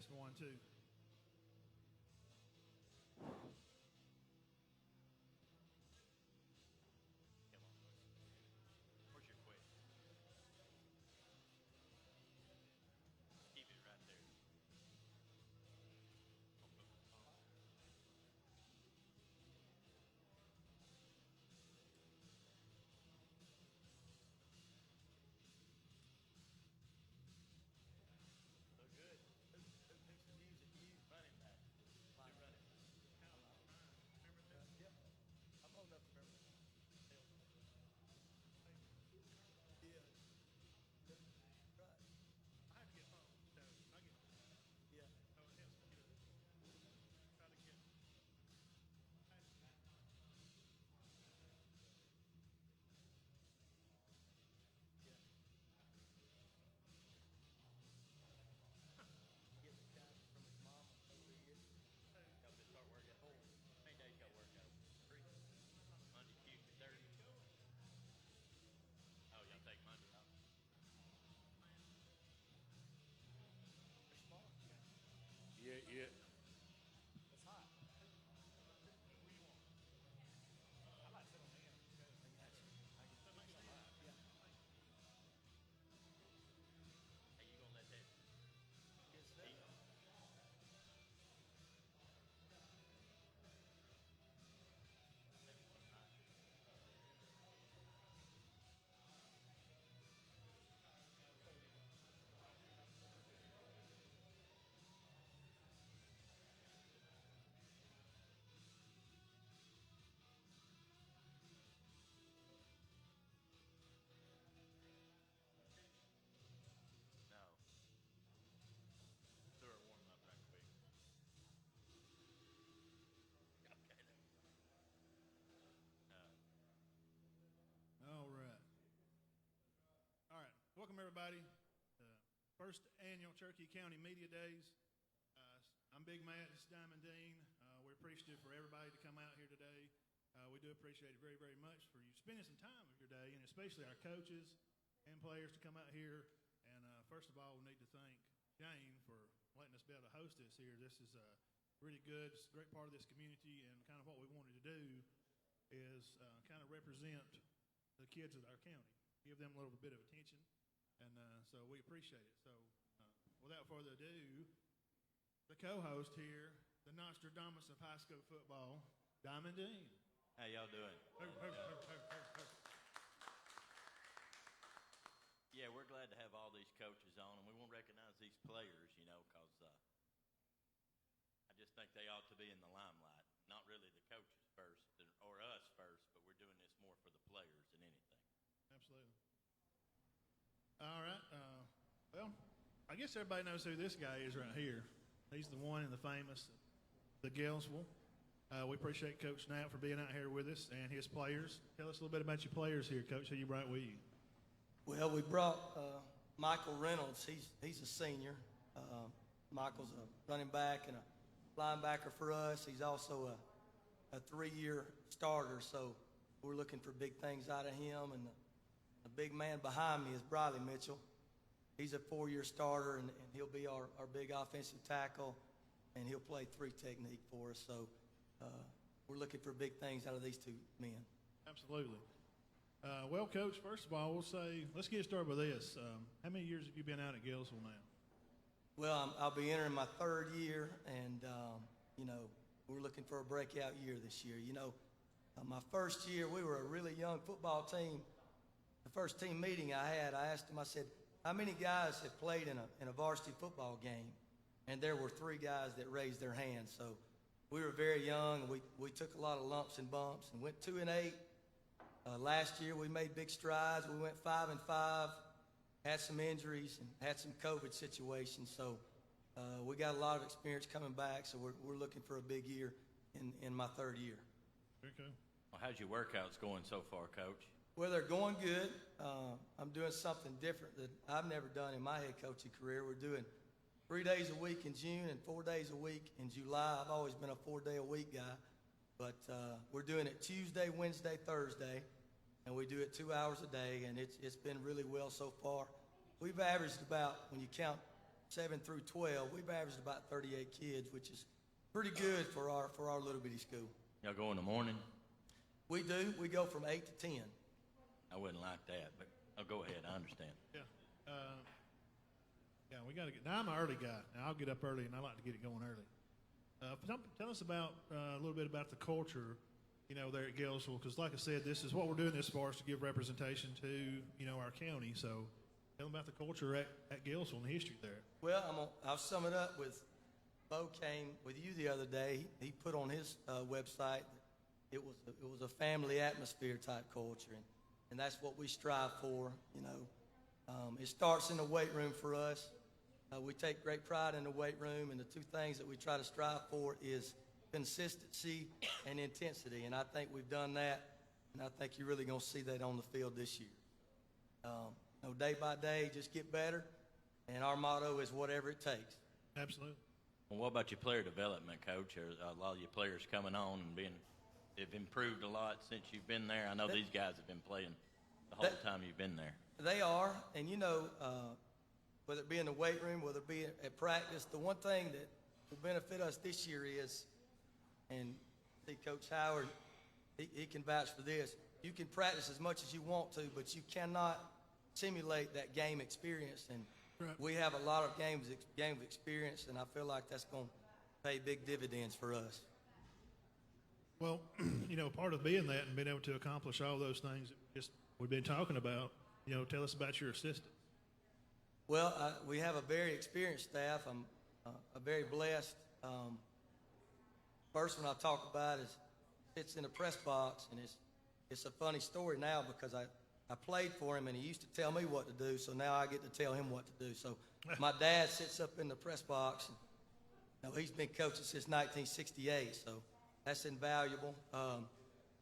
this one, too. Come on. Where's your quick? Keep it right there. So good. Who picks the music? You running back. You running. Remember that? Yep. I'm old enough to remember. Yeah. Right. I have to get home, so I get. Yeah. Oh, it helps me get try to get. Yeah. Get the guy from his mom over the years. Got to start working. How many days got to work out? 3. Monday, Tuesday, Thursday. Oh, y'all take Monday off. They're small. Yeah. It's hot. I like to sit on the end. I got you. Yeah. Hey, you gonna let that? Yes, sir. No. Do her warm up right quick. Okay. All right. All right. Welcome, everybody. First annual Cherokee County Media Days. I'm Big Matt. This is Diamond Dean. We're appreciative for everybody to come out here today. We do appreciate it very, very much for you spending some time of your day, and especially our coaches and players to come out here. And first of all, we need to thank Shane for letting us be able to host this here. This is really good. It's a great part of this community, and kind of what we wanted to do is kind of represent the kids of our county, give them a little bit of attention, and so we appreciate it. So without further ado, the co-host here, the Nostradamus of high school football, Diamond Dean. How y'all doing? Yeah, we're glad to have all these coaches on, and we want to recognize these players, because I just think they ought to be in the limelight. Not really the coaches first, or us first, but we're doing this more for the players than anything. Absolutely. All right. Well, I guess everybody knows who this guy is right here. He's the one and the famous, the Gillsville. We appreciate Coach Knapp for being out here with us and his players. Tell us a little bit about your players here, Coach. Who you brought with you? Well, we brought Michael Reynolds. He's a senior. Michael's a running back and a linebacker for us. He's also a 3-year starter, so we're looking for big things out of him. And the big man behind me is Briley Mitchell. He's a 4-year starter, and he'll be our big offensive tackle, and he'll play 3 technique for us. So we're looking for big things out of these 2 men. Absolutely. Well, Coach, first of all, we'll say, let's get started with this. How many years have you been out at Gillsville now? Well, I'll be entering my 3rd year, and, we're looking for a breakout year this year. My first year, we were a really young football team. The first team meeting I had, I asked them, I said, how many guys have played in a varsity football game? And there were 3 guys that raised their hands. So we were very young. We took a lot of lumps and bumps and went 2-8. Last year we made big strides. We went 5-5, had some injuries and had some COVID situations. So we got a lot of experience coming back. So we're looking for a big year in my 3rd year. Very cool. Well, how's your workouts going so far, Coach? Well, they're going good. I'm doing something different that I've never done in my head coaching career. We're doing 3 days a week in June and 4 days a week in July. I've always been a 4-day-a-week guy. But we're doing it Tuesday, Wednesday, Thursday, and we do it 2 hours a day, and it's been really well so far. We've averaged about, when you count 7 through 12, we've averaged about 38 kids, which is pretty good for our little bitty school. Y'all go in the morning? We do. We go from 8 to 10. I wouldn't like that, but go ahead. I understand. Yeah. Yeah, we got to get. Now I'm an early guy. Now I'll get up early, and I like to get it going early. Tell us about a little bit about the culture, there at Galesville, because like I said, this is what we're doing this for, is to give representation to our county. So tell them about the culture at Galesville and the history there. Well, I'll sum it up with Bo came with you the other day. He put on his website that it was a family atmosphere type culture, and that's what we strive for. It starts in the weight room for us. We take great pride in the weight room, and the two things that we try to strive for is consistency and intensity, and I think we've done that, and I think you're really going to see that on the field this year. Day by day, just get better, and our motto is whatever it takes. Absolutely. Well, what about your player development, Coach? Are a lot of your players coming on and they've improved a lot since you've been there? I know these guys have been playing the whole time you've been there. They are, and whether it be in the weight room, whether it be at practice, the one thing that will benefit us this year is, and see Coach Howard, he can vouch for this, you can practice as much as you want to, but you cannot simulate that game experience, and right. We have a lot of game experience, and I feel like that's going to pay big dividends for us. Well, part of being that and being able to accomplish all those things that we've been talking about, tell us about your assistant. Well, we have a very experienced staff. I'm very blessed. First one I'll talk about sits in the press box, and it's a funny story now because I played for him, and he used to tell me what to do, so now I get to tell him what to do. So my dad sits up in the press box, and he's been coaching since 1968, so that's invaluable.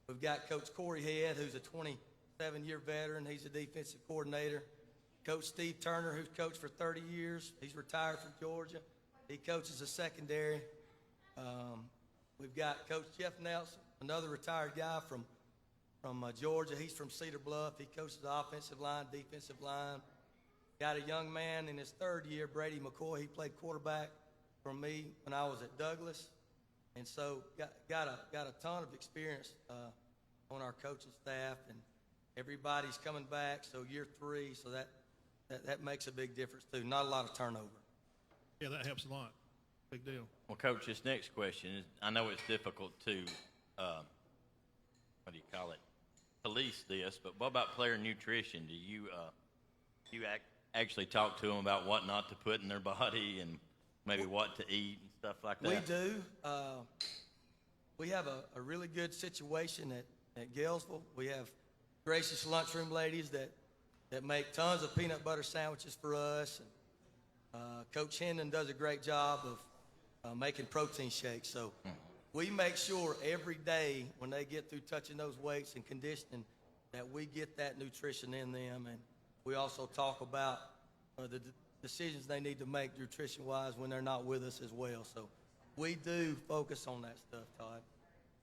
We've got Coach Corey Head, who's a 27-year veteran. He's a defensive coordinator. Coach Steve Turner, who's coached for 30 years. He's retired from Georgia. He coaches the secondary. We've got Coach Jeff Nelson, another retired guy from Georgia. He's from Cedar Bluff. He coaches the offensive line, defensive line. Got a young man in his third year, Brady McCoy. He played quarterback for me when I was at Douglas. And so got a ton of experience on our coaching staff, and everybody's coming back. So year 3, so that makes a big difference too. Not a lot of turnover. Yeah, that helps a lot. Big deal. Well, Coach, this next question is, I know it's difficult to, police this, but what about player nutrition? Do you actually talk to them about what not to put in their body and maybe what to eat and stuff like that? We do. We have a really good situation at Galesville. We have gracious lunchroom ladies that make tons of peanut butter sandwiches for us. And Coach Hendon does a great job of making protein shakes. So we make sure every day when they get through touching those weights and conditioning that we get that nutrition in them. And we also talk about the decisions they need to make nutrition-wise when they're not with us as well. So we do focus on that stuff, Todd.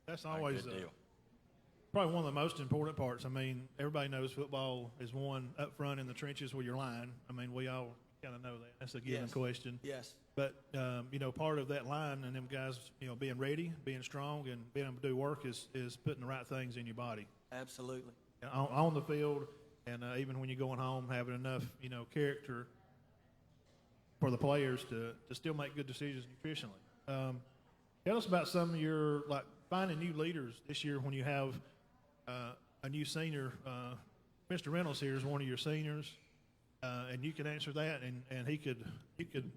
That's always good deal. Probably one of the most important parts. I mean, everybody knows football is won up front in the trenches with your line. I mean, we all kind of know that. That's a given question. Yes. But, part of that line and them guys, being ready, being strong, and being able to do work is putting the right things in your body. Absolutely. On the field, and even when you're going home, having enough, character for the players to still make good decisions nutritionally. Tell us about some of your, finding new leaders this year when you have a new senior. Mr. Reynolds here is one of your seniors, and you can answer that, and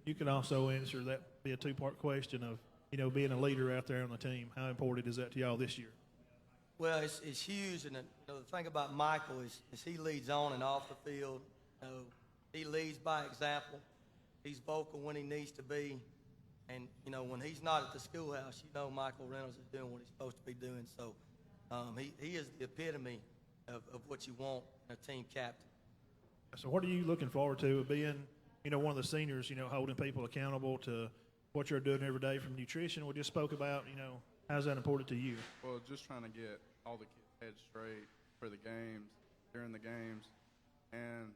you could also answer that. Be a 2-part question of being a leader out there on the team. How important is that to y'all this year? Well, it's huge, and the thing about Michael is he leads on and off the field. He leads by example. He's vocal when he needs to be, and when he's not at the schoolhouse, Michael Reynolds is doing what he's supposed to be doing. So he is the epitome of what you want in a team captain. So what are you looking forward to being, one of the seniors, holding people accountable to what you're doing every day from nutrition? We just spoke about, how's that important to you? Well, just trying to get all the kids' heads straight for the games, during the games. And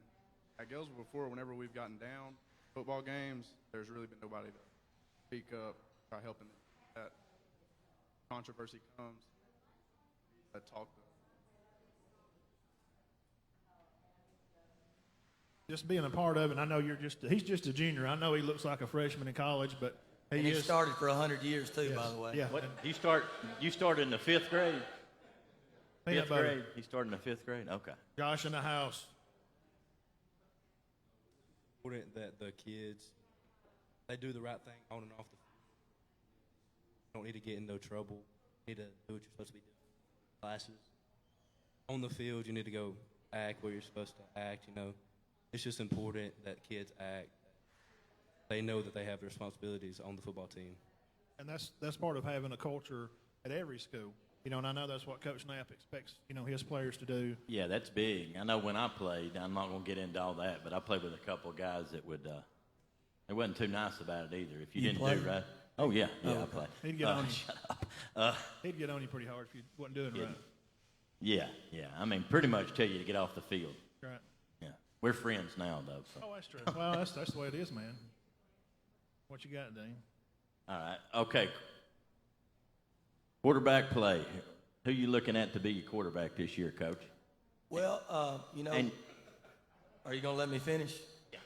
at Galesville before, whenever we've gotten down, football games, there's really been nobody to speak up, try helping them. That controversy comes, talk to them. Just being a part of it, and I know he's just a junior. I know he looks like a freshman in college, but And he started for 100 years too, by the way. Yeah. What you started in the 5th grade? Peanut 5th butter. grade. He started in the 5th grade. Okay. Josh in the house. Important that the kids, they do the right thing on and off the field. Don't need to get in no trouble. You need to do what you're supposed to be doing. Classes. On the field, you need to go act where you're supposed to act, you know. It's just important that kids act. They know that they have responsibilities on the football team. And that's part of having a culture at every school. You know, and I know that's what Coach Knapp expects, you know, his players to do. Yeah, that's big. I know when I played, I'm not going to get into all that, but I played with a couple of guys that they wasn't too nice about it either. If you didn't played? do right. Oh, yeah. Yeah, okay. I played. He'd get on you. Shut up. He'd get on you pretty hard if you wasn't doing right. Yeah. I mean, pretty much tell you to get off the field. Right. Yeah. We're friends now, though. So. Oh, that's true. Well, that's the way it is, man. What you got, Dean? All right. Okay. Quarterback play. Who you looking at to be your quarterback this year, Coach? Well, you know, And are you going to let me finish? yeah,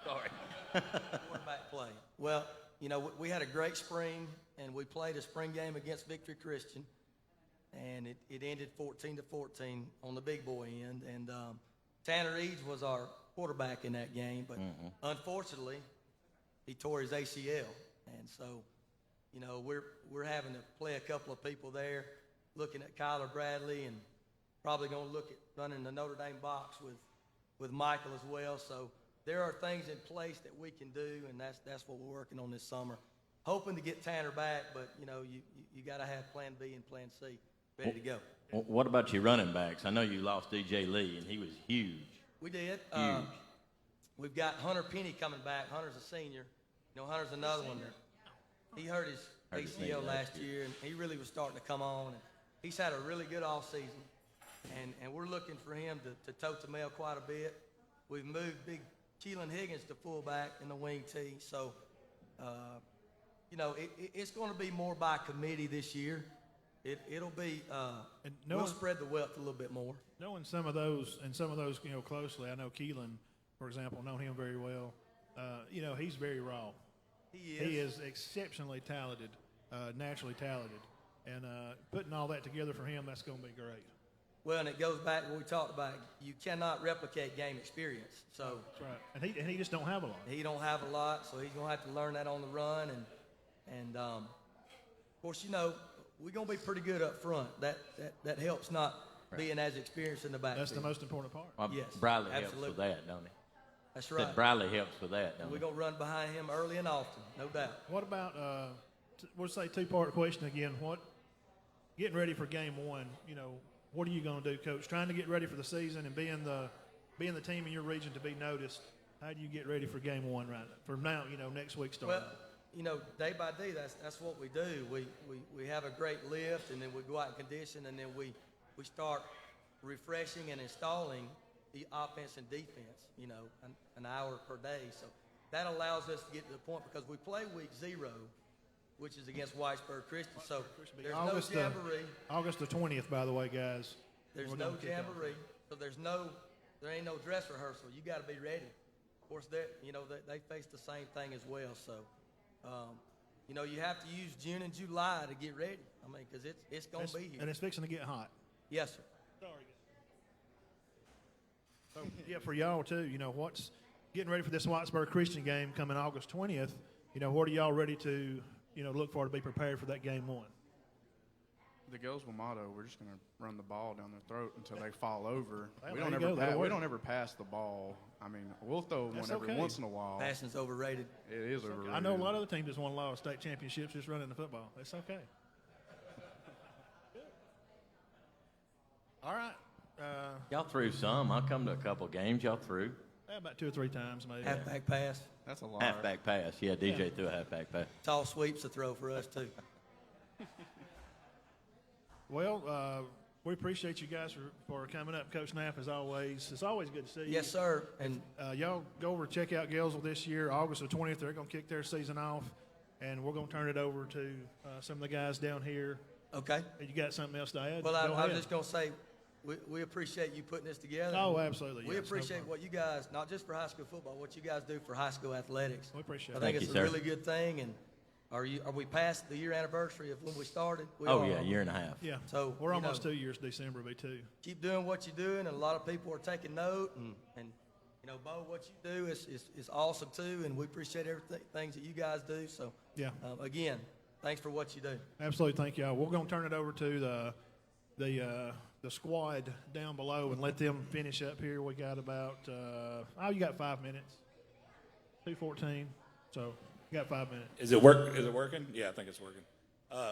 sorry. Quarterback play. Well, you know, we had a great spring, and we played a spring game against Victory Christian, and it ended 14-14 on the big boy end. And Tanner Eads was our quarterback in that game, but unfortunately, he tore his ACL, and so, you know, we're having to play a couple of people there, looking at Kyler Bradley, and probably going to look at running the Notre Dame box with Michael as well. So there are things in place that we can do, and that's what we're working on this summer. Hoping to get Tanner back, but you know, you got to have Plan B and Plan C ready to go. What about your running backs? I know you lost DJ Lee, and he was huge. We did. Huge. We've got Hunter Penny coming back. Hunter's a senior. You know, Hunter's another one. He hurt his ACL last year, and he really was starting to come on. And he's had a really good offseason, and we're looking for him to tote the mail quite a bit. We've moved big Keelan Higgins to fullback in the wing tee. So, you know, it's going to be more by committee this year. It'll be we'll spread the wealth a little bit more. Knowing some of those, you know, closely, I know Keelan, for example, know him very well. You know, he's very raw. He is exceptionally talented, naturally talented. And putting all that together for him, that's going to be great. Well, and it goes back to what we talked about. You cannot replicate game experience. So that's right. And he just don't have a lot. He don't have a lot, so he's going to have to learn that on the run. And of course, you know, we're going to be pretty good up front. That helps not being as experienced in the back. That's the most important part. Well, Yes, Briley absolutely. helps with that, don't he? That's right. That Briley helps with that, don't We're he? going to run behind him early and often, no doubt. What about, we'll say two-part question again. Getting ready for game one, you know, what are you going to do, Coach? Trying to get ready for the season and being the team in your region to be noticed, how do you get ready for game one right now? From now, you know, next week starting? Well, you know, day by day, that's what we do. We have a great lift, and then we go out in condition, and then we start refreshing and installing the offense and defense, you know, an hour per day. So that allows us to get to the point because we play week 0, which is against Whitesburg Christian. So there's no jamboree. August the 20th, by the way, guys. There's no jamboree. So there ain't no dress rehearsal. You got to be ready. Of course, they face the same thing as well. So, you know, you have to use June and July to get ready. I mean, because it's going to be here. And it's fixing to get hot. Yes, sir. Sorry. So, yeah, for y'all too, you know, what's getting ready for this Whitesburg Christian game coming August 20th, you know, what are y'all ready to, you know, look for to be prepared for that game one? The Gillsville motto, we're just going to run the ball down their throat until they fall over. Well, we there don't ever pass the ball. I mean, we'll throw one every once in a while. Passing's overrated. It is overrated. I know a lot of the teams just won a lot of state championships just running the football. It's okay. All right. Y'all threw some. I'll come to a couple games. Y'all threw. About 2 or 3 times, maybe. Halfback pass. That's a lot. Halfback pass. Yeah, DJ threw a halfback pass. Tall sweeps to throw for us, too. Well, We appreciate you guys for coming up, Coach Knapp, as always. It's always good to see you. Yes, sir. And Y'all go over and check out Galesville this year. August the 20th, they're going to kick their season off, and we're going to turn it over to some of the guys down here. okay. You got something else to add? Well, Go I was ahead. just going to say, we appreciate you putting this together. Oh, absolutely. We yes, no appreciate problem. what you guys, not just for high school football, what you guys do for high school athletics. We appreciate I it. think Thank it's you, a sir. really good thing. And are we past the year anniversary of when we started? We Oh are. yeah, year and a half. Yeah. So, we're you almost know, 2 years. December will be 2. Keep doing what you're doing, and a lot of people are taking note. And you know, Bo, what you do is awesome too, and we appreciate everything things that you guys do. So, Yeah. Again, thanks for what you do. Absolutely. Thank y'all. We're going to turn it over to the squad down below and let them finish up here. We got about you got 5 minutes. 2:14. So you got 5 minutes. Is it working? Yeah, I think it's working.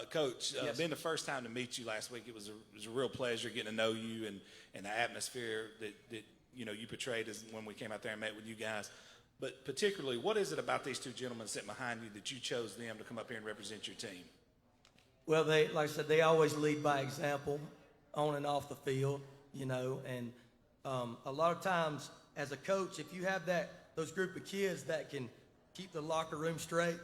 Coach, Yes. being the first time to meet you last week, it was a real pleasure getting to know you and the atmosphere that you portrayed as when we came out there and met with you guys. But particularly, what is it about these two gentlemen sitting behind you that you chose them to come up here and represent your team? Well, like I said, they always lead by example on and off the field, and a lot of times as a coach, if you have those group of kids that can keep the locker room straight,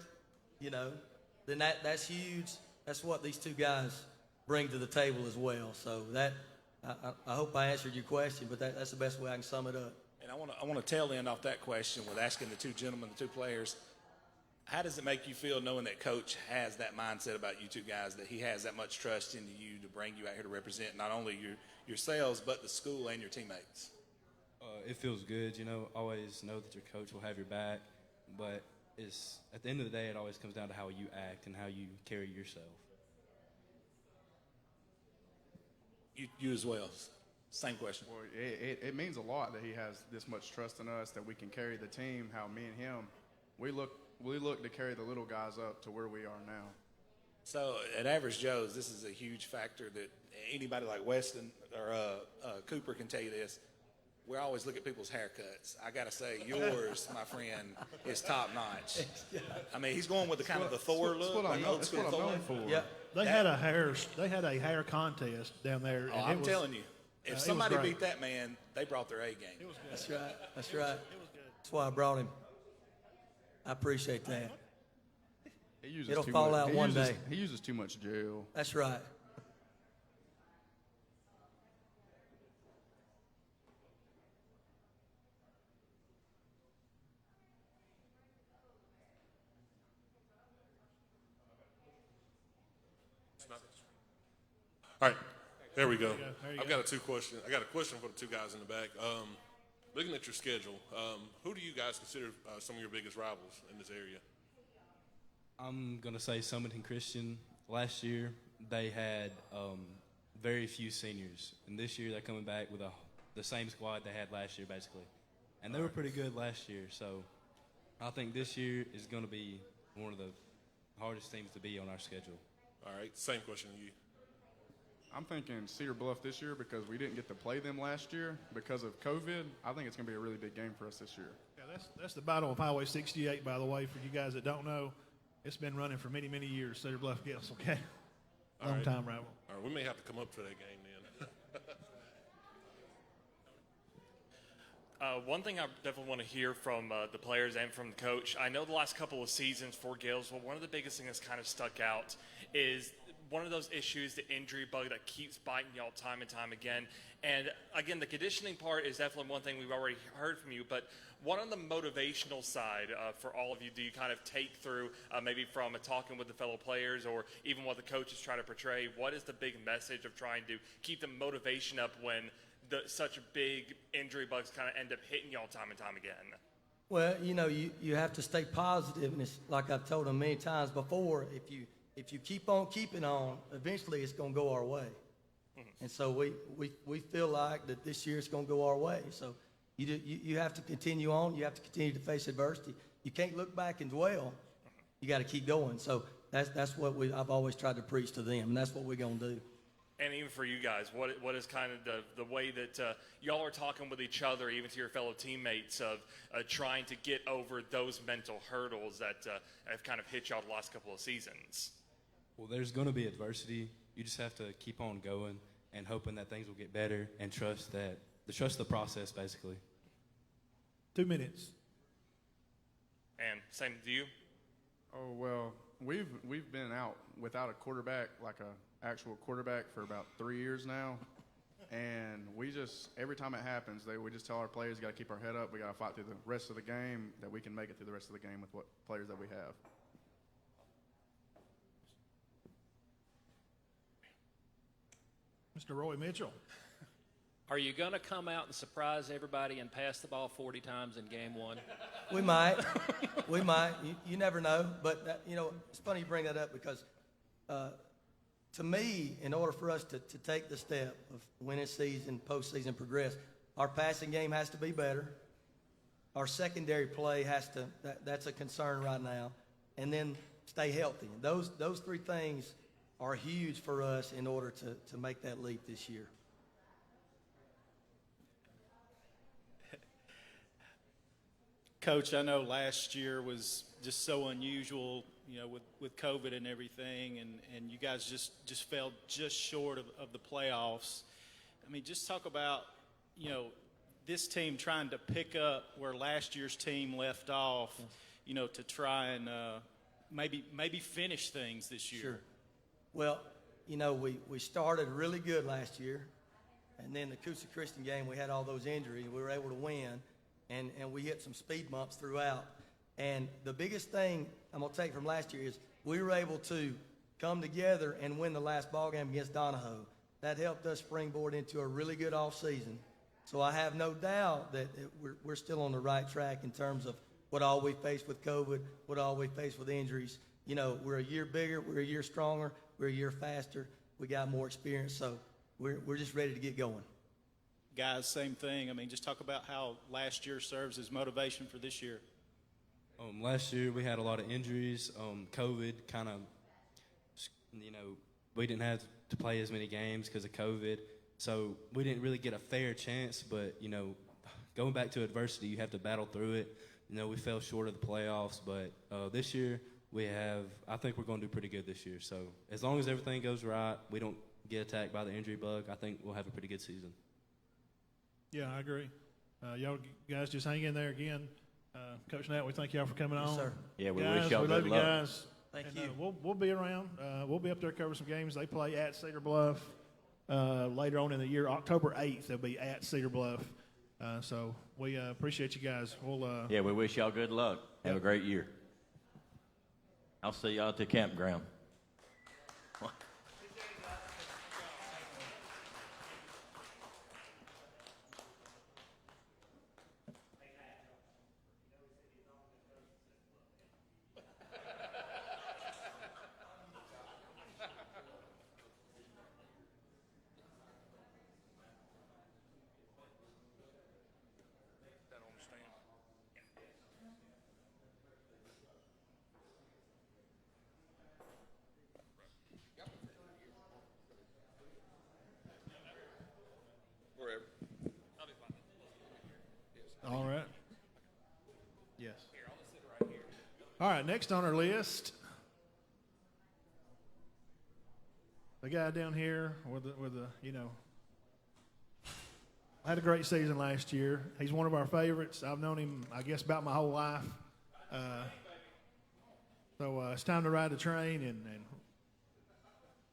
then that's huge. That's what these two guys bring to the table as well. So I hope I answered your question, but that's the best way I can sum it up. And I want to tail end off that question with asking the two gentlemen, the two players, how does it make you feel knowing that Coach has that mindset about you two guys, that he has that much trust into you to bring you out here to represent not only yourselves but the school and your teammates? It feels good, always know that your coach will have your back, but at the end of the day, it always comes down to how you act and how you carry yourself. You as well. Same question. Well, it means a lot that he has this much trust in us, that we can carry the team. How me and him, we look to carry the little guys up to where we are now. So at Average Joe's, this is a huge factor that anybody like Weston or Cooper can tell you this. We always look at people's haircuts. I got to say, yours, my friend, is top notch. I mean, he's going with the kind of the Thor look. That's what I'm known for. Yeah. They had a hair contest down there. Oh, and I'm telling you, it if was somebody great. beat that man, they brought their A game. It was good. That's right. That's right. It was good. That's why I brought him. I appreciate that. He uses It'll too fall much, out he one uses- day. He uses too much gel. That's right. All right, there we go. There you I've go. got a question for the two guys in the back. Looking at your schedule, who do you guys consider some of your biggest rivals in this area? I'm going to say Summerton Christian. Last year, they had very few seniors. And this year, they're coming back with the same squad they had last year, basically. And they were pretty good last year. So I think this year is going to be one of the hardest teams to be on our schedule. All right, same question to you. I'm thinking Cedar Bluff this year because we didn't get to play them last year because of COVID. I think it's going to be a really big game for us this year. Yeah, that's the battle of Highway 68, by the way, for you guys that don't know. It's been running for many, many years, Cedar Bluff Gales, okay? All Long right. time rival. All right, we may have to come up for that game then. One thing I definitely want to hear from the players and from the coach, I know the last couple of seasons for Galesville, one of the biggest things that's kind of stuck out is one of those issues, the injury bug that keeps biting y'all time and time again. And again, the conditioning part is definitely one thing we've already heard from you, but what on the motivational side for all of you do you kind of take through maybe from talking with the fellow players or even what the coach is trying to portray? What is the big message of trying to keep the motivation up when such big injury bugs kind of end up hitting y'all time and time again? Well, you have to stay positive, and it's like I've told them many times before. If you keep on keeping on, eventually it's going to go our way. Mm-hmm. And so we feel like that this year it's going to go our way. So you have to continue on. You have to continue to face adversity. You can't look back and dwell. You got to keep going. So that's what I've always tried to preach to them, and that's what we're going to do. And even for you guys, what is kind of the way that y'all are talking with each other, even to your fellow teammates, of trying to get over those mental hurdles that have kind of hit y'all the last couple of seasons? Well, there's going to be adversity. You just have to keep on going. and hoping that things will get better and trust the process, basically. 2 minutes. And same to you. Oh well, we've been out without a quarterback, like a actual quarterback, for about 3 years now, and we just every time it happens, we just tell our players got to keep our head up. We got to fight through the rest of the game, that we can make it through the rest of the game with what players that we have. Mr. Roy Mitchell. Are you going to come out and surprise everybody and pass the ball 40 times in game one? We might. We might. You never know. But, it's funny you bring that up because to me, in order for us to take the step of winning season, postseason, progress, our passing game has to be better. Our secondary play that's a concern right now. And then stay healthy. Those three things are huge for us in order to make that leap this year. Coach, I know last year was just so unusual, with COVID and everything, and you guys just fell just short of the playoffs. I mean, just talk about, this team trying to pick up where last year's team left off, to try and maybe finish things this year. Sure. Well, we started really good last year, and then the Coosa Christian game, we had all those injuries. We were able to win. And we hit some speed bumps throughout. And the biggest thing I'm going to take from last year is we were able to come together and win the last ball game against Donahoe. That helped us springboard into a really good offseason. So I have no doubt that we're still on the right track in terms of what all we faced with COVID, what all we faced with injuries. We're a year bigger, we're a year stronger, we're a year faster, we got more experience. So we're just ready to get going. Guys, same thing. I mean, just talk about how last year serves as motivation for this year. Last year we had a lot of injuries. COVID kind of, we didn't have to play as many games because of COVID. So we didn't really get a fair chance. But, going back to adversity, you have to battle through it. We fell short of the playoffs. But this year I think we're going to do pretty good this year. So as long as everything goes right, we don't get attacked by the injury bug, I think we'll have a pretty good season. Yeah, I agree. Y'all guys just hang in there again. Coach Nat, we thank y'all for coming on. Yes, sir. Yeah, we guys, wish y'all we good love you luck. guys. Thank And, you. We'll be around. We'll be up there covering some games. They play at Cedar Bluff later on in the year. October 8th, they'll be at Cedar Bluff. So we appreciate you guys. Yeah, we wish y'all good luck. Have a great year. I'll see y'all at the campground. All right. Yes. All right, next on our list, the guy down here with the had a great season last year. He's one of our favorites. I've known him, I guess, about my whole life. So it's time to ride the train and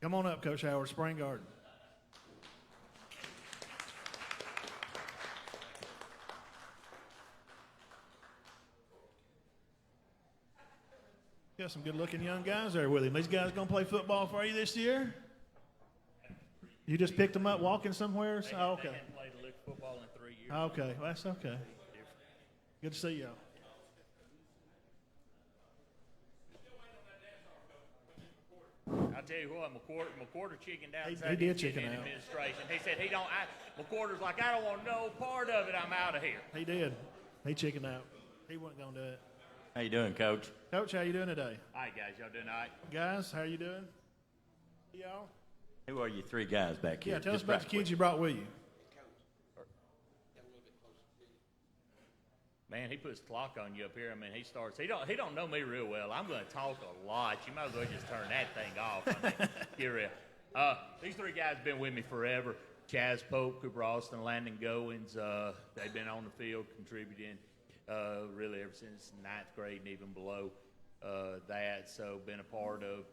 come on up, Coach Howard, Spring Garden. Got some good-looking young guys there with him. These guys going to play football for you this year? You just picked them up walking somewhere? Oh, okay. They hadn't played a lick of football in 3 years. Okay, well, that's okay. Good to see y'all. I tell you what, McQuarter chickened out. He did chicken out. Administration. He said he don't. McQuarter's like, I don't want no part of it. I'm out of here. He did. He chickened out. He wasn't going to do it. How you doing, Coach? Coach, how you doing today? All right, guys, y'all doing all right? Guys, how you doing? Y'all? Who are you three guys back here? Yeah, tell us Just about right the kids quick. you brought with you. Man, he puts the clock on you up here. I mean, he don't know me real well. I'm going to talk a lot. You might as well just turn that thing off. I mean, get real. These three guys have been with me forever. Chaz Pope, Cooper Austin, Landon Goins. They've been on the field contributing really ever since ninth grade and even below that. So been a part of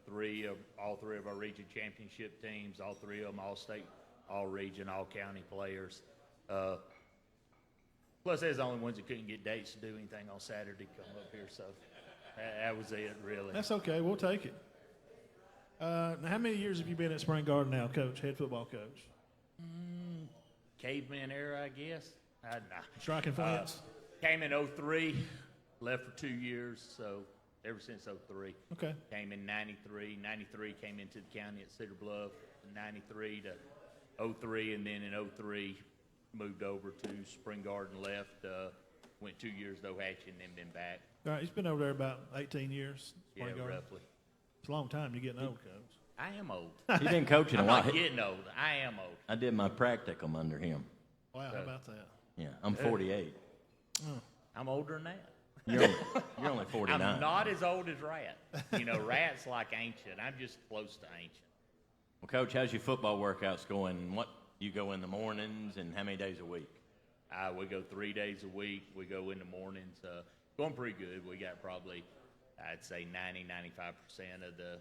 all three of our region championship teams, all three of them all-state, all-region, all-county players. Plus, they're the only ones that couldn't get dates to do anything on Saturday come up here. So that was it, really. That's okay. We'll take it. Now, how many years have you been at Spring Garden now, Coach, head football coach? Caveman era, I guess. Nah. Striking fence? Came in 03, left for 2 years, so ever since 03. Okay. Came in 93. 93 came into the county at Cedar Bluff. 93 to 03, and then in 03 moved over to Spring Garden, left, went 2 years to Ohatchee, and then been back. All right, he's been over there about 18 years. Yeah, Spring Garden. roughly. It's a long time. You're getting old, Coach. I am old. He's been coaching I'm a while. not getting old. I am old. I did my practicum under him. Wow, how about that? Yeah, I'm 48. I'm older than that. You're only 49. I'm not as old as Rat. You know, Rat's like ancient. I'm just close to ancient. Well, Coach, how's your football workouts going? What you go in the mornings, and how many days a week? We go 3 days a week. We go in the mornings. Going pretty good. We got probably, I'd say 90-95% of the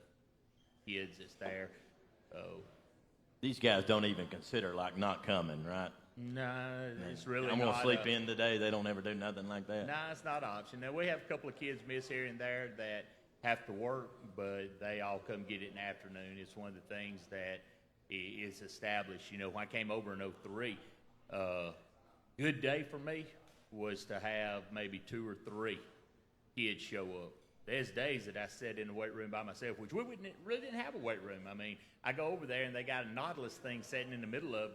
kids that's there. These guys don't even consider like not coming, right? No, it's really I'm not. gonna sleep in today. They don't ever do nothing like that. No, it's not an option. Now, we have a couple of kids miss here and there that have to work, but they all come get it in the afternoon. It's one of the things that is established. You know, when I came over in 03, good day for me was to have maybe 2 or 3 kids show up. There's days that I sat in the weight room by myself, which we really didn't have a weight room. I mean, I go over there and they got a Nautilus thing sitting in the middle of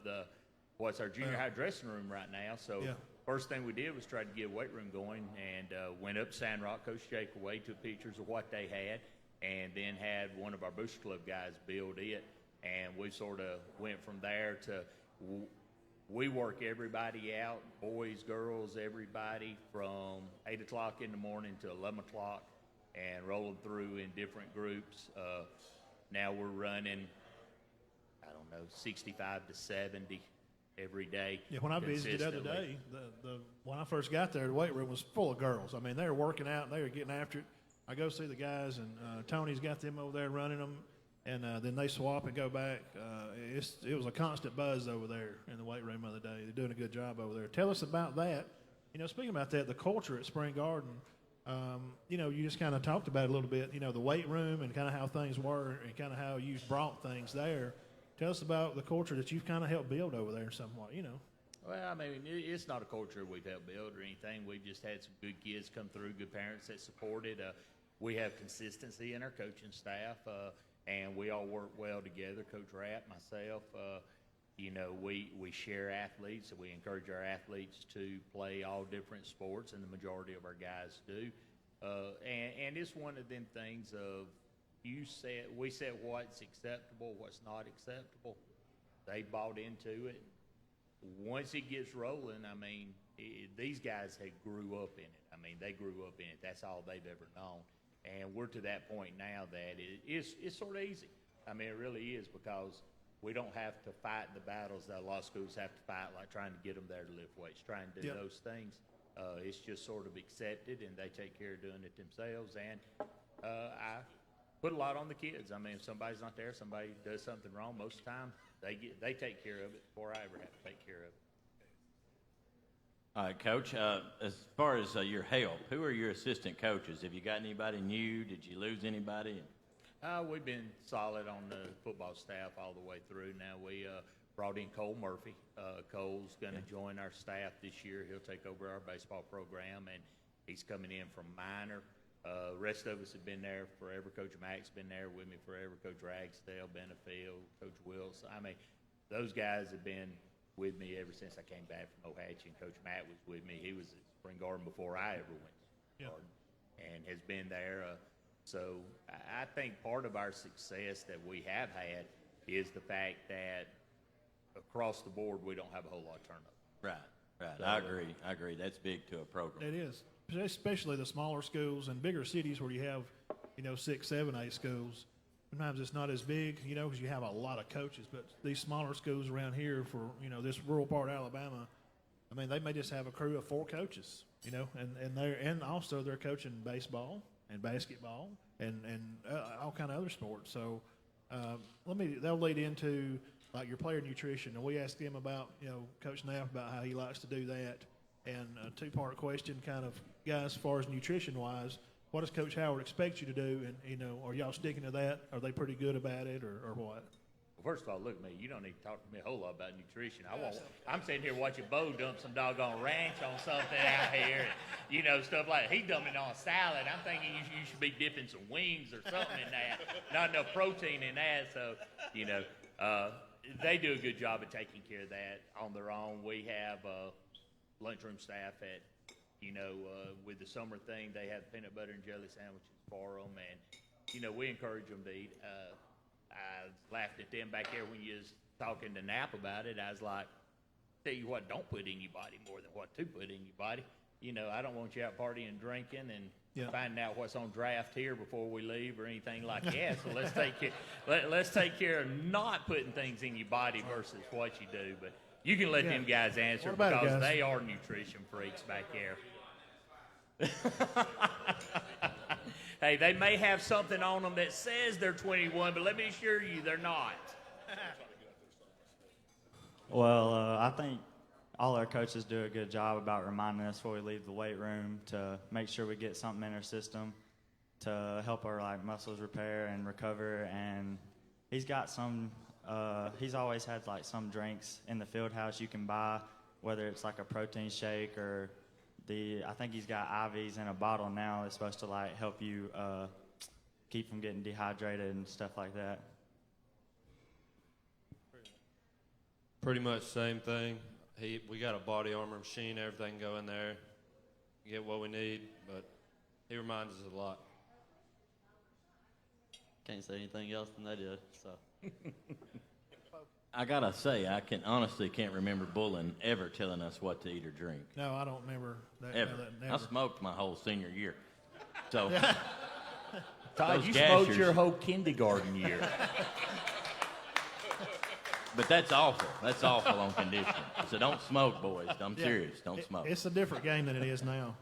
what's our junior high dressing room right now. So first thing we did was try to get a weight room going, and went up to Sand Rock. Coach Jake away, took pictures of what they had, and then had one of our Booster Club guys build it. And we sort of went from there to we work everybody out, boys, girls, everybody, from 8 o'clock in the morning to 11 o'clock, and roll them through in different groups. Now we're running, 65 to 70 every day. Yeah, when I visited the other day, when I first got there, the weight room was full of girls. I mean, they were working out and they were getting after it. I go see the guys, and Tony's got them over there running them, and then they swap and go back. It was a constant buzz over there in the weight room the other day. They're doing a good job over there. Tell us about that. You know, speaking about that, the culture at Spring Garden, you know, you just kind of talked about it a little bit, you know, the weight room and kind of how things were and kind of how you brought things there. Tell us about the culture that you've kind of helped build over there somewhat, you know. Well, I mean, it's not a culture we've helped build or anything. We've just had some good kids come through, good parents that supported. We have consistency in our coaching staff, and we all work well together. Coach Rapp, myself, you know, we share athletes, and we encourage our athletes to play all different sports, and the majority of our guys do. And it's one of them things of we said what's acceptable, what's not acceptable. They bought into it. Once it gets rolling, I mean, these guys had grew up in it. I mean, they grew up in it. That's all they've ever known. And we're to that point now that it's sort of easy. I mean, it really is, because we don't have to fight the battles that a lot of schools have to fight, like trying to get them there to lift weights, trying to do those things. It's just sort of accepted, and they take care of doing it themselves. And I put a lot on the kids. I mean, if somebody's not there, somebody does something wrong, most of the time they take care of it before I ever have to take care of it. All right, Coach, as far as your help, who are your assistant coaches? Have you got anybody new? Did you lose anybody? We've been solid on the football staff all the way through. Now we brought in Cole Murphy. Cole's going to join our staff this year. He'll take over our baseball program, and he's coming in from minor. Rest of us have been there forever. Coach Mack's been there with me forever. Coach Ragsdale, Benefield, Coach Wills. I mean, those guys have been with me ever since I came back from Ohatchee, and Coach Matt was with me. He was at Spring Garden before I ever went to Spring Garden, and has been there. So I think part of our success that we have had is the fact that across the board we don't have a whole lot of turnover. Right. So, I agree. That's big to a program. It is, especially the smaller schools and bigger cities where you have, you know, 6, 7, 8 schools. sometimes it's not as big, because you have a lot of coaches. But these smaller schools around here for, this rural part of Alabama, I mean, they may just have a crew of 4 coaches, and also they're coaching baseball and basketball and all kind of other sports. So they'll lead into like your player nutrition, and we asked him about, Coach Knapp about how he likes to do that. And a 2-part question, kind of, guys, as far as nutrition wise, what does Coach Howard expect you to do? And, are y'all sticking to that? Are they pretty good about it, or what? Well, first of all, look at me. You don't need to talk to me a whole lot about nutrition. I'm sitting here watching Bo dump some doggone ranch on something out here, and, stuff like that. He dumping on a salad. I'm thinking you should be dipping some wings or something in that. Not enough protein in that. So, they do a good job of taking care of that on their own. We have lunchroom staff at, with the summer thing, they have peanut butter and jelly sandwiches for them, and we encourage them to eat. I laughed at them back there when you was talking to Knapp about it. I was like, tell you what, don't put in your body more than what to put in your body. I don't want you out partying, drinking, and finding out what's on draft here before we leave or anything like that. So let's take care of not putting things in your body versus what you do. But you can let them guys answer because they are nutrition freaks back there. Hey, they may have something on them that says they're 21, but let me assure you they're not. Well, I think all our coaches do a good job about reminding us before we leave the weight room to make sure we get something in our system to help our muscles repair and recover. And he's got some. He's always had some drinks in the field house you can buy, whether it's like a protein shake or I think he's got IVs in a bottle now that's supposed to help you keep from getting dehydrated and stuff like that. Pretty much same thing. We got a body armor machine, everything go in there, get what we need, but he reminds us a lot. Can't say anything else than they did, so. I gotta say, I honestly can't remember Bullen ever telling us what to eat or drink. No, I don't remember that. Ever. Never. I smoked my whole senior year. So, Todd, you smoked your whole kindergarten year. But that's awful. That's awful on conditioning. So don't smoke, boys. I'm serious. Don't smoke. It's a different game than it is now.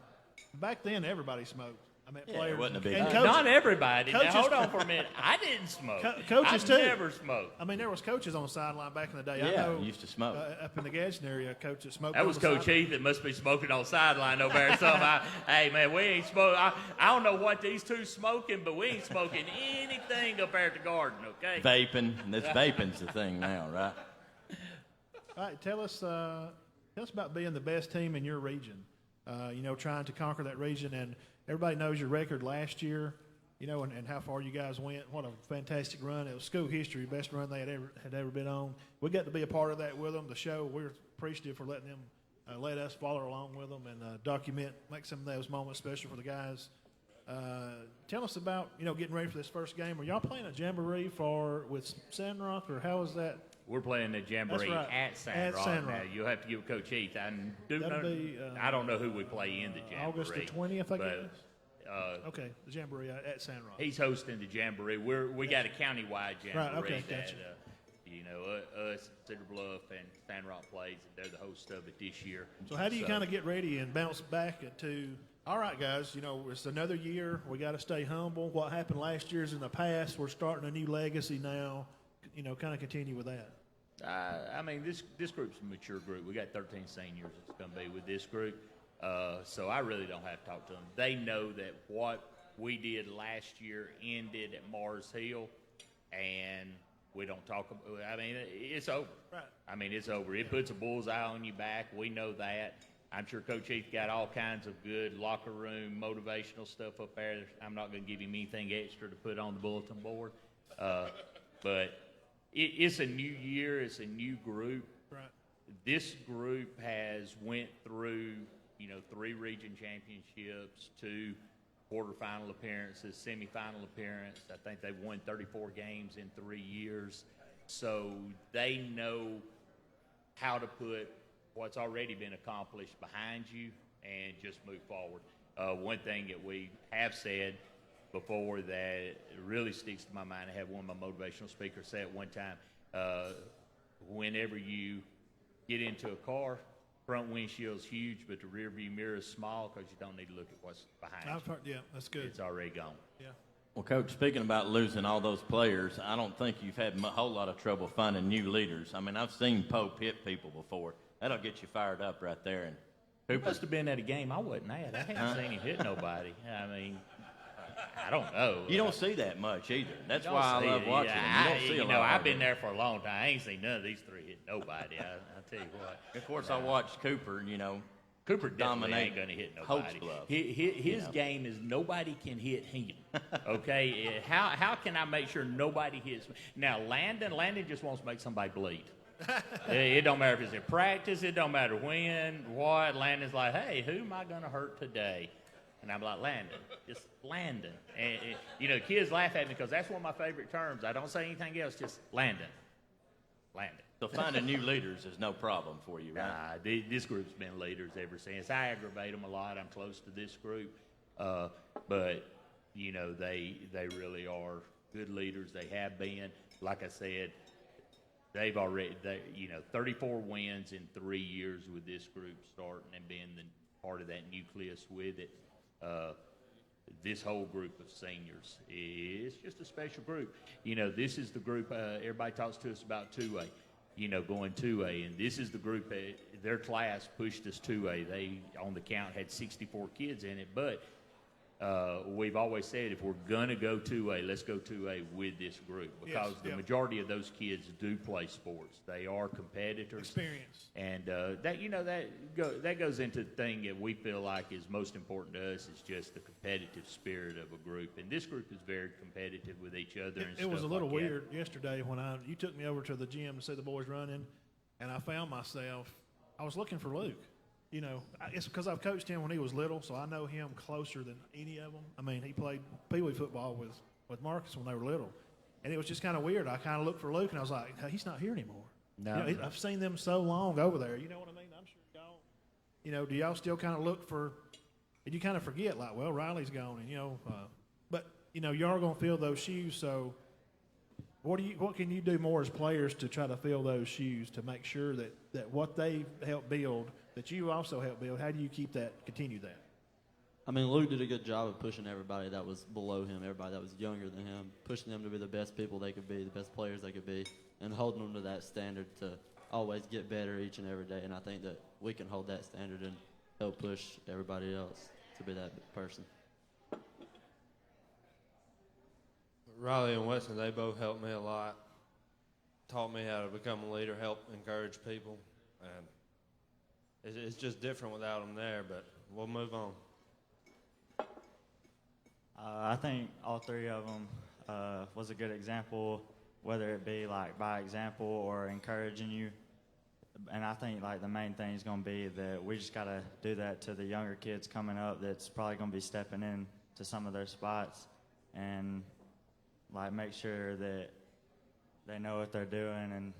Back then, everybody smoked. I mean, players. It wasn't a big and deal. Not everybody. Now, hold on for a minute. I didn't smoke. Coaches I too. never smoked. I mean, there was coaches on the sideline back in the day. Yeah, I know, used to smoke. Up in the Gadsden area, a coach that smoked. That was Coach Heath that must be smoking on the sideline over there or something. Hey, man, we ain't smoking. I don't know what these two smoking, but we ain't smoking anything up there at the garden, okay? Vaping. Vaping's the thing now, right? All right, tell us about being the best team in your region. Trying to conquer that region, and everybody knows your record last year. And how far you guys went. What a fantastic run! It was school history, best run they had ever been on. We got to be a part of that with them. The show, we're appreciative for letting them let us follow along with them and make some of those moments special for the guys. Tell us about getting ready for this first game. Are y'all playing a jamboree with Sandrock, or how is that? We're playing the jamboree at Sandrock. Now, you'll have to give Coach Heath. I don't know who we play in the jamboree. August the 20th, I guess. Okay, the jamboree at Sandrock. He's hosting the jamboree. We got a countywide jamboree right, okay, that gotcha. us, Cedar Bluff, and Sandrock plays, and they're the host of it this year. So how do you kind of get ready and bounce back to? All right, guys. It's another year. We got to stay humble. What happened last year's in the past. We're starting a new legacy now. Kind of continue with that. This group's a mature group. We got 13 seniors that's going to be with this group. So I really don't have to talk to them. They know that what we did last year ended at Mars Hill, and we don't talk about it's over. Right. It's over. It puts a bullseye on your back. We know that. I'm sure Coach Heath got all kinds of good locker room motivational stuff up there. I'm not going to give him anything extra to put on the bulletin board. But it's a new year. It's a new group. Right. This group has went through, 3 region championships, 2 quarterfinal appearances, semifinal appearance. I think they've won 34 games in 3 years. So they know how to put what's already been accomplished behind you and just move forward. One thing that we have said before that really sticks to my mind. I had one of my motivational speakers say at one time, whenever you get into a car, front windshield's huge, but the rear view mirror is small because you don't need to look at what's behind I've heard, yeah, that's good. It's already gone. Yeah. Well, Coach, speaking about losing all those players, I don't think you've had a whole lot of trouble finding new leaders. I mean, I've seen Pope hit people before. That'll get you fired up right there. And He must have been at a game I wasn't at. I haven't seen him hit nobody. I mean, I don't know. You don't see that much either. That's You why I don't see love it. watching Yeah, them. You don't see a lot I've of been them. there for a long time. I ain't seen none of these three hit nobody. I tell you what. Of course, I watched Cooper, Cooper definitely dominate ain't going to hit Holt's nobody. glove. His game is nobody can hit him. Okay? How can I make sure nobody hits me? Now, Landon just wants to make somebody bleed. It don't matter if it's in practice. It don't matter when, what. Landon's like, hey, who am I going to hurt today? And I'm like, Landon, just Landon. And kids laugh at me because that's one of my favorite terms. I don't say anything else, just Landon. Landon. So finding new leaders is no problem for you, right? Nah, this group's been leaders ever since. I aggravate them a lot. I'm close to this group. But, they really are good leaders. They have been. Like I said, they've already, 34 wins in 3 years with this group starting and being part of that nucleus with it. This whole group of seniors is just a special group. This is the group, everybody talks to us about 2A, going 2A. And this is the group, their class pushed us 2A. They, on the count, had 64 kids in it. But we've always said if we're going to go 2A, let's go 2A with this group because the majority of those kids do play sports. They are competitors. Experience. And that goes into the thing that we feel like is most important to us is just the competitive spirit of a group. And this group is very competitive with each other. It was a little weird yesterday when you took me over to the gym to see the boys running, and I found myself, I was looking for Luke. It's because I've coached him when he was little, so I know him closer than any of them. I mean, he played Pee Wee football with Marcus when they were little. And it was just kind of weird. I kind of looked for Luke, and I was like, hey, he's not here anymore. No. I've seen them so long over there. You know what I mean? I'm sure y'all, do y'all still kind of look for, and you kind of forget, like, well, Riley's gone, and, but, y'all are going to fill those shoes, so what can you do more as players to try to fill those shoes to make sure that what they help build, that you also help build, how do you continue that? I mean, Luke did a good job of pushing everybody that was below him, everybody that was younger than him, pushing them to be the best people they could be, the best players they could be, and holding them to that standard to always get better each and every day. And I think that we can hold that standard and help push everybody else to be that person. Riley and Weston, they both helped me a lot. Taught me how to become a leader, help encourage people. And it's just different without them there, but we'll move on. I think all three of them was a good example, whether it be like by example or encouraging you. And I think like the main thing is going to be that we just got to do that to the younger kids coming up that's probably going to be stepping in to some of their spots and like make sure that they know what they're doing and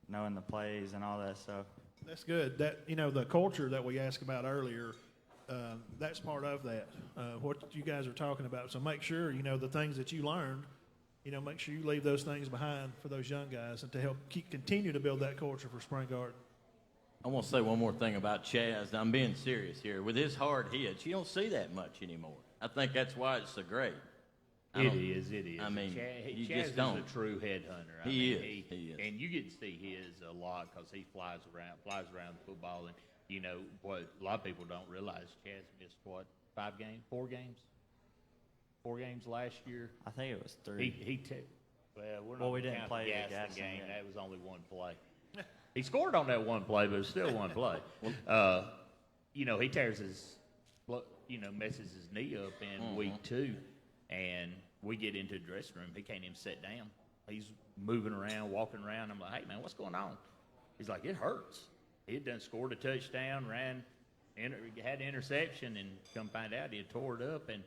knowing the plays and all that stuff. That's good. That the culture that we asked about earlier, that's part of that. What you guys are talking about. So make sure the things that you learned. Make sure you leave those things behind for those young guys and to help continue to build that culture for Spring Garden. I want to say one more thing about Chaz. I'm being serious here. With his hard hits, you don't see that much anymore. I think that's why it's so great. It is. I mean, you Chaz just don't. is a true headhunter. He is. And you get to see his a lot because he flies around the football. And, what a lot of people don't realize, Chaz missed, 4 games? 4 games last year. I think it was 3. We didn't play the Gaston game. That was only one play. He scored on that one play, but it was still one play. He tears messes his knee up in week 2. And we get into the dressing room. He can't even sit down. He's moving around, walking around. I'm like, hey, man, what's going on? He's like, it hurts. He had done scored a touchdown, had an interception, and come find out he had tore it up. And,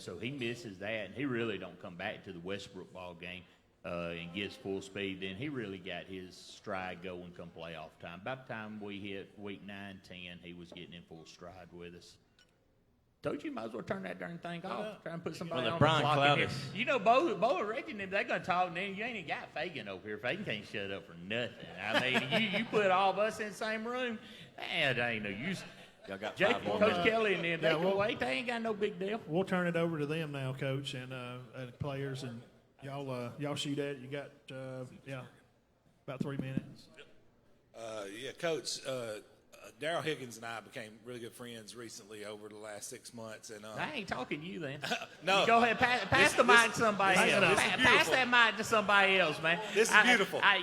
so he misses that. And he really don't come back to the Westbrook ball game and gets full speed. Then he really got his stride going come playoff time. By the time we hit week 9, 10, he was getting in full stride with us. Told you might as well turn that darn thing off. Try and put somebody Well, on Brian the clock in here. Cloudis. You know, Bo and Reggie, they're going to talk, and then you ain't even got Fagan over here. Fagan can't shut up for nothing. I mean, you put all of us in the same room, man, that ain't no use. Y'all got Jake 5 and more Coach minutes. Kelly and them, they can wait. They ain't got no big deal. We'll turn it over to them now, Coach, and players, and y'all shoot at it. You got about 3 minutes. Coach. Darryl Higgins and I became really good friends recently over the last 6 months, and I ain't talking to you then. No. Go ahead, pass the mic to somebody else. Pass beautiful. that mic to somebody else, man. This is beautiful. I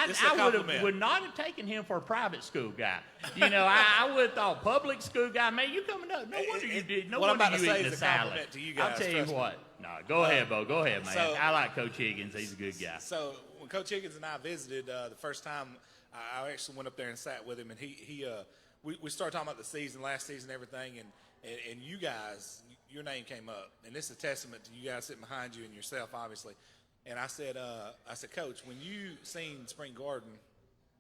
This is a compliment. would not have taken him for a private school guy. I would have thought public school guy. Man, you coming up? No wonder you did. No what I'm wonder about to you say eating is the a salad. compliment to you guys, I'll tell you trust me. what. No, go ahead, Bo. Go ahead, man. So- I like Coach Higgins. He's a good guy. So when Coach Higgins and I visited the first time, I actually went up there and sat with him, and we started talking about the season, last season, everything, and you guys, your name came up, and this is a testament to you guys sitting behind you and yourself, obviously. And I said, Coach, when you seen Spring Garden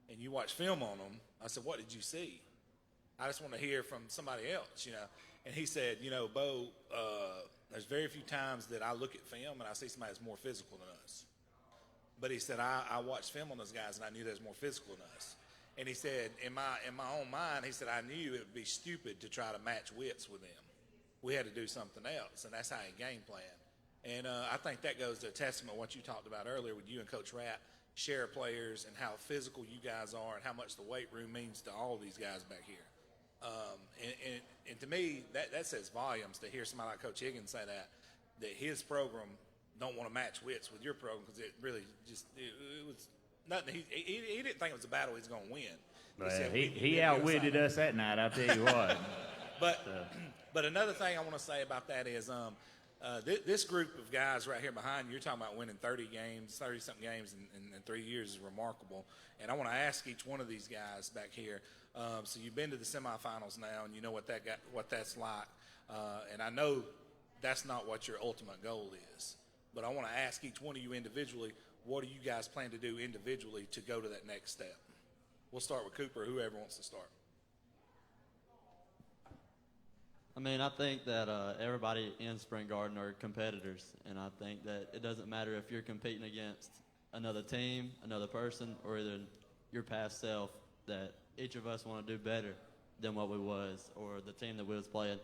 and you watched film on them, I said, what did you see? I just want to hear from somebody else, And he said, Bo, there's very few times that I look at film and I see somebody that's more physical than us. But he said, I watched film on those guys and I knew they was more physical than us. And he said, in my own mind, he said, I knew it would be stupid to try to match wits with them. We had to do something else, and that's how he game plan. And I think that goes to a testament of what you talked about earlier with you and Coach Ratt, share players and how physical you guys are and how much the weight room means to all these guys back here. And to me, that says volumes to hear somebody like Coach Higgins say that his program don't want to match wits with your program because it really just it was nothing. He didn't think it was a battle he's going to win. Well, he outwitted us that night, I'll tell you what. But another thing I want to say about that is this group of guys right here behind you, you're talking about winning 30-something games in 3 years is remarkable. And I want to ask each one of these guys back here, so you've been to the semifinals now, and you know what that's like. And I know that's not what your ultimate goal is. But I want to ask each one of you individually, what do you guys plan to do individually to go to that next step? We'll start with Cooper, whoever wants to start. I mean, I think that everybody in Spring Garden are competitors, and I think that it doesn't matter if you're competing against another team, another person, or either your past self, that each of us want to do better than what we was or the team that we was playing.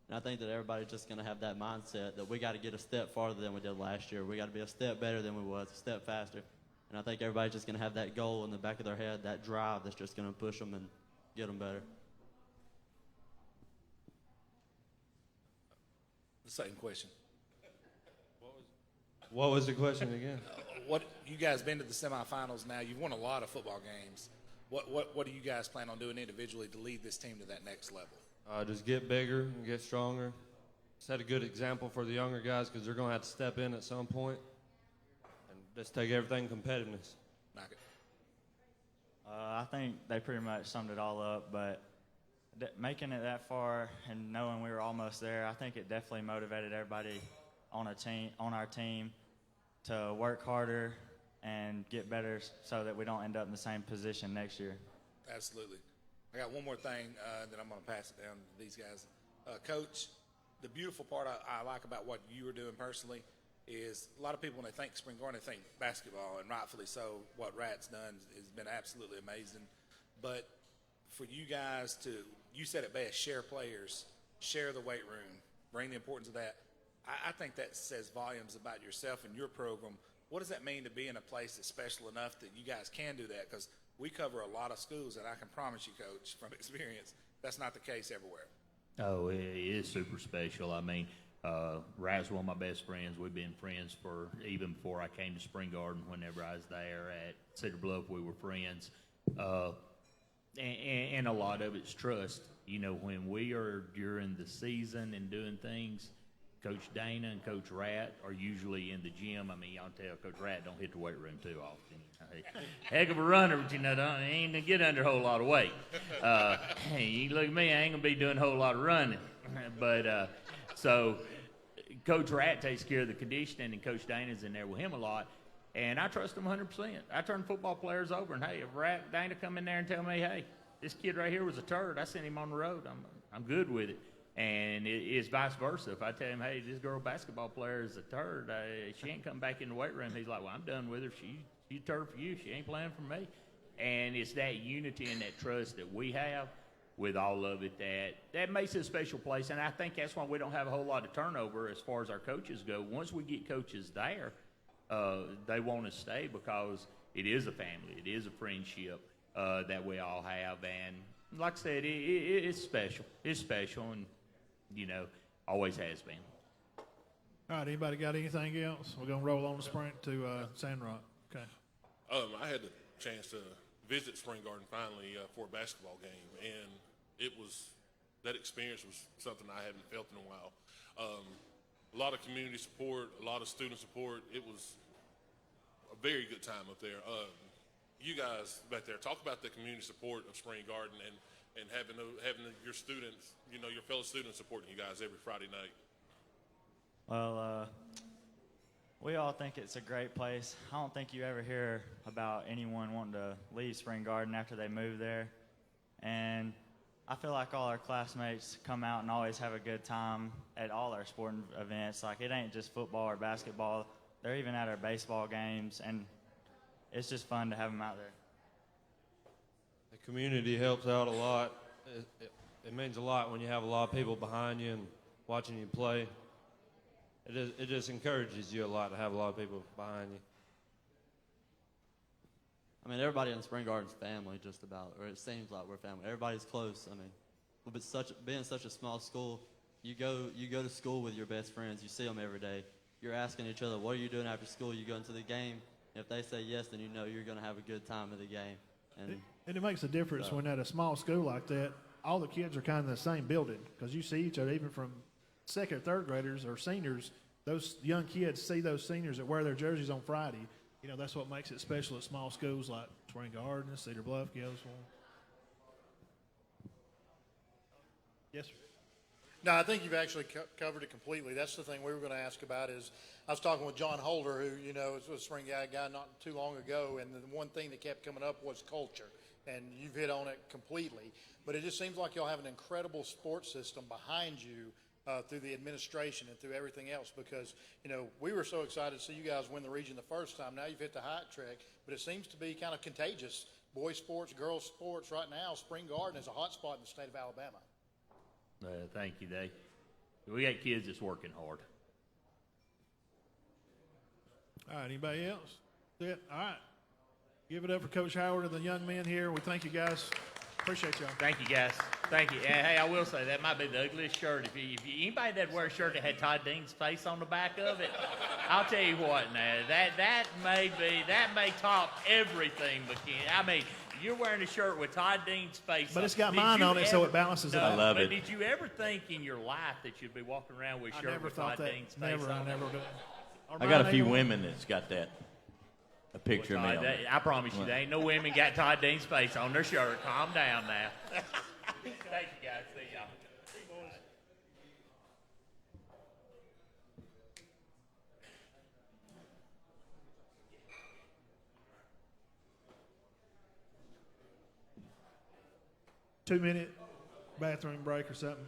And I think that everybody's just going to have that mindset that we got to get a step farther than we did last year. We got to be a step better than we was, a step faster. And I think everybody's just going to have that goal in the back of their head, that drive that's just going to push them and get them better. The same question. What was the question again? What you guys been to the semifinals now? You've won a lot of football games. What do you guys plan on doing individually to lead this team to that next level? Just get bigger and get stronger. Set a good example for the younger guys because they're going to have to step in at some point. And just take everything competitiveness. Knock it. I think they pretty much summed it all up, but making it that far and knowing we were almost there, I think it definitely motivated everybody on our team to work harder and get better so that we don't end up in the same position next year. Absolutely. I got one more thing, then I'm going to pass it down to these guys. Coach, the beautiful part I like about what you are doing personally is a lot of people, when they think Spring Garden, they think basketball, and rightfully so. What Ratt's done has been absolutely amazing. But for you guys to, you said it best, share players, share the weight room, bring the importance of that. I think that says volumes about yourself and your program. What does that mean to be in a place that's special enough that you guys can do that? Because we cover a lot of schools, and I can promise you, Coach, from experience, that's not the case everywhere. Oh, it is super special. I mean, Ratt's one of my best friends. We've been friends for even before I came to Spring Garden. Whenever I was there at Cedar Bluff, we were friends. And a lot of it's trust. You know, when we are during the season and doing things, Coach Dana and Coach Ratt are usually in the gym. I mean, y'all tell Coach Ratt don't hit the weight room too often. Heck of a runner, but he ain't gonna get under a whole lot of weight. You look at me, I ain't gonna be doing a whole lot of running. But so Coach Ratt takes care of the conditioning, and Coach Dana's in there with him a lot. And I trust him 100%. I turn football players over, and hey, if Dana come in there and tell me, hey, this kid right here was a turd, I sent him on the road. I'm good with it. And it's vice versa. If I tell him, hey, this girl basketball player is a turd, she ain't come back in the weight room, he's like, well, I'm done with her. She's a turd for you. She ain't playing for me. And it's that unity and that trust that we have with all of it that makes it a special place. And I think that's why we don't have a whole lot of turnover as far as our coaches go. Once we get coaches there, they want to stay because it is a family. It is a friendship that we all have. And like I said, it's special. It's special and, always has been. All right, anybody got anything else? We're going to roll on the sprint to Sandrock. Okay. I had the chance to visit Spring Garden finally for a basketball game, and that experience was something I hadn't felt in a while. A lot of community support, a lot of student support. It was a very good time up there. You guys back there, talk about the community support of Spring Garden and having your students, your fellow students supporting you guys every Friday night. Well, we all think it's a great place. I don't think you ever hear about anyone wanting to leave Spring Garden after they move there. And I feel like all our classmates come out and always have a good time at all our sporting events. Like, it ain't just football or basketball. They're even at our baseball games, and it's just fun to have them out there. The community helps out a lot. It means a lot when you have a lot of people behind you and watching you play. It just encourages you a lot to have a lot of people behind you. I mean, everybody in Spring Garden's family, just about, or it seems like we're family. Everybody's close. I mean, being such a small school, you go to school with your best friends. You see them every day. You're asking each other, what are you doing after school? You go into the game. If they say yes, then you know you're going to have a good time at the game. And it makes a difference when at a small school like that, all the kids are kind of in the same building because you see each other, even from second or third graders or seniors. Those young kids see those seniors that wear their jerseys on Friday. That's what makes it special at small schools like Spring Garden, Cedar Bluff, Galesville. Yes, sir. No, I think you've actually covered it completely. That's the thing we were going to ask about is I was talking with John Holder, who, is a Spring guy not too long ago, and the one thing that kept coming up was culture, and you've hit on it completely. But it just seems like y'all have an incredible sports system behind you through the administration and through everything else because, we were so excited to see you guys win the region the first time. Now you've hit the hat trick, but it seems to be kind of contagious. Boys sports, girls sports right now, Spring Garden is a hot spot in the state of Alabama. Thank you, Dave. We got kids that's working hard. All right, anybody else? That's it? All right. Give it up for Coach Howard and the young men here. We thank you guys. Appreciate y'all. Thank you, guys. Thank you. And, hey, I will say that might be the ugliest shirt. If anybody that wear a shirt that had Todd Dean's face on the back of it, I'll tell you what now, that may top everything. I mean, you're wearing a shirt with Todd Dean's face But on. it's got mine on it, so it balances it out. I love it. But did you ever think in your life that you'd be walking around with a I shirt never with thought Todd that. Dean's face Never, on I never it? did. I got a few women that's got that. A picture of me on it. I promise you, there ain't no women got Todd Dean's face on their shirt. Calm down now. Thank you, guys. See y'all. 2-minute bathroom break or something.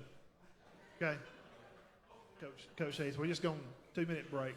Okay. Coach Hayes, we're just going 2-minute break.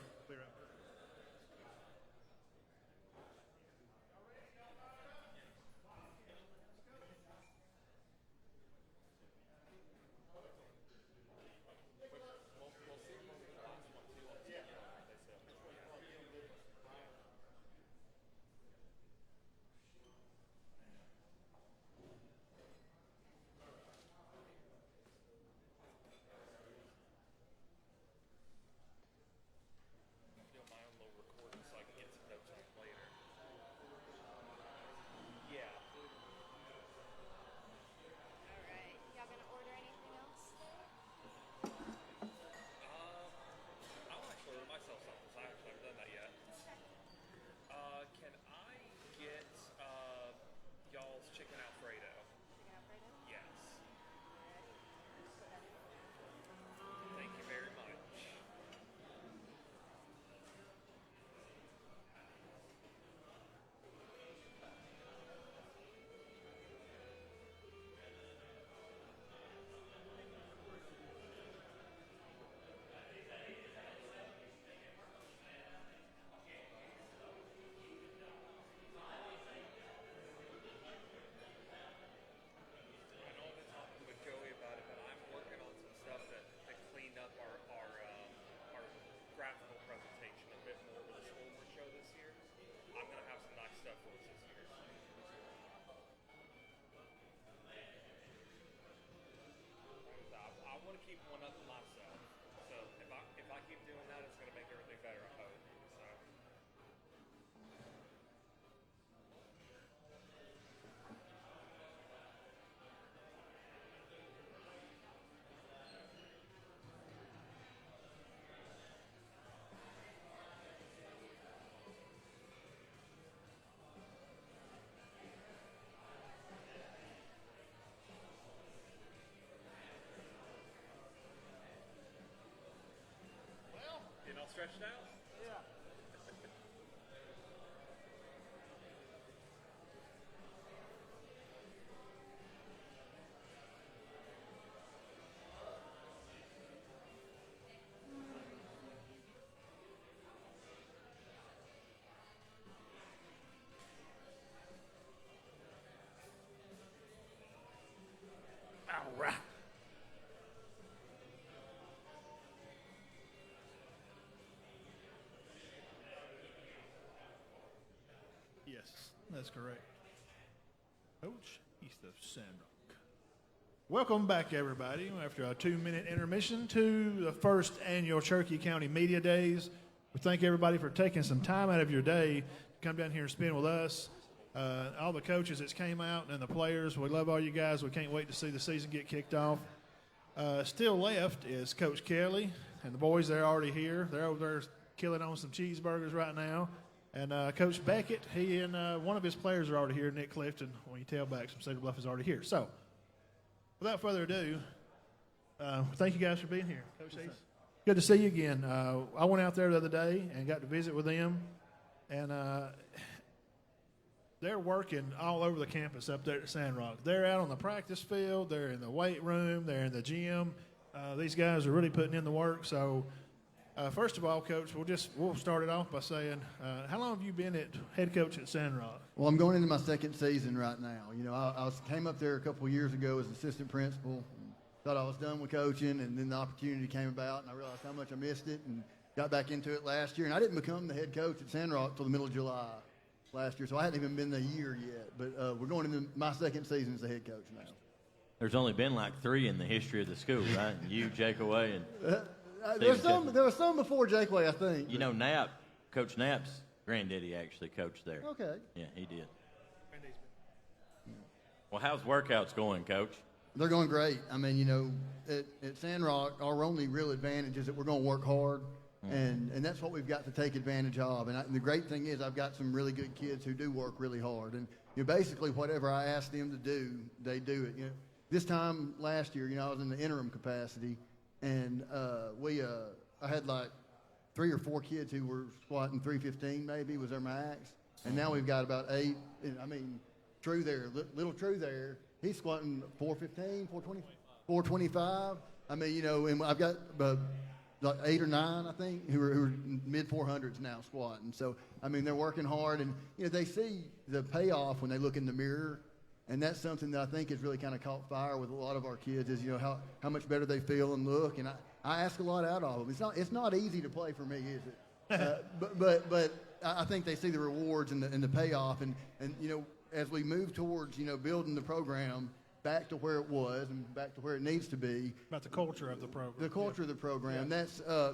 All right. Yes, that's correct. Coach, east of Sandrock. Welcome back, everybody, after a 2-minute intermission to the first annual Cherokee County Media Days. We thank everybody for taking some time out of your day to come down here and spend with us. All the coaches that came out and the players, we love all you guys. We can't wait to see the season get kicked off. Still left is Coach Kelly and the boys. They're already here. They're over there killing on some cheeseburgers right now. And Coach Beckett, he and one of his players are already here. Nick Clifton, when you tailback from Cedar Bluff, is already here. So, without further ado, thank you guys for being here. Coach Hayes, good to see you again. I went out there the other day and got to visit with them, and they're working all over the campus up there at Sandrock. They're out on the practice field. They're in the weight room. They're in the gym. These guys are really putting in the work. So, first of all, Coach, we'll start it off by saying, how long have you been at head coach at Sandrock? Well, I'm going into my second season right now. You know, I came up there a couple of years ago as assistant principal. Thought I was done with coaching, and then the opportunity came about, and I realized how much I missed it, and got back into it last year. And I didn't become the head coach at Sandrock until the middle of July last year, so I hadn't even been there a year yet. But we're going into my second season as the head coach now. There's only been like 3 in the history of the school, right? You, Jake Away, and there were some before Jake Way, I think. you know, Knapp, Coach Knapp's granddaddy actually coached there. Okay. Yeah, he did. Well, how's workouts going, Coach? They're going great. I mean, you know, at Sandrock, our only real advantage is that we're going to work hard, and that's what we've got to take advantage of. And the great thing is I've got some really good kids who do work really hard. And you know, basically whatever I ask them to do, they do it. You know, this time last year, you know, I was in the interim capacity, and I had like 3 or 4 kids who were squatting 315 maybe was their max, and now we've got about 8. I mean, True there, little True there, he's squatting 415, 420, 425. I mean, you know, and I've got like 8 or 9, I think, who are mid 400s now squatting. So, I mean, they're working hard, and you know, they see the payoff when they look in the mirror. And that's something that I think has really kind of caught fire with a lot of our kids is, you know, how much better they feel and look. And I ask a lot out of them. It's not easy to play for me, is it? But I think they see the rewards and the payoff. And, you know, as we move towards, you know, building the program back to where it was and back to where it needs to be. About the culture of the program. The culture of the program. Yeah.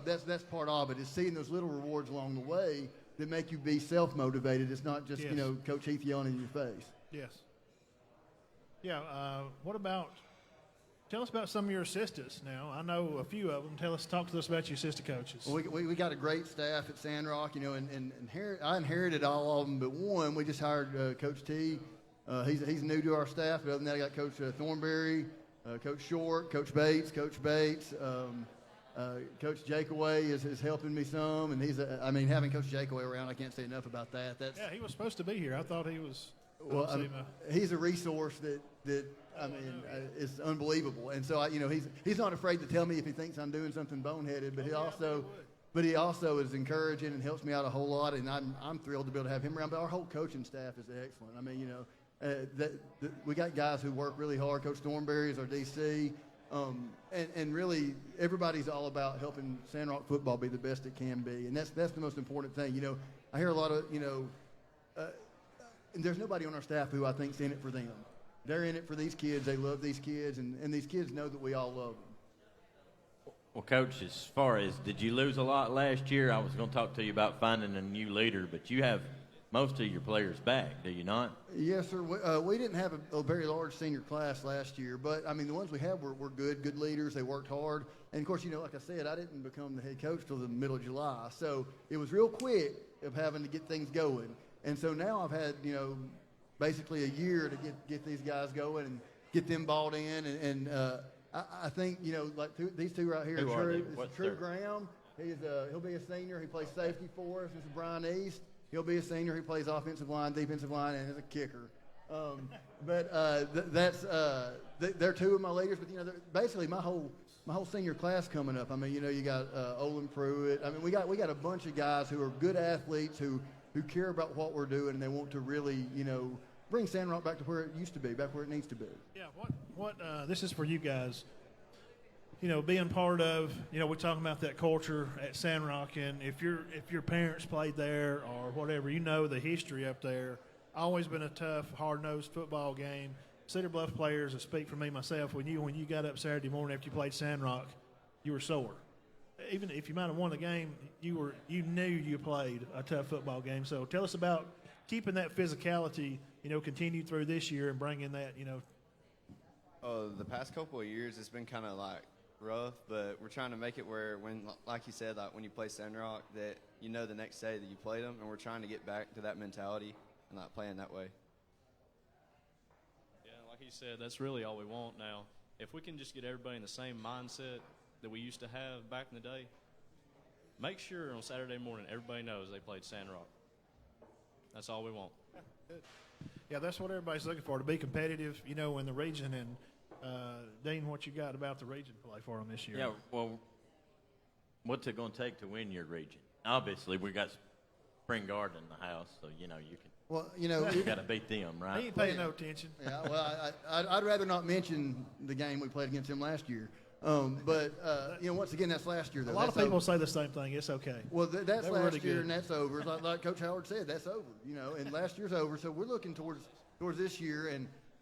That's part of it, is seeing those little rewards along the way that make you be self-motivated. It's not just, you know, Coach Heath yelling in your face. Yes. Yeah, tell us about some of your assistants now. I know a few of them. Talk to us about your assistant coaches. Well, we got a great staff at Sandrock, you know, and I inherited all of them but one. We just hired Coach T. He's new to our staff, but other than that, I got Coach Thornberry, Coach Short, Coach Bates. Coach Jakeaway is helping me some, and having Coach Jakeaway around, I can't say enough about that. Yeah, he was supposed to be here. I thought he was. Well, he's a resource that is unbelievable, and so he's not afraid to tell me if he thinks I'm doing something boneheaded, but he also is encouraging and helps me out a whole lot, and I'm thrilled to be able to have him around. But our whole coaching staff is excellent. I mean, you know, we got guys who work really hard. Coach Thornberry is our DC, and really everybody's all about helping Sandrock football be the best it can be, and that's the most important thing. You know, I hear a lot of and there's nobody on our staff who I think's in it for them. They're in it for these kids. They love these kids, and these kids know that we all love them. Well, Coach, as far as did you lose a lot last year? I was going to talk to you about finding a new leader, but you have most of your players back, do you not? Yes, sir. We didn't have a very large senior class last year, but, I mean, the ones we had were good leaders. They worked hard. And, of course, you know, like I said, I didn't become the head coach till the middle of July. So it was real quick of having to get things going. And so now I've had, you know, basically a year to get these guys going and get them bought in. And I think, you know, like these two right here, True Graham, He'll be a senior. He plays safety for us. This is Brian East. He'll be a senior. He plays offensive line, defensive line, and is a kicker. They're two of my leaders. But basically my whole senior class coming up. I mean, you got Olin Pruitt. I mean, we got a bunch of guys who are good athletes who care about what we're doing, and they want to really bring Sandrock back to where it used to be, back where it needs to be. Yeah. What this is for you guys. Being part of, we're talking about that culture at Sandrock, and if your parents played there or whatever, the history up there. Always been a tough, hard-nosed football game. Cedar Bluff players, I speak for me myself, when you got up Saturday morning after you played Sandrock, you were sore. Even if you might have won the game, you knew you played a tough football game. So tell us about keeping that physicality, continued through this year and bringing that, The past couple of years, it's been kind of like rough, but we're trying to make it where when, like you said, like when you play Sandrock, that the next day that you played them, and we're trying to get back to that mentality and not playing that way. Yeah, like he said, that's really all we want now. If we can just get everybody in the same mindset that we used to have back in the day, make sure on Saturday morning everybody knows they played Sandrock. That's all we want. Yeah, that's what everybody's looking for, to be competitive, in the region. And Dean, what you got about the region play for them this year? Yeah, well, what's it going to take to win your region? Obviously, we got Spring Garden in the house, so you can. Well, you got to beat them, right? He ain't paying no attention. Yeah, well, I'd rather not mention the game we played against them last year. Once again, that's last year. Though. A lot of people say the same thing. It's okay. Well, that's They were last really year, good. and that's over. Like Coach Howard said, that's over. And last year's over. So we're looking towards this year,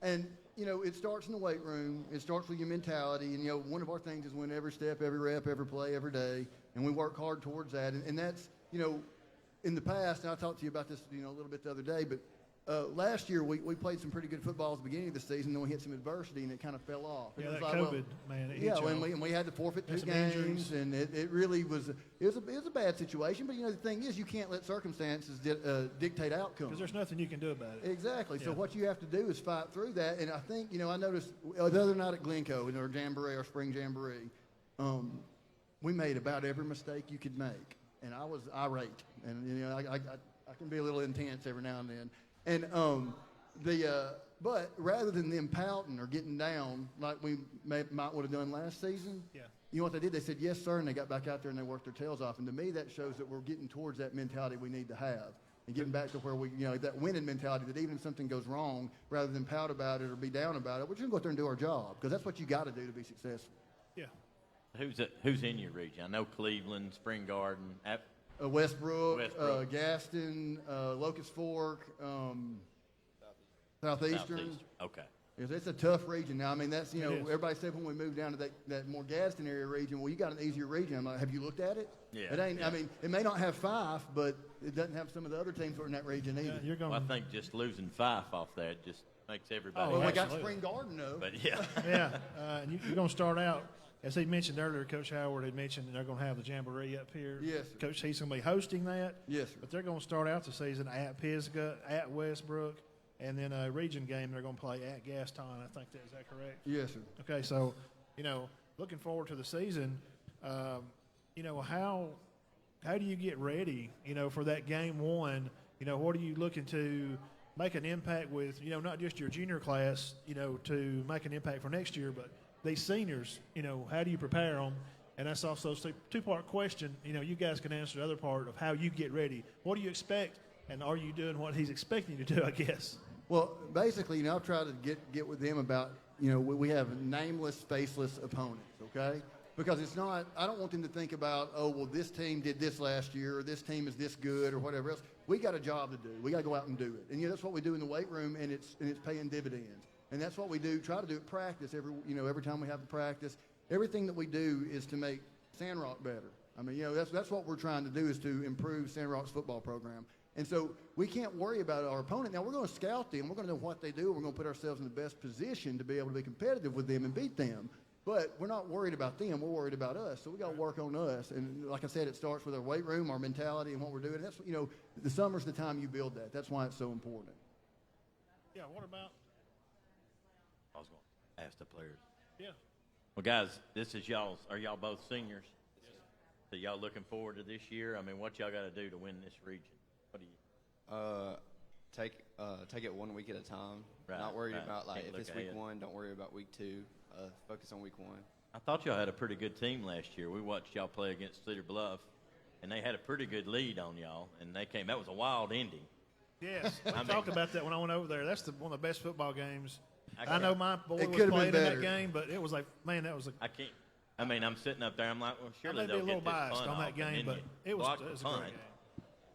and it starts in the weight room. It starts with your mentality, and one of our things is win every step, every rep, every play, every day, and we work hard towards that. And that's in the past, and I talked to you about this a little bit the other day, but last year we played some pretty good football at the beginning of the season, then we hit some adversity and it kind of fell off. Yeah, It was that like, COVID, man, it hit y'all. and we had to forfeit 2 Had some games, injuries. and it really was a bad situation. But the thing is, you can't let circumstances dictate outcomes. Because there's nothing you can do about it. Exactly. So Yeah. what you have to do is fight through that. And I think I noticed the other night at Glencoe in our jamboree, our spring jamboree, we made about every mistake you could make, and I was irate, and I can be a little intense every now and then, and but rather than them pouting or getting down like we might would have done last season, Yeah. you know what they did? They said yes, sir, and they got back out there and they worked their tails off. And to me, that shows that we're getting towards that mentality we need to have, and getting back to where we, that winning mentality. That even if something goes wrong, rather than pout about it or be down about it, we're just gonna go out there and do our job, because that's what you got to do to be successful. Yeah. Who's in your region? I know Cleveland, Spring Garden, Westbrook, Gaston, Locust Fork, Southeastern. Okay. It's a tough region. Now, I mean, that's, It is. everybody said when we moved down to that more Gadsden area region, well, you got an easier region. I'm like, have you looked at it? Yeah, It ain't, yeah. I mean, it may not have Fife, but it doesn't have some of the other teams that are in that region either. You're going. Well, I think just losing Fife off that just makes everybody. Well, we got absolutely. Spring Garden, though. But yeah. Yeah, and you're going to start out, as he mentioned earlier, Coach Howard had mentioned they're going to have the Jamboree up here. Yes, sir. Coach, he's going to be hosting that. Yes, sir. But they're going to start out the season at Pisgah, at Westbrook, and then a region game they're going to play at Gaston. I think is that correct? Yes, sir. Okay, so, looking forward to the season, how do you get ready, for that game one? What are you looking to make an impact with, not just your junior class, to make an impact for next year, but these seniors, how do you prepare them? And that's also a two-part question. You guys can answer the other part of how you get ready. What do you expect, and are you doing what he's expecting you to do, I guess? Well, basically, I've tried to get with them about, we have nameless, faceless opponents, okay? Because it's not, I don't want them to think about, oh, well, this team did this last year, or this team is this good, or whatever else. We got a job to do. We got to go out and do it. And, that's what we do in the weight room, and it's paying dividends. And that's what we do, try to do at practice every time we have the practice. Everything that we do is to make Sandrock better. I mean, that's what we're trying to do, is to improve Sandrock's football program. And so we can't worry about our opponent. Now, we're going to scout them. We're going to know what they do. We're going to put ourselves in the best position to be able to be competitive with them and beat them. But we're not worried about them. We're worried about us. So we got to work on us. And like I said, it starts with our weight room, our mentality, and what we're doing. And that's, the summer's the time you build that. That's why it's so important. Yeah, what about? I was going to ask the players. Yeah. Well, guys, this is y'all's. Are y'all both seniors? So y'all looking forward to this year? I mean, what y'all got to do to win this region? What do you? Take it 1 week at a time. Right, Not worried right. about like Can't if look it's week ahead. 1, don't worry about week 2. Focus on week 1. I thought y'all had a pretty good team last year. We watched y'all play against Cedar Bluff, and they had a pretty good lead on y'all, and they came. That was a wild ending. Yes, we I mean- talked about that when I went over there. That's one of the best football games. I I can't- know my boy It was could've been playing in that better. game, but it was like, man, that was a. I can't. I mean, I'm sitting up there. I'm like, well, I surely may be they'll a little get this biased punt on that off, and game, then but you it was block a the great punt. game.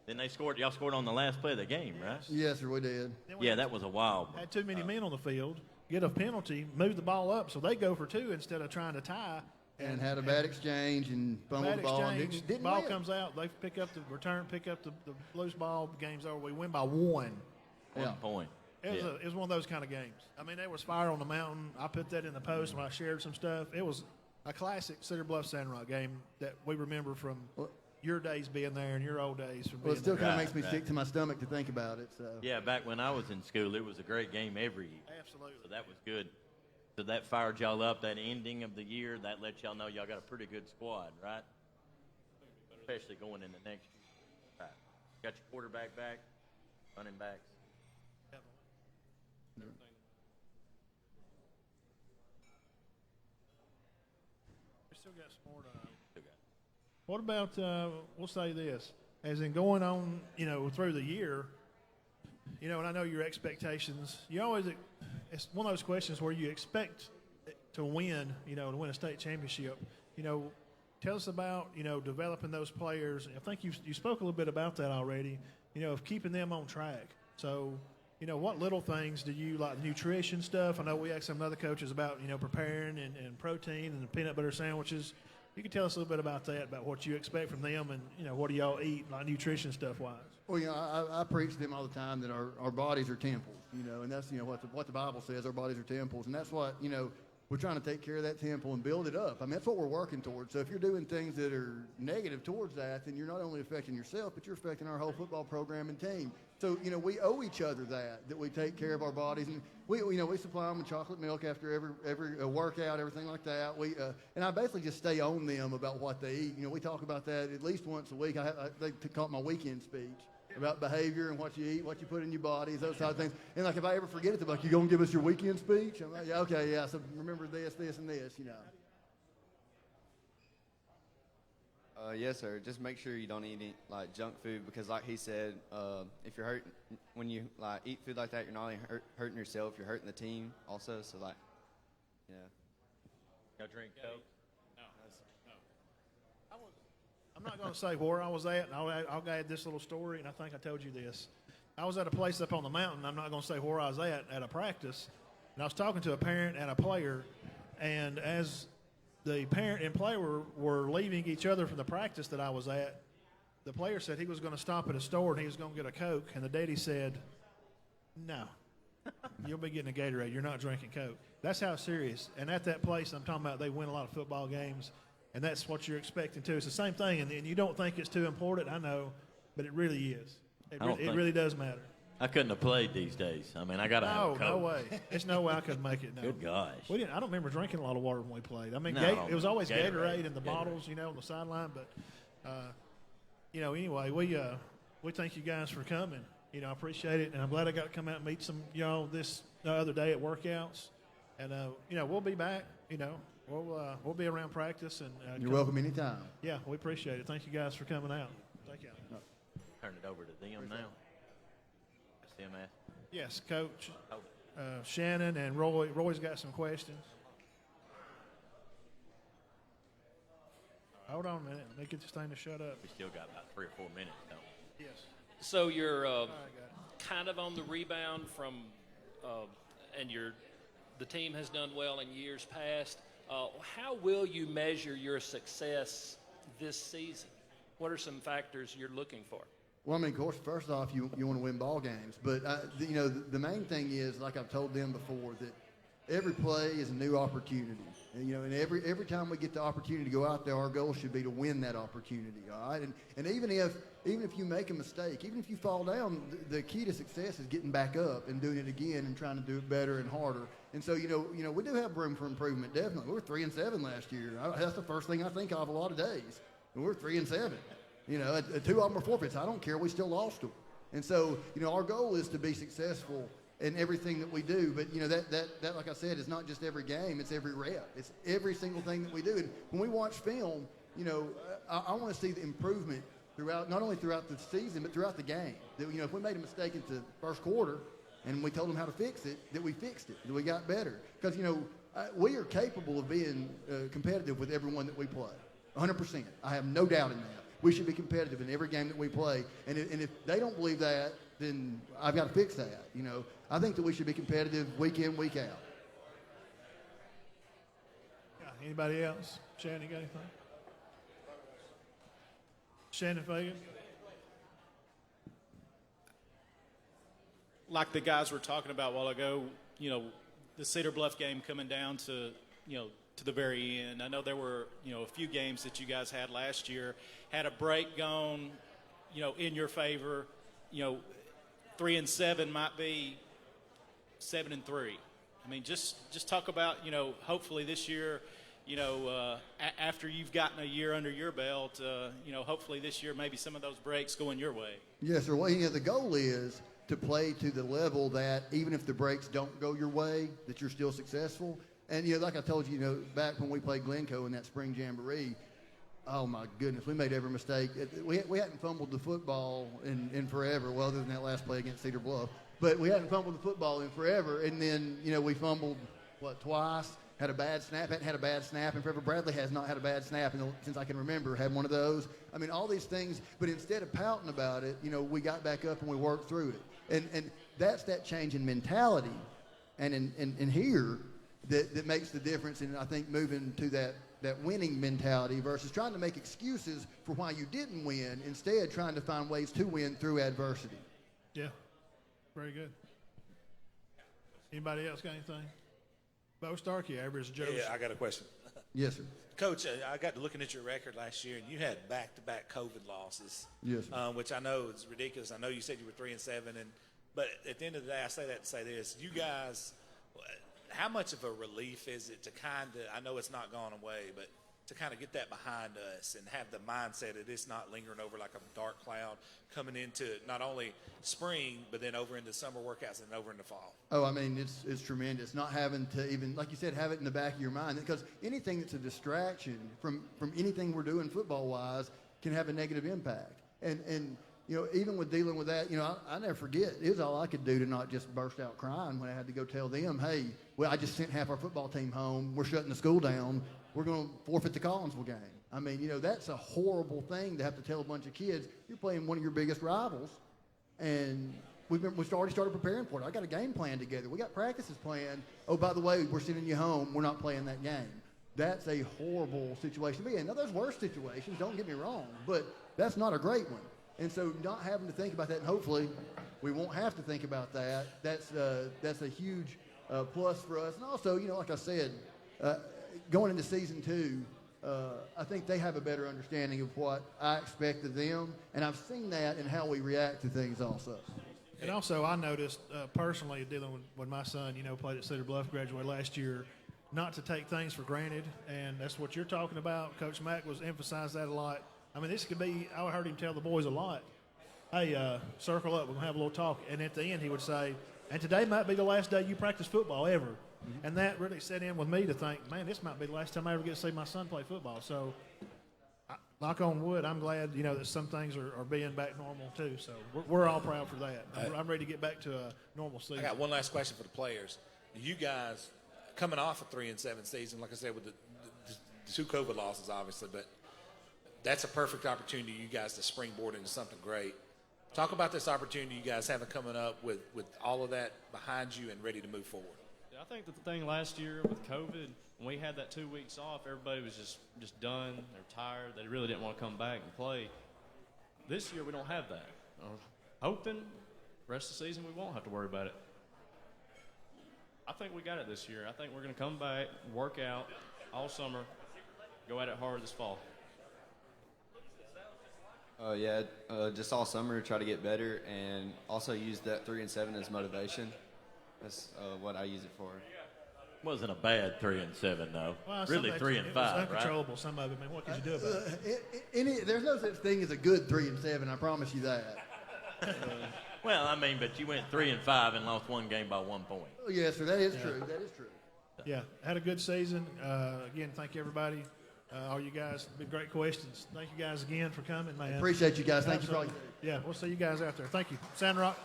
Then they scored. Y'all scored on the last play of the game, right? Yes, sir, we did. Then we Yeah, that was a wild one. had too many men on the field, get a penalty, move the ball up, so they go for 2 instead of trying to tie. And had a bad exchange and fumbled Bad the ball. And exchange, didn't ball win. comes out, they pick up the return, pick up the loose ball, game's over. We win by 1. One point. It was one of those kind of games. I mean, there was fire on the mountain. I put that in the post when I shared some stuff. It was a classic Cedar Bluff Sandrock game that we remember from your days being there and your old days from Well, being it still there. kind of makes me sick to my stomach to think about it. So Yeah, back when I was in school, it was a great game every year. Absolutely. So that was good. So that fired y'all up. That ending of the year, that let y'all know y'all got a pretty good squad, right? Especially going into next year. Right. Got your quarterback back, running backs. We still got some more to. What about, we'll say this, as in going on, through the year, and I know your expectations, it's one of those questions where you expect to win, to win a state championship. Tell us about, developing those players. I think you spoke a little bit about that already, of keeping them on track. So, what little things do you like, the nutrition stuff? I know we asked some other coaches about, preparing and protein and the peanut butter sandwiches. You can tell us a little bit about that, about what you expect from them and, what do y'all eat, like nutrition stuff-wise? Well, I preach to them all the time that our bodies are temples, and that's, what the Bible says, our bodies are temples. And that's what, we're trying to take care of that temple and build it up. I mean, that's what we're working towards. So if you're doing things that are negative towards that, then you're not only affecting yourself, but you're affecting our whole football program and team. So, we owe each other that we take care of our bodies. And we supply them with chocolate milk after every workout, everything like that. And I basically just stay on them about what they eat. We talk about that at least once a week. They call it my weekend speech about behavior and what you eat, what you put in your bodies, those type of things. And like if I ever forget it, they're like, you gonna give us your weekend speech? I'm like, yeah, okay, yeah. So remember this, and this, Yes, sir. Just make sure you don't eat any, like junk food because, like he said, if you're hurting when you like eat food like that, you're not only hurting yourself, you're hurting the team also. So like, yeah. Y'all drink Coke? I'm not going to say where I was at, and I'll add this little story, and I think I told you this. I was at a place up on the mountain. I'm not going to say where I was at a practice, and I was talking to a parent and a player, and as the parent and player were leaving each other from the practice that I was at, the player said he was going to stop at a store and he was going to get a Coke, and the daddy said, no, you'll be getting a Gatorade. You're not drinking Coke. That's how serious. And at that place, I'm talking about, they win a lot of football games, and that's what you're expecting too. It's the same thing, and you don't think it's too important, I know, but it really is. It really does matter. I couldn't have played these days. I mean, I got to have a Coke. No way. There's no way I could make it. No. Good gosh. I don't remember drinking a lot of water when we played. I mean, No, it was always Gatorade in the Gatorade. bottles, on the sideline. But, anyway, we thank you guys for coming. I appreciate it, and I'm glad I got to come out and meet some y'all this other day at workouts. And, we'll be back. We'll be around practice. And you're welcome anytime. Yeah, we appreciate it. Thank you guys for coming out. Thank you. Turn it over to them now. That's them asking. Yes, Coach Shannon and Roy. Roy's got some questions. Hold on a minute. Let me get this thing to shut up. We still got about 3 or 4 minutes, don't we? Yes. So you're kind of on the rebound from, and the team has done well in years past. How will you measure your success this season? What are some factors you're looking for? Well, I mean, of course, first off, you want to win ball games. But, the main thing is, like I've told them before, that every play is a new opportunity. And every time we get the opportunity to go out there, our goal should be to win that opportunity, all right? And even if you make a mistake, even if you fall down, the key to success is getting back up and doing it again and trying to do it better and harder. And so, we do have room for improvement, definitely. We were 3-7 last year. That's the first thing I think of a lot of days. And we're 3-7. You know, 2 of them are forfeits. I don't care. We still lost them. And so, you know, our goal is to be successful in everything that we do. But, you know, that like I said, is not just every game. It's every rep. It's every single thing that we do. And when we watch film, you know, I want to see the improvement throughout, not only throughout the season, but throughout the game. That, you know, if we made a mistake at the first quarter and we told them how to fix it, that we fixed it, that we got better. Because, you know, we are capable of being competitive with everyone that we play. 100%. I have no doubt in that. We should be competitive in every game that we play. And if they don't believe that, then I've got to fix that. You know, I think that we should be competitive week in, week out. Yeah, anybody else? Shannon, you got anything? Shannon Fagan? Like the guys were talking about a while ago, you know, the Cedar Bluff game coming down to, you know, to the very end. I know there were, you know, a few games that you guys had last year, had a break gone, you know, in your favor. You know, 3-7 might be 7-3. I mean, just talk about, you know, hopefully this year, you know, after you've gotten a year under your belt, you know, hopefully this year maybe some of those breaks going your way. Yes, sir. Well, you know, the goal is to play to the level that even if the breaks don't go your way, that you're still successful. And, you know, like I told you, you know, back when we played Glencoe in that spring jamboree, oh, my goodness, we made every mistake. We hadn't fumbled the football in forever, well, other than that last play against Cedar Bluff. But we hadn't fumbled the football in forever. And then, you know, we fumbled, twice, had a bad snap, hadn't had a bad snap in forever. Bradley has not had a bad snap since I can remember, had one of those. I mean, all these things. But instead of pouting about it, you know, we got back up and we worked through it. And that's that change in mentality and in here that makes the difference in, I think, moving to that winning mentality versus trying to make excuses for why you didn't win, instead trying to find ways to win through adversity. Yeah, very good. Anybody else got anything? Bo Starkey, average Joe. Yeah, I got a question. Yes, sir. Coach, I got to looking at your record last year, and you had back-to-back COVID losses. Yes, sir. Which I know is ridiculous. I know you said you were 3-7, but at the end of the day, I say that to say this: you guys, how much of a relief is it to kind of, I know it's not gone away, but to kind of get that behind us and have the mindset that it's not lingering over like a dark cloud coming into not only spring, but then over into summer workouts and over into fall? Oh, I mean, it's tremendous. Not having to even, like you said, have it in the back of your mind. Because anything that's a distraction from anything we're doing football-wise can have a negative impact. And you know, even with dealing with that, you know, I never forget, it was all I could do to not just burst out crying when I had to go tell them, hey, well, I just sent half our football team home. We're shutting the school down. We're going to forfeit the Collinsville game. I mean, you know, that's a horrible thing to have to tell a bunch of kids. You're playing one of your biggest rivals, and we've already started preparing for it. I got a game plan together. We got practices planned. Oh, by the way, we're sending you home. We're not playing that game. That's a horrible situation to be in. Now, there's worse situations, don't get me wrong, but that's not a great one. And so not having to think about that, and hopefully we won't have to think about that, that's a huge plus for us. And also, you know, like I said, going into season 2, I think they have a better understanding of what I expect of them, and I've seen that in how we react to things also. And also, I noticed personally dealing with my son, you know, played at Cedar Bluff, graduated last year, not to take things for granted, and that's what you're talking about. Coach Mack was emphasized that a lot. I mean, this could be, I heard him tell the boys a lot, hey, circle up, we're going to have a little talk. And at the end, he would say, and today might be the last day you practice football ever. Mm-hmm. And that really set in with me to think, man, this might be the last time I ever get to see my son play football. So, knock on wood, I'm glad, you know, that some things are being back normal too. So we're all proud for that. I'm ready to get back to a normal season. I got one last question for the players. You guys, coming off a 3-7 season, like I said, with the 2 COVID losses, obviously, but that's a perfect opportunity you guys to springboard into something great. Talk about this opportunity you guys have coming up with all of that behind you and ready to move forward. Yeah, I think that the thing last year with COVID, when we had that 2 weeks off, everybody was just done. They're tired. They really didn't want to come back and play. This year we don't have that. Hoping rest of the season we won't have to worry about it. I think we got it this year. I think we're going to come back, work out all summer, go at it hard this fall. Just all summer try to get better and also use that 3-7 as motivation. That's what I use it for. Wasn't a bad 3-7 though. Well, Really some of 3 it and was 5, right? uncontrollable. Some of it. I mean, what could you do about it? There's no such thing as a good 3-7. I promise you that. Well, I mean, but you went 3 and 5 and lost one game by 1 point. Oh, yes, sir. That is true. That is true. Yeah, had a good season. Again, thank you everybody. All you guys, been great questions. Thank you guys again for coming, man. Appreciate you guys. Thank you for all you do. Yeah, we'll see you guys out there. Thank you. Sandrock.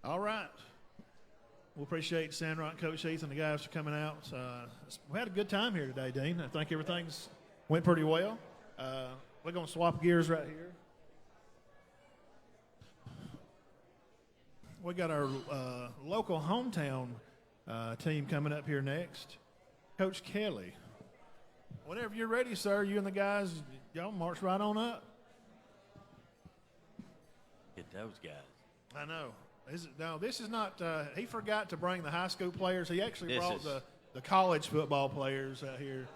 All right. We appreciate Sandrock, Coach Heath, and the guys for coming out. We had a good time here today, Dean. I think everything's went pretty well. We're going to swap gears right here. We got our local hometown team coming up here next. Coach Kelly. Whenever you're ready, sir, you and the guys, y'all march right on up. Get those guys. I know. This is not. He forgot to bring the high school players. He actually brought the college football players out here.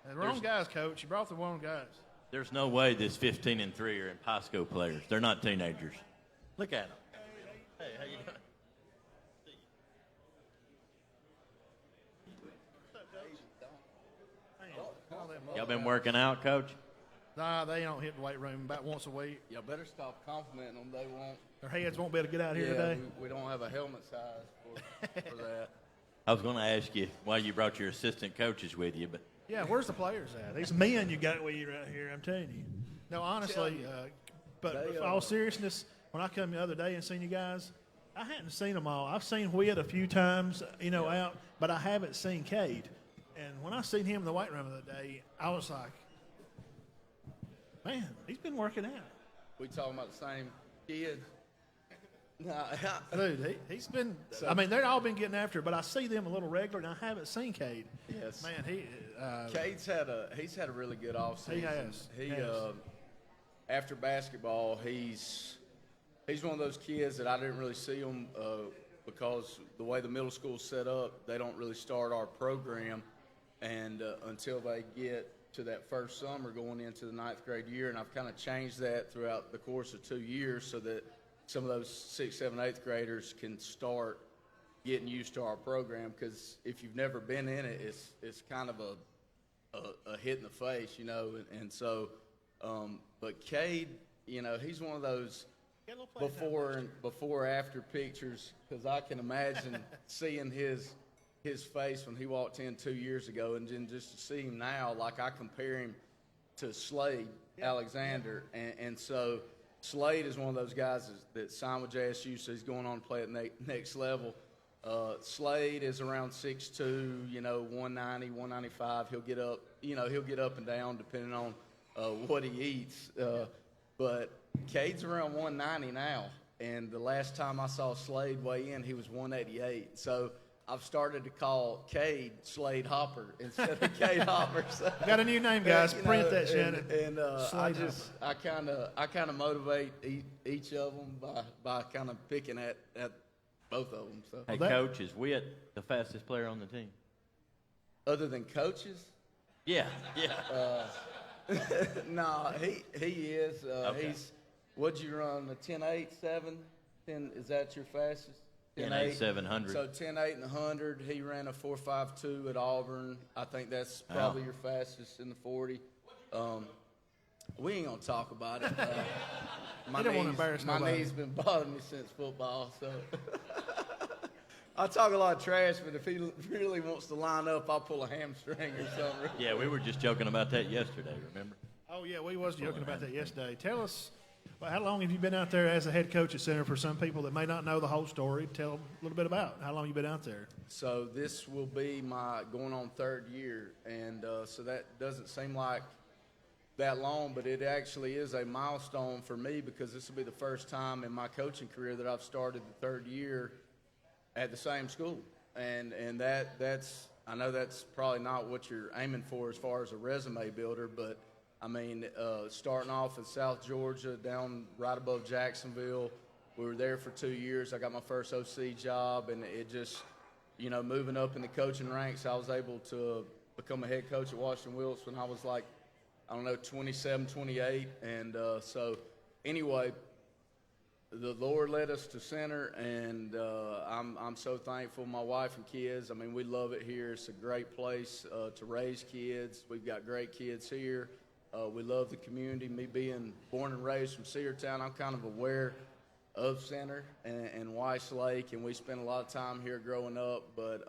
And the wrong guys, Coach. You brought the wrong guys. There's no way this 15 and 3 are in high school players. They're not teenagers. Look at them. Hey, how you doing? Y'all been working out, Coach? Nah, they don't hit the weight room about once a week. Y'all better stop complimenting them. They won't. Their heads won't be able to get out here today. We don't have a helmet size for that. I was going to ask you why you brought your assistant coaches with you, but yeah, where's the players at? These men you got with you right here, I'm telling you. No, honestly, but in all seriousness, when I come the other day and seen you guys, I hadn't seen them all. I've seen Whit a few times, out, but I haven't seen Cade. And when I seen him in the weight room the other day, I was like, man, he's been working out. We talking about the same kid? No, dude, he's been. I mean, they've all been getting after it, but I see them a little regular, and I haven't seen Cade. Yes, man, Cade's had a really good offseason. He has. After basketball, he's one of those kids that I didn't really see him because the way the middle school's set up, they don't really start our program and until they get to that first summer going into the 9th grade year, and I've kind of changed that throughout the course of 2 years so that some of those 6th, 7th, 8th graders can start getting used to our program, because if you've never been in it, it's kind of a hit in the face, and so but Cade, he's one of those before after pictures, because I can imagine seeing his face when he walked in 2 years ago, and then just to see him now, like I compare him to Slade Alexander, and so Slade is one of those guys that signed with JSU, so he's going on to play at next level. Slade is around 6'2", 190, 195. He'll get up and down depending on what he eats. But Cade's around 190 now, and the last time I saw Slade weigh in, he was 188. So I've started to call Cade Slade Hopper instead of Cade Hopper. So, got a new name, guys. Print that, Shannon. And I kind of motivate each of them by kind of picking at both of them. So. Hey, Coach, is Whit the fastest player on the team? Other than coaches? Yeah. No, he is. Okay. What'd you run? A 10.8, 7? 10? Is that your fastest? 10.8, 700. So 10.8 and 100. He ran a 4.52 at Auburn. I think that's probably your fastest in the 40. We ain't gonna talk about it. My knee's been bothering me since football, so I talk a lot of trash. But if he really wants to line up, I'll pull a hamstring or something. Yeah, we were just joking about that yesterday. Remember? Oh yeah, we was joking about that yesterday. Tell us. Well, how long have you been out there as a head coach at Center? For some people that may not know the whole story, tell them a little bit about how long you've been out there. So this will be my going on 3rd year, and so that doesn't seem like that long, but it actually is a milestone for me, because this will be the first time in my coaching career that I've started the 3rd year at the same school, and that's I know that's probably not what you're aiming for as far as a resume builder, but I mean, starting off in South Georgia, down right above Jacksonville, we were there for 2 years. I got my first OC job, and it just, moving up in the coaching ranks, I was able to become a head coach at Washington Wilkes when I was like, I don't know, 27, 28. And so anyway, the Lord led us to center, and I'm so thankful. My wife and kids, I mean, we love it here. It's a great place to raise kids. We've got great kids here. We love the community. Me being born and raised from Cedartown, I'm kind of aware of Center and Weiss Lake, and we spent a lot of time here growing up. But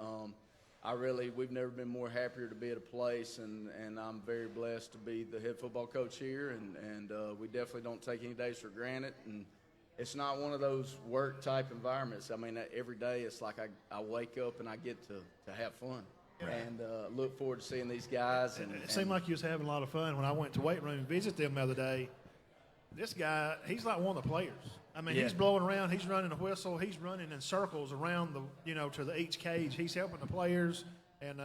we've never been more happier to be at a place, and I'm very blessed to be the head football coach here, and we definitely don't take any days for granted. And it's not one of those work type environments. I mean, every day it's like I wake up and I get to have fun. Right. And look forward to seeing these guys. It seemed like you was having a lot of fun when I went to weight room and visited them the other day. This guy, he's like one of the players. I mean, he's blowing around, he's running a whistle, he's running in circles around to each cage. He's helping the players, and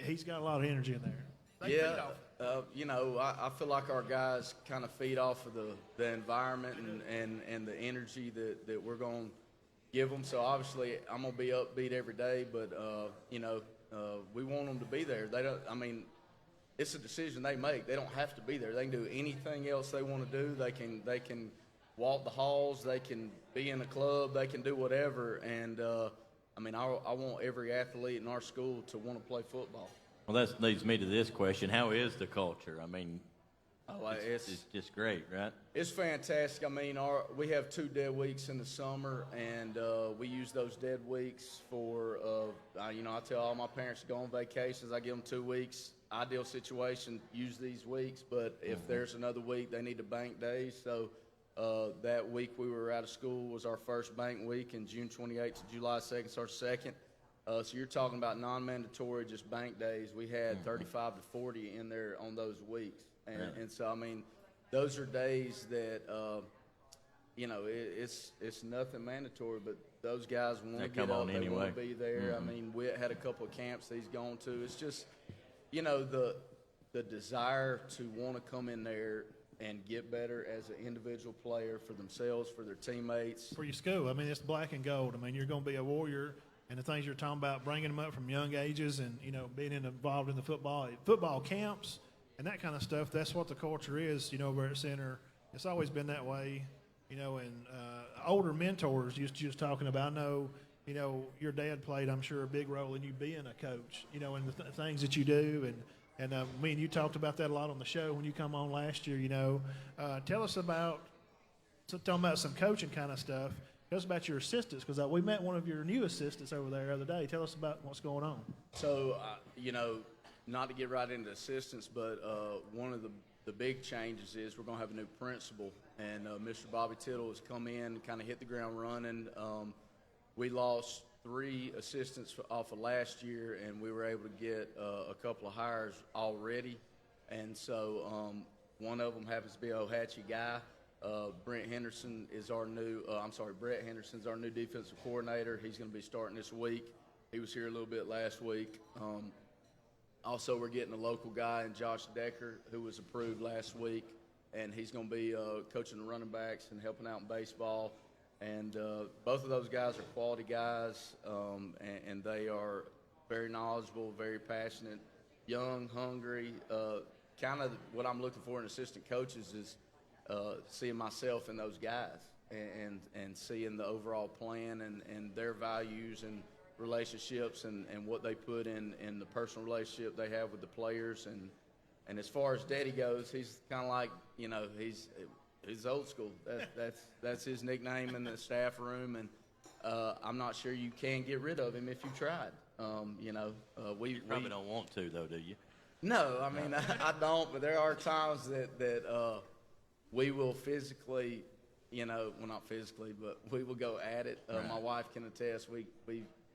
he's got a lot of energy in there. I feel like our guys kind of feed off of the environment and the energy that we're going to give them. So obviously, I'm going to be upbeat every day, but we want them to be there. They don't. I mean, it's a decision they make. They don't have to be there. They can do anything else they want to do. They can walk the halls. They can be in a club. They can do whatever. And I want every athlete in our school to want to play football. Well, that leads me to this question: how is the culture? I mean, it's just great, right? It's fantastic. I mean, we have 2 dead weeks in the summer, and we use those dead weeks for, I tell all my parents to go on vacations. I give them 2 weeks. Ideal situation, use these weeks. But if there's another week, they need to bank days. So that week we were out of school was our first bank week, and June 28th to July 2nd is our second. So you're talking about non-mandatory, just bank days. We had 35 to 40 in there on those weeks. And so, I mean, those are days that, it's nothing mandatory, but those guys want to get up, they want to be there. I mean, we had a couple of camps that he's gone to. It's just, the desire to want to come in there and get better as an individual player for themselves, for their teammates. For your school. I mean, it's black and gold. I mean, you're going to be a warrior. And the things you're talking about, bringing them up from young ages and, being involved in the football camps and that kind of stuff, that's what the culture is, over at Center. It's always been that way, and older mentors you was talking about. I know, your dad played, I'm sure, a big role in you being a coach, and the things that you do. And me and you talked about that a lot on the show when you come on last year, Tell us about some coaching kind of stuff. Tell us about your assistants, because we met one of your new assistants over there the other day. Tell us about what's going on. So, not to get right into assistants, but one of the big changes is we're going to have a new principal, and Mr. Bobby Tittle has come in and kind of hit the ground running. We lost 3 assistants off of last year, and we were able to get a couple of hires already. And so one of them happens to be an Ohatchee guy. Brett Henderson's our new defensive coordinator. He's going to be starting this week. He was here a little bit last week. Also, we're getting a local guy in Josh Decker, who was approved last week, and he's going to be coaching the running backs and helping out in baseball. And both of those guys are quality guys, and they are very knowledgeable, very passionate, young, hungry. Kind of what I'm looking for in assistant coaches is seeing myself in those guys and seeing the overall plan and their values and relationships and what they put in the personal relationship they have with the players. And as far as Daddy goes, he's kind of like, he's old school. That's his nickname in the staff room. And I'm not sure you can get rid of him if you tried. You probably don't want to, though, do you? No, I mean, I don't, but there are times that we will physically, well, not physically, but we will go at it. My wife can attest. We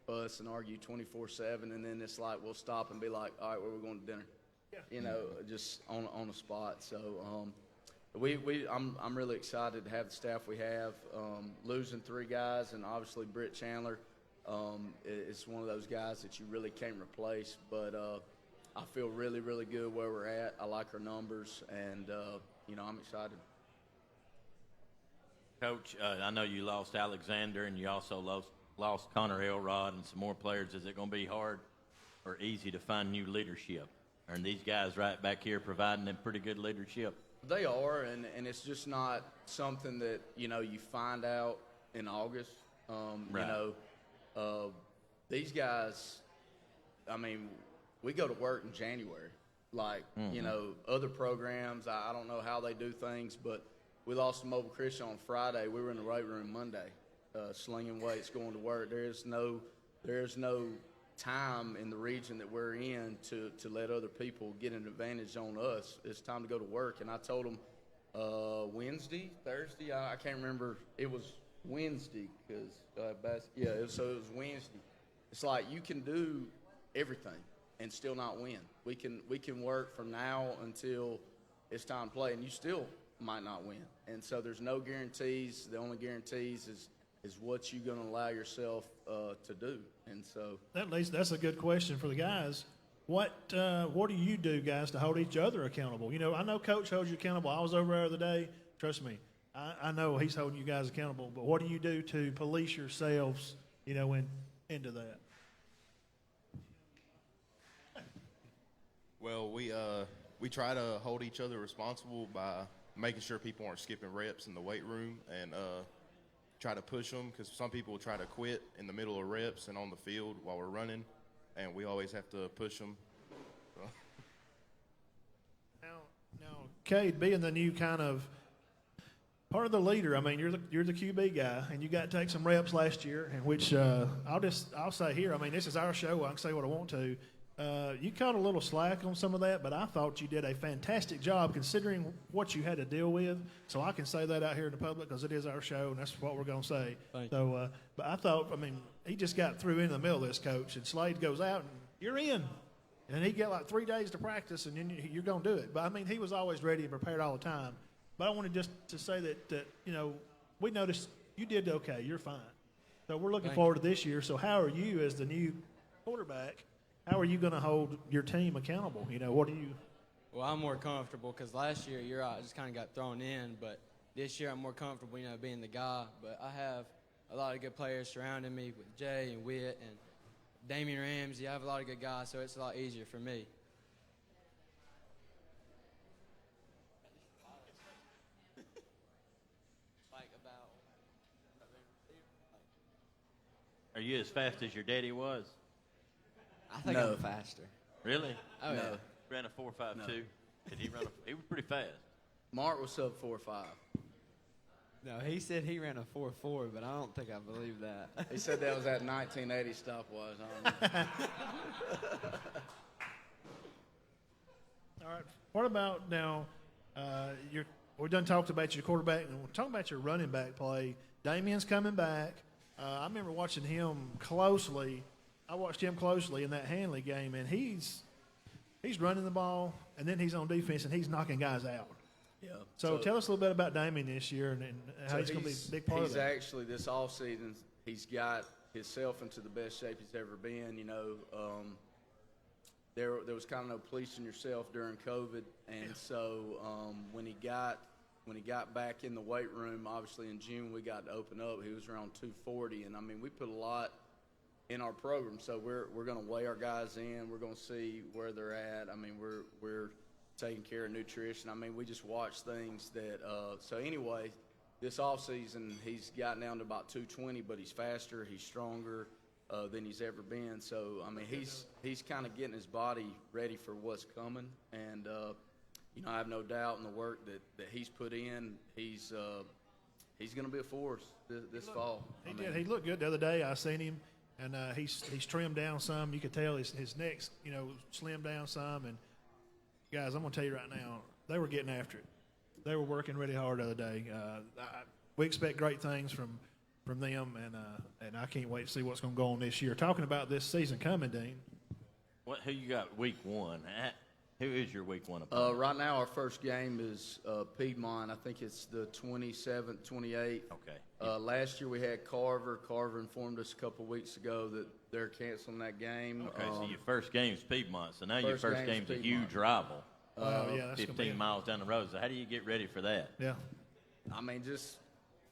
fuss and argue 24/7, and then it's like we'll stop and be like, all right, where are we going to dinner? Yeah. Just on the spot. So I'm really excited to have the staff we have. Losing 3 guys, and obviously Britt Chandler is one of those guys that you really can't replace. But I feel really, really good where we're at. I like our numbers, and I'm excited. Coach, I know you lost Alexander, and you also lost Connor Elrod and some more players. Is it going to be hard or easy to find new leadership? And these guys right back here providing them pretty good leadership. They are, and it's just not something that, you find out in August. Right. These guys, we go to work in January. Like, other programs, I don't know how they do things, but we lost to Mobile Christian on Friday. We were in the weight room Monday, slinging weights, going to work. There's no time in the region that we're in to let other people get an advantage on us. It's time to go to work. And I told them Thursday, I can't remember. It was Wednesday because so it was Wednesday. It's like you can do everything and still not win. We can work from now until it's time to play, and you still might not win. And so there's no guarantees. The only guarantees is what you're going to allow yourself to do. And so that's a good question for the guys. What do you do, guys, to hold each other accountable? I know Coach holds you accountable. I was over there the other day. Trust me, I know he's holding you guys accountable. But what do you do to police yourselves, into that? Well, we try to hold each other responsible by making sure people aren't skipping reps in the weight room and try to push them, because some people will try to quit in the middle of reps and on the field while we're running, and we always have to push them. Now, Cade, being the new kind of part of the leader, you're the QB guy, and you got to take some reps last year, in which I'll say here, this is our show. I can say what I want to. You caught a little slack on some of that, but I thought you did a fantastic job considering what you had to deal with. So I can say that out here in the public because it is our show, and that's what we're going to say. So, but I thought, he just got through in the middle of this, Coach, and Slade goes out, and you're in. And he got like 3 days to practice, and then you're going to do it. But, he was always ready and prepared all the time. But I wanted just to say that we noticed you did okay. You're fine. So we're looking forward to this year. So how are you as the new quarterback? How are you going to hold your team accountable? What do you? Well, I'm more comfortable because last year I just kind of got thrown in, but this year I'm more comfortable, being the guy. But I have a lot of good players surrounding me with Jay and Witt and Damian Ramsey. I have a lot of good guys, so it's a lot easier for me. Are you as fast as your daddy was? I think I'm faster. Really? Oh, yeah. Ran a 4.52. Did he run he was pretty fast. Mark was sub 4.5. No, he said he ran a 4.4, but I don't think I believe that. He said that was that 1980 stopwatch. All right. What about now? We done talked about your quarterback, and we're talking about your running back play. Damian's coming back. I remember watching him closely. I watched him closely in that Hanley game, and he's running the ball, and then he's on defense, and he's knocking guys out. Yeah. So tell us a little bit about Damian this year and how he's going to be a big part of that. He's actually, this offseason, he's got himself into the best shape he's ever been. There was kind of no policing yourself during COVID, and so when he got back in the weight room, obviously in June we got to open up. He was around 240, and we put a lot in our program, so we're going to weigh our guys in. We're going to see where they're at. We're taking care of nutrition. We just watch things that. So anyway, this offseason he's gotten down to about 220, but he's faster, he's stronger than he's ever been. So he's kind of getting his body ready for what's coming, and I have no doubt in the work that he's put in. He's going to be a force this fall. He looked good the other day. I seen him. And he's trimmed down some. You could tell his neck's, slimmed down some. And, guys, I'm going to tell you right now, they were getting after it. They were working really hard the other day. We expect great things from them, and I can't wait to see what's going to go on this year. Talking about this season coming, Dean. Who you got week 1? Who is your week 1 opponent? Right now our first game is Piedmont. I think it's the 27th, 28th. Okay. Last year we had Carver. Carver informed us a couple weeks ago that they're canceling that game. Okay, so your first game's Piedmont. So now your first game's a huge rival. That's 15 miles down the road. So how do you get ready for that? Yeah. Just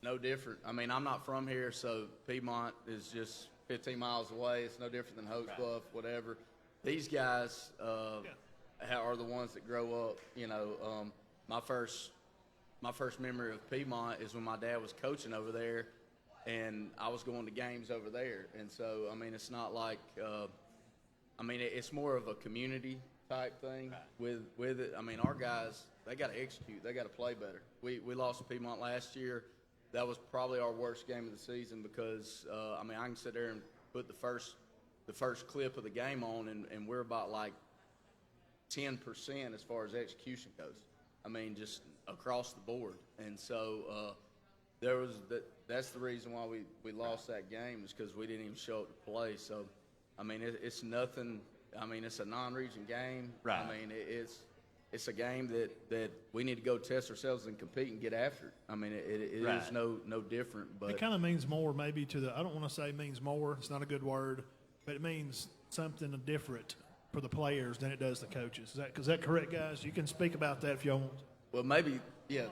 no different. I'm not from here, so Piedmont is just 15 miles away. It's no different than Hoax Bluff, whatever. These guys, are the ones that grow up. You know, my first memory of Piedmont is when my dad was coaching over there, and I was going to games over there. And so, I mean, it's not like, it's more of a community type thing with it. I mean, our guys, they got to execute. They got to play better. We lost to Piedmont last year. That was probably our worst game of the season because, I can sit there and put the first clip of the game on, and we're about like 10% as far as execution goes. I mean, just across the board. And so that's the reason why we lost that game is because we didn't even show up to play. So, I mean, it's nothing. I mean, it's a non-region game. Right. I mean, it's a game that we need to go test ourselves and compete and get after it. I mean, it Right. is no different. But It kind of means more maybe to the, I don't want to say means more, it's not a good word, but it means something different for the players than it does the coaches. Is that correct, guys? You can speak about that if you want. Well, maybe, yeah.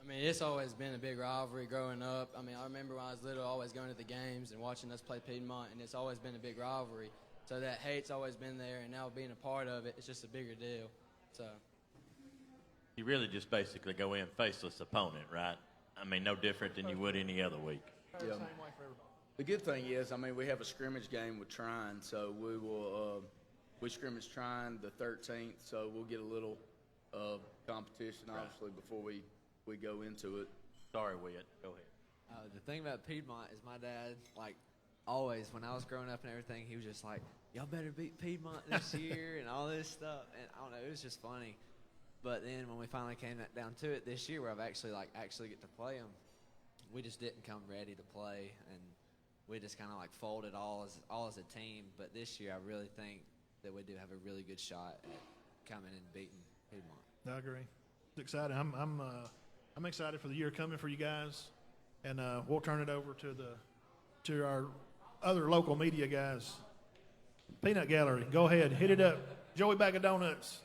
I mean, it's always been a big rivalry growing up. I mean, I remember when I was little, always going to the games and watching us play Piedmont, and it's always been a big rivalry. So that hate's always been there, and now being a part of it, it's just a bigger deal. So You really just basically go in faceless opponent, right? I mean, no different than you would any other week. Yeah. The good thing is, I mean, we have a scrimmage game with Trine, so we scrimmage Trine the 13th, so we'll get a little competition, obviously, before we go into it. Sorry, Wyatt. Go ahead. The thing about Piedmont is my dad, like, always, when I was growing up and everything, he was just like, y'all better beat Piedmont this year and all this stuff. And I don't know, it was just funny. But then when we finally came down to it this year where I've actually get to play them, we just didn't come ready to play. And we just kind of like folded all as a team. But this year I really think that we do have a really good shot at coming and beating Piedmont. I agree. It's exciting. I'm excited for the year coming for you guys, and we'll turn it over to our other local media guys. Peanut Gallery, go ahead, hit it up. Joey Bag of Donuts.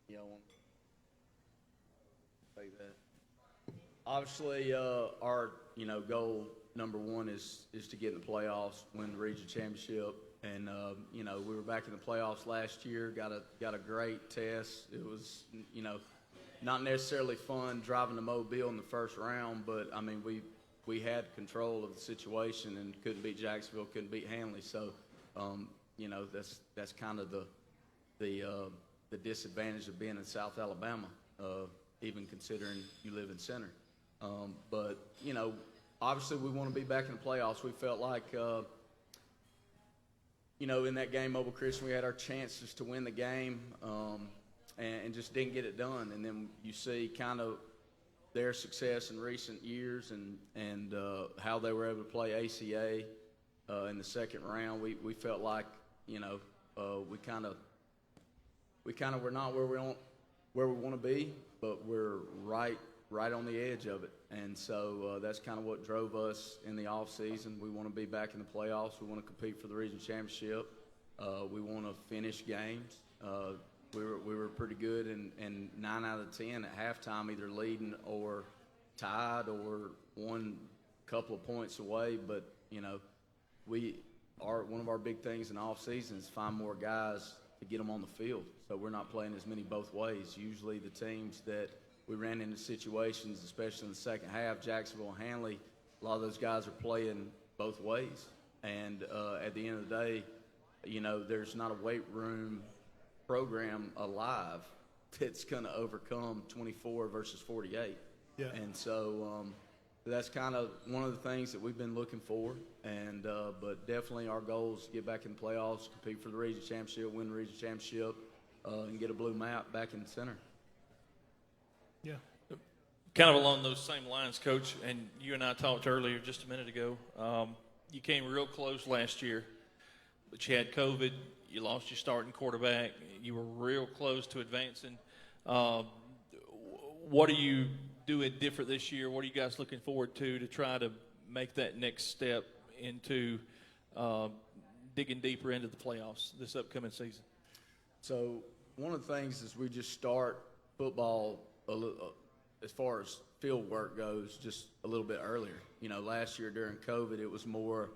Yeah, I want to take that. Obviously, our goal number one is to get in the playoffs, win the region championship, and we were back in the playoffs last year. Got a great test. It was not necessarily fun driving to Mobile in the first round, but I mean we had control of the situation and couldn't beat Jacksonville, couldn't beat Hanley. So that's kind of the disadvantage of being in South Alabama, even considering you live in Center. But obviously we want to be back in the playoffs. We felt like, in that game, Mobile Christian, we had our chances to win the game and just didn't get it done. And then you see kind of their success in recent years and how they were able to play ACA in the second round. We felt like, we kind of we're not where we want to be, but we're right on the edge of it. And so that's kind of what drove us in the off season. We want to be back in the playoffs. We want to compete for the region championship. We want to finish games. We were pretty good, and 9 out of 10 at halftime, either leading or tied or one couple of points away. But one of our big things in the off season is find more guys to get them on the field. So we're not playing as many both ways. Usually the teams that we ran into situations, especially in the second half, Jacksonville and Hanley, a lot of those guys are playing both ways. And at the end of the day, there's not a weight room program alive that's going to overcome 24 versus 48. Yeah. And so that's kind of one of the things that we've been looking for. And but definitely our goal is to get back in the playoffs, compete for the region championship, win the region championship, and get a blue map back in the center. Yeah. Kind of along those same lines, Coach, and you and I talked earlier just a minute ago. You came real close last year, but you had COVID. You lost your starting quarterback. You were real close to advancing. What are you doing different this year? What are you guys looking forward to try to make that next step into digging deeper into the playoffs this upcoming season? So one of the things is we just start football as far as field work goes just a little bit earlier. Last year during COVID, it was more,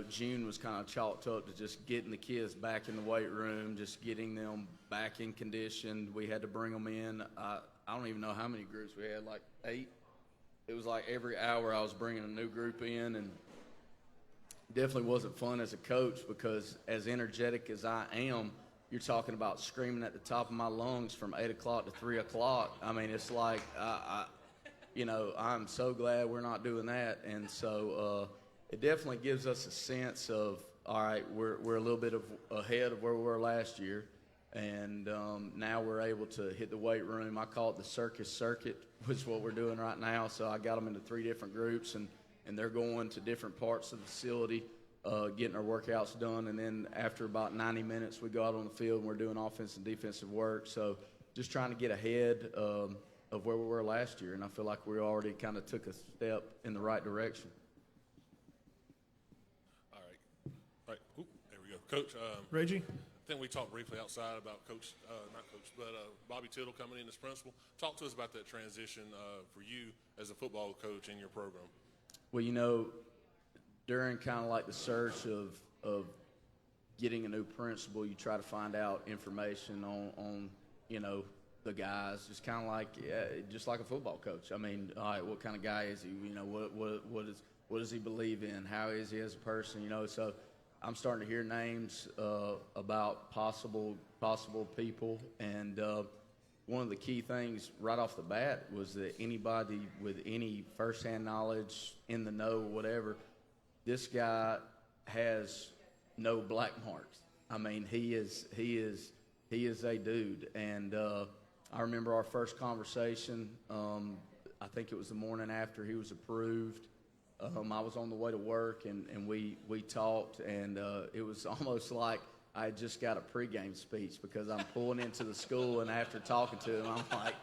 June was kind of chalked up to just getting the kids back in the weight room, just getting them back in condition. We had to bring them in. I don't even know how many groups we had, like 8. It was like every hour I was bringing a new group in, and definitely wasn't fun as a coach because as energetic as I am, you're talking about screaming at the top of my lungs from 8 o'clock to 3 o'clock. I mean, it's like, I'm so glad we're not doing that. And so it definitely gives us a sense of, all right, we're a little bit ahead of where we were last year. And now we're able to hit the weight room. I call it the circus circuit, which is what we're doing right now. So I got them into 3 different groups, and they're going to different parts of the facility, getting our workouts done. And then after about 90 minutes, we go out on the field, and we're doing offensive and defensive work. So just trying to get ahead of where we were last year. And I feel like we already kind of took a step in the right direction. All right. Ooh, there we go. Coach. Reggie? I think we talked briefly outside about Bobby Tittle coming in as principal. Talk to us about that transition for you as a football coach in your program. Well, during kind of like the search of getting a new principal, you try to find out information on the guys, just kind of like just like a football coach. I mean, all right, what kind of guy is he? What does he believe in? How is he as a person? So I'm starting to hear names about possible people, and one of the key things right off the bat was that anybody with any firsthand knowledge, in the know, whatever, this guy has no black marks. I mean, he is a dude. And I remember our first conversation. I think it was the morning after he was approved. I was on the way to work, and we talked, and it was almost like I had just got a pregame speech because I'm pulling into the school, and after talking to him, I'm like,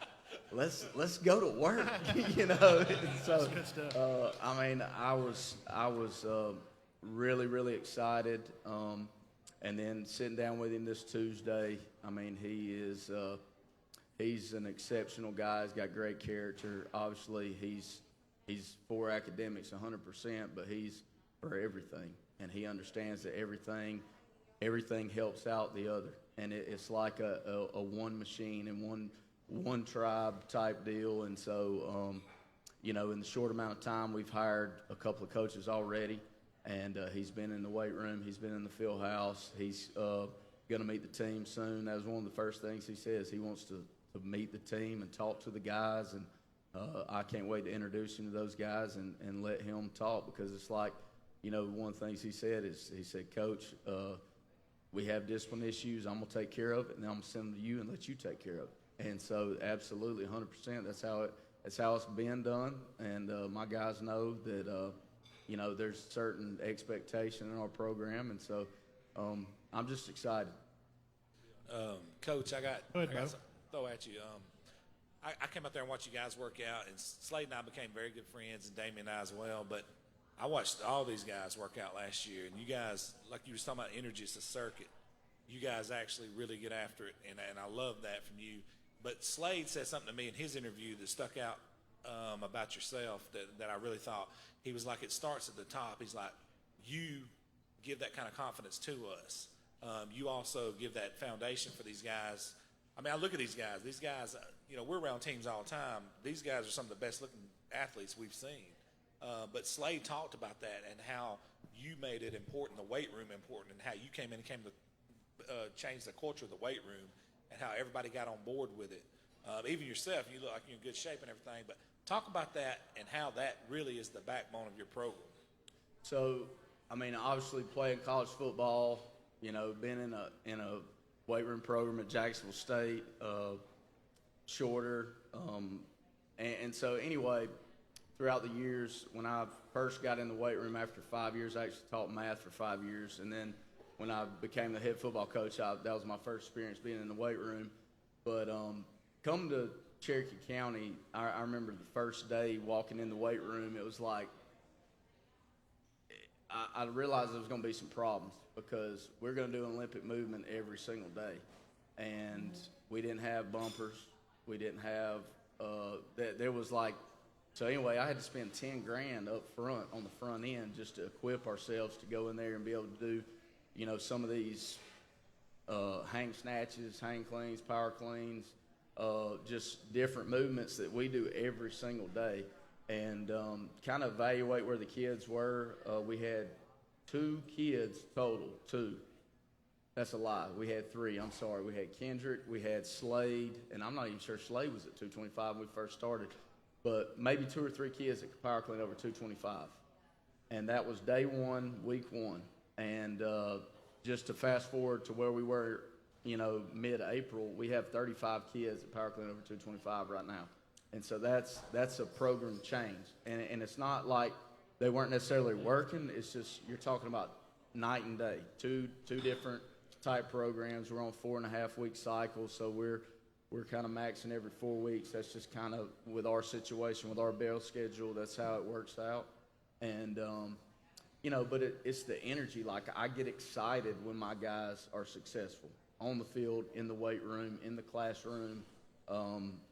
let's go to work, So, I mean, I was really, really excited, and then sitting down with him this Tuesday. I mean, he's an exceptional guy. He's got great character. Obviously, he's for academics 100%, but he's for everything, and he understands that everything helps out the other, and it's like a one machine and one tribe type deal. And so, in the short amount of time, we've hired a couple of coaches already, and he's been in the weight room, he's been in the field house, he's going to meet the team soon. That was one of the first things he says. He wants to meet the team and talk to the guys, and I can't wait to introduce him to those guys and let him talk, because it's like, one of the things he said is, he said, Coach, we have discipline issues. I'm going to take care of it, and then I'm going to send them to you and let you take care of it. And so absolutely 100%, that's how it's been done. And my guys know that, there's certain expectation in our program. And so I'm just excited. Coach, I got ahead, something to throw at you. I came out there and watched you guys work out, and Slade and I became very good friends, and Damien and I as well. But I watched all these guys work out last year, and you guys, like you were talking about energy, it's a circuit. You guys actually really get after it, and I love that from you. But Slade said something to me in his interview that stuck out about yourself that I really thought. He was like, it starts at the top. He's like, you give that kind of confidence to us. You also give that foundation for these guys. I mean, I look at these guys. These guys, we're around teams all the time. These guys are some of the best-looking athletes we've seen. But Slade talked about that and how you made it important, the weight room important, and how you came in and came to change the culture of the weight room, and how everybody got on board with it. Even yourself, you look like you're in good shape and everything. But talk about that and how that really is the backbone of your program. So, I mean, obviously playing college football, been in a weight room program at Jacksonville State, shorter, and so anyway, throughout the years, when I first got in the weight room after 5 years, I actually taught math for 5 years, and then when I became the head football coach, that was my first experience being in the weight room. But coming to Cherokee County, I remember the first day walking in the weight room, it was like, I realized there was going to be some problems because we're going to do an Olympic movement every single day. And we didn't have bumpers. We didn't have, there was like, so anyway, I had to spend 10 grand up front on the front end just to equip ourselves to go in there and be able to do, you know, some of these hang snatches, hang cleans, power cleans, just different movements that we do every single day. And kind of evaluate where the kids were. We had 2 kids total, 2. That's a lie. We had 3. I'm sorry. We had Kendrick, we had Slade, and I'm not even sure Slade was at 225 when we first started, but maybe 2 or 3 kids that could power clean over 225. And that was day 1, week 1. And just to fast forward to where we were, you know, mid-April, we have 35 kids that power clean over 225 right now. And so that's a program change. And it's not like they weren't necessarily working. It's just you're talking about night and day, two different type programs. We're on 4.5-week cycles, so we're kind of maxing every 4 weeks. That's just kind of with our situation, with our bail schedule, that's how it works out. And, you know, but it's the energy. Like, I get excited when my guys are successful on the field, in the weight room, in the classroom.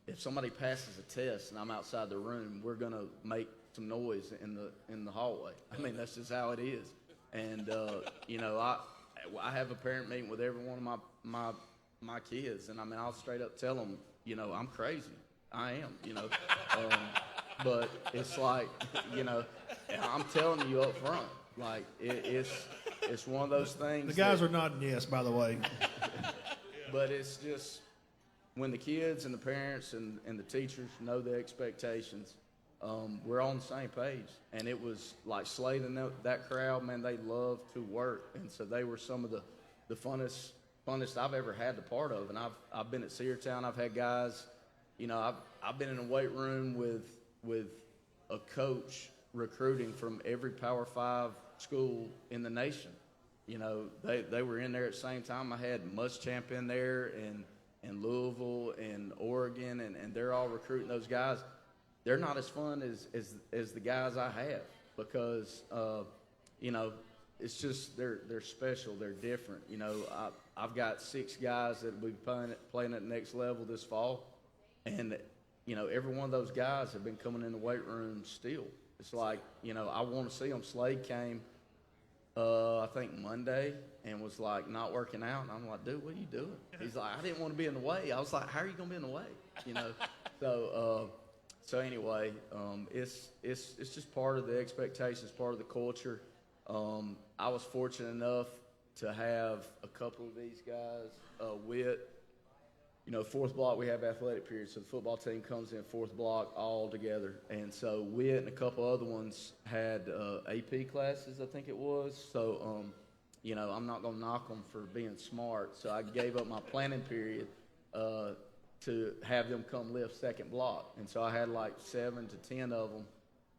If somebody passes a test and I'm outside the room, we're going to make some noise in the hallway. I mean, that's just how it is. And, you know, I have a parent meeting with every one of my kids, and I mean, I'll straight up tell them, you know, I'm crazy. I am, you know. But it's like, you know, I'm telling you up front, like, it's one of those things. The guys are nodding yes, by the way. But it's just when the kids and the parents and the teachers know the expectations, we're on the same page. And it was like Slade and that crowd, man, they love to work. And so they were some of the funnest I've ever had the part of. And I've been at Seartown. I've had guys, you know, I've been in a weight room with a coach recruiting from every Power 5 school in the nation. You know, they were in there at the same time. I had Muschamp in there and Louisville and Oregon, and they're all recruiting those guys. They're not as fun as the guys I have because, you know, it's just they're special. They're different. You know, I've got 6 guys that will be playing at the next level this fall, and, you know, every one of those guys have been coming in the weight room still. It's like, you know, I want to see them. Slade came, I think Monday, and was like not working out, and I'm like, dude, what are you doing? He's like, I didn't want to be in the way. I was like, how are you gonna be in the way? You know, so anyway, it's just part of the expectations, part of the culture. I was fortunate enough to have a couple of these guys, Witt. You know, 4th block, we have athletic periods, so the football team comes in 4th block all together. And so Witt and a couple other ones had AP classes, I think it was. So, you know, I'm not going to knock them for being smart. So I gave up my planning period to have them come lift 2nd block. And so I had like 7 to 10 of them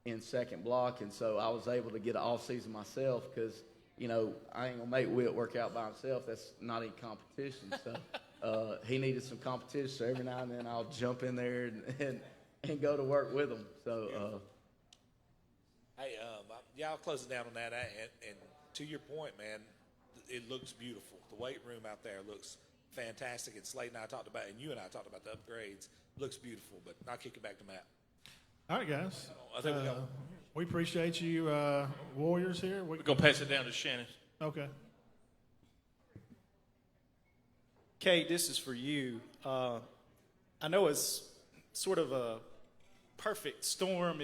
in 2nd block. And so I was able to get an off-season myself because, you know, I ain't going to make Witt work out by himself. That's not any competition. So he needed some competition, so every now and then I'll jump in there and go to work with him. So, hey, y'all closing down on that, and to your point, man, it looks beautiful. The weight room out there looks fantastic, and Slade and I talked about, and you and I talked about the upgrades. Looks beautiful, but I'll kick it back to Matt. All right, guys. I think we appreciate you, Warriors here. We're going to pass it down to Shannon. Okay. Kate, this is for you. I know it's sort of a perfect storm,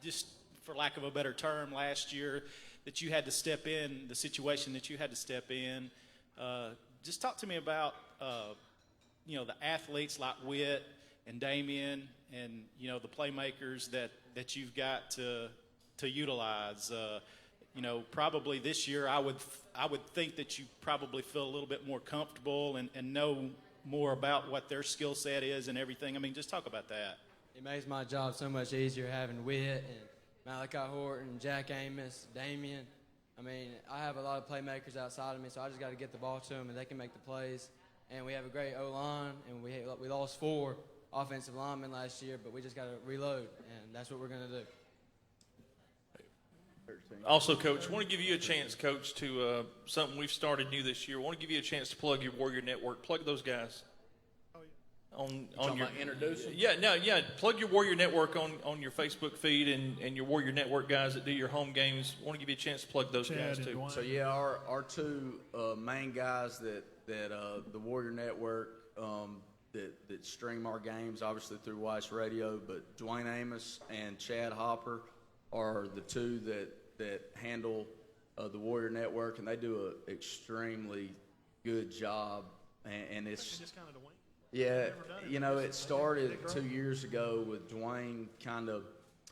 just for lack of a better term, last year that you had to step in, the situation that you had to step in. Just talk to me about, you know, the athletes like Witt and Damien and, you know, the playmakers that you've got to utilize. You know, probably this year I would think that you probably feel a little bit more comfortable and know more about what their skill set is and everything. I mean, just talk about that. It makes my job so much easier having Witt and Malachi Horton, Jack Amos, Damien. I mean, I have a lot of playmakers outside of me, so I just got to get the ball to them and they can make the plays. And we have a great O-line, and we lost 4 offensive linemen last year, but we just got to reload, and that's what we're going to do. Also, Coach, I want to give you a chance, Coach, to something we've started new this year. I want to give you a chance to plug your Warrior Network. Plug those guys. On your introduce them? Yeah. Plug your Warrior Network on your Facebook feed and your Warrior Network guys that do your home games. I want to give you a chance to plug those guys too. So yeah, our two main guys that the Warrior Network that stream our games, obviously through Weiss Radio, but Dwayne Amos and Chad Hopper are the two that handle the Warrior Network, and they do an extremely good job. And it's Just kind of Dwayne. yeah, it started 2 years ago with Dwayne kind of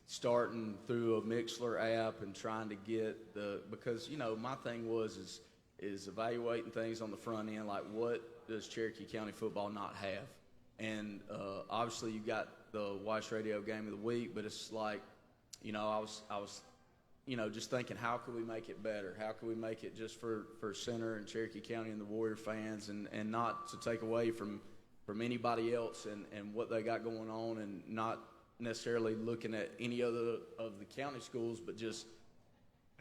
starting through a Mixler app and trying to get because my thing is evaluating things on the front end, like what does Cherokee County football not have? And obviously you got the Weiss Radio Game of the Week, but it's like, I was just thinking, how can we make it better? How can we make it just for Center and Cherokee County and the Warrior fans, and not to take away from anybody else and what they got going on, and not necessarily looking at any other of the county schools, but just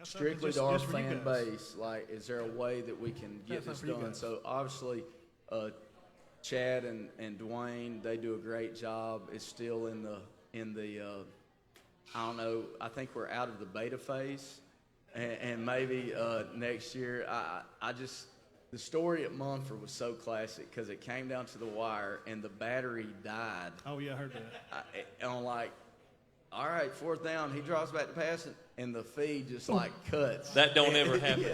strictly to our fan base. Like, is there a way that we can get this done? So obviously, Chad and Dwayne, they do a great job. It's still in the I don't know. I think we're out of the beta phase, and maybe next year. The story at Munford was so classic because it came down to the wire and the battery died. Oh yeah, I heard that. And I'm like, all right, 4th down. He draws back to pass it, and the feed just like cuts. That don't ever happen.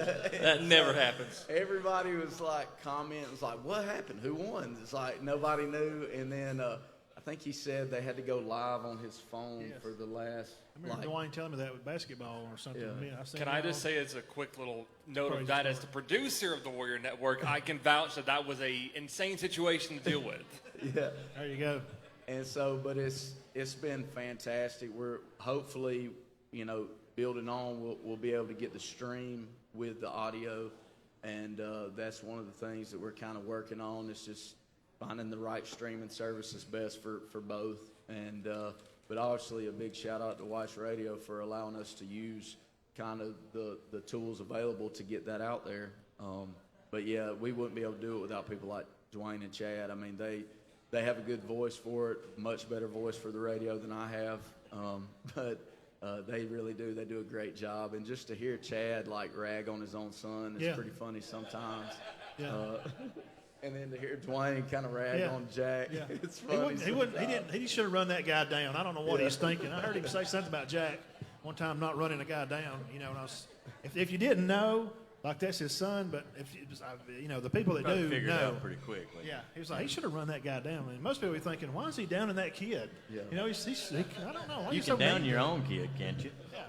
That never happens. Everybody was like commenting, was like, what happened? Who won? It's like nobody knew. And then I think he said they had to go live on his phone for the last. I remember Dwayne telling me that with basketball or something. Yeah. Can I just say, as a quick little note of that, as the producer of the Warrior Network, I can vouch that was a insane situation to deal with. Yeah. There you go. And so, but it's been fantastic. We're hopefully, building on, we'll be able to get the stream with the audio, and that's one of the things that we're kind of working on. It's just finding the right streaming service is best for both. And but obviously a big shout out to Weiss Radio for allowing us to use kind of the tools available to get that out there. But yeah, we wouldn't be able to do it without people like Dwayne and Chad. I mean, they have a good voice for it, much better voice for the radio than I have. But they really do. They do a great job. And just to hear Chad like rag on his own son is pretty funny sometimes. Yeah. And then to hear Dwayne kind of rag on Jack, it's funny. He should have run that guy down. I don't know what he's thinking. I heard him say something about Jack one time not running a guy down. And if you didn't know, like that's his son, but if the people that do figured know, it out pretty quickly. Yeah, he was like, he should have run that guy down. And most people are thinking, why is he downing that kid? Yeah. I don't know. Why You is can so down mean your to him? own kid, can't you? Yeah,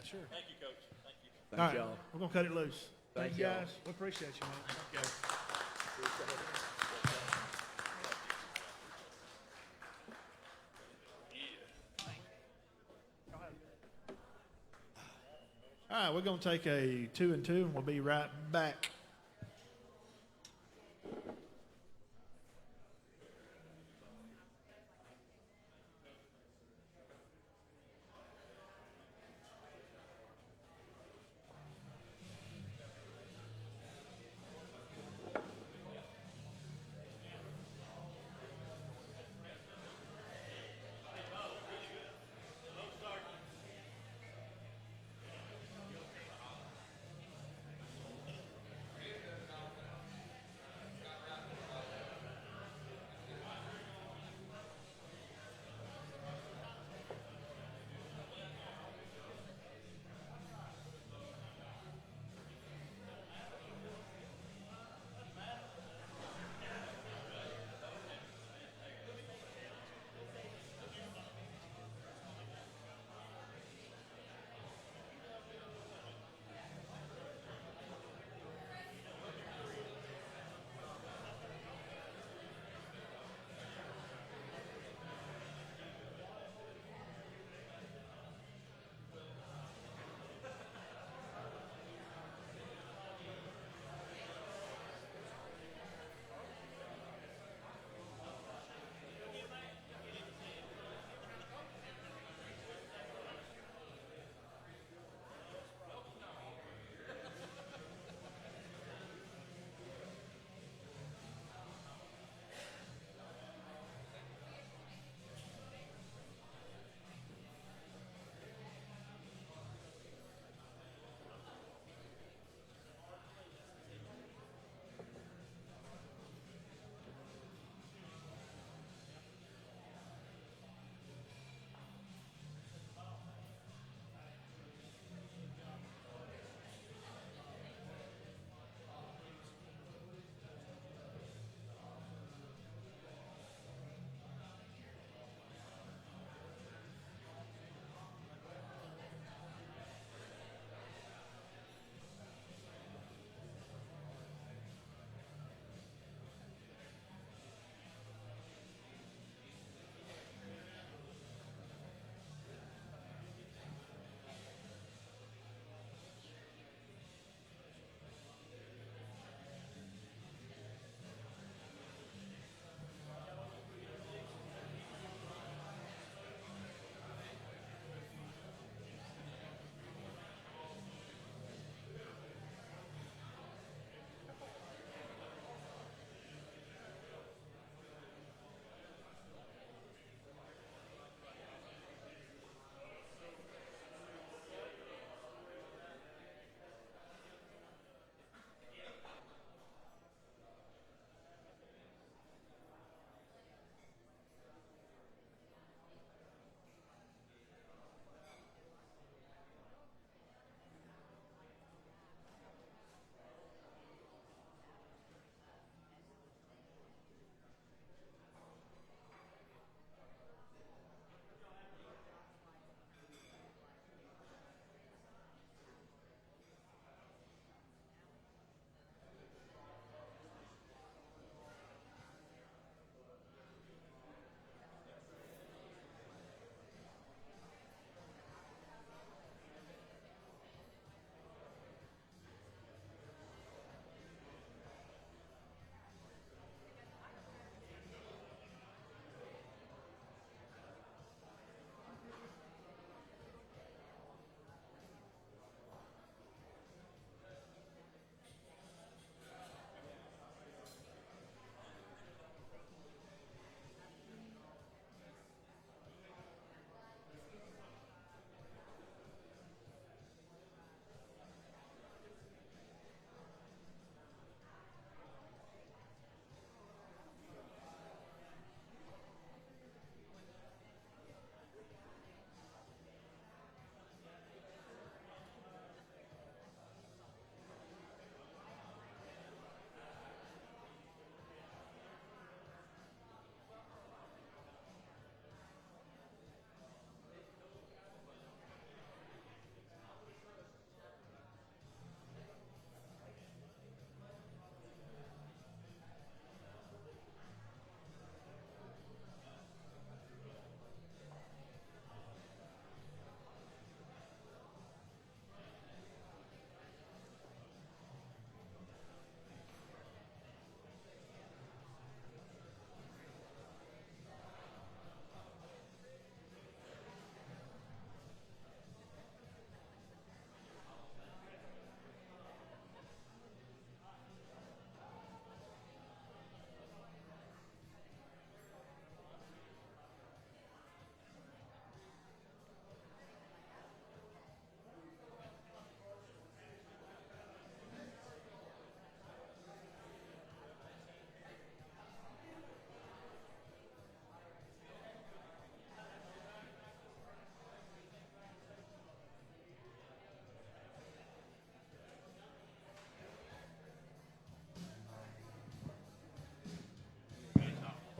sure. Thank you, Coach. Thank you. All Thank right, y'all. we're gonna cut it loose. Thank you y'all. guys. We appreciate you, man. All right, we're going to take a 2 and 2, and we'll be right back.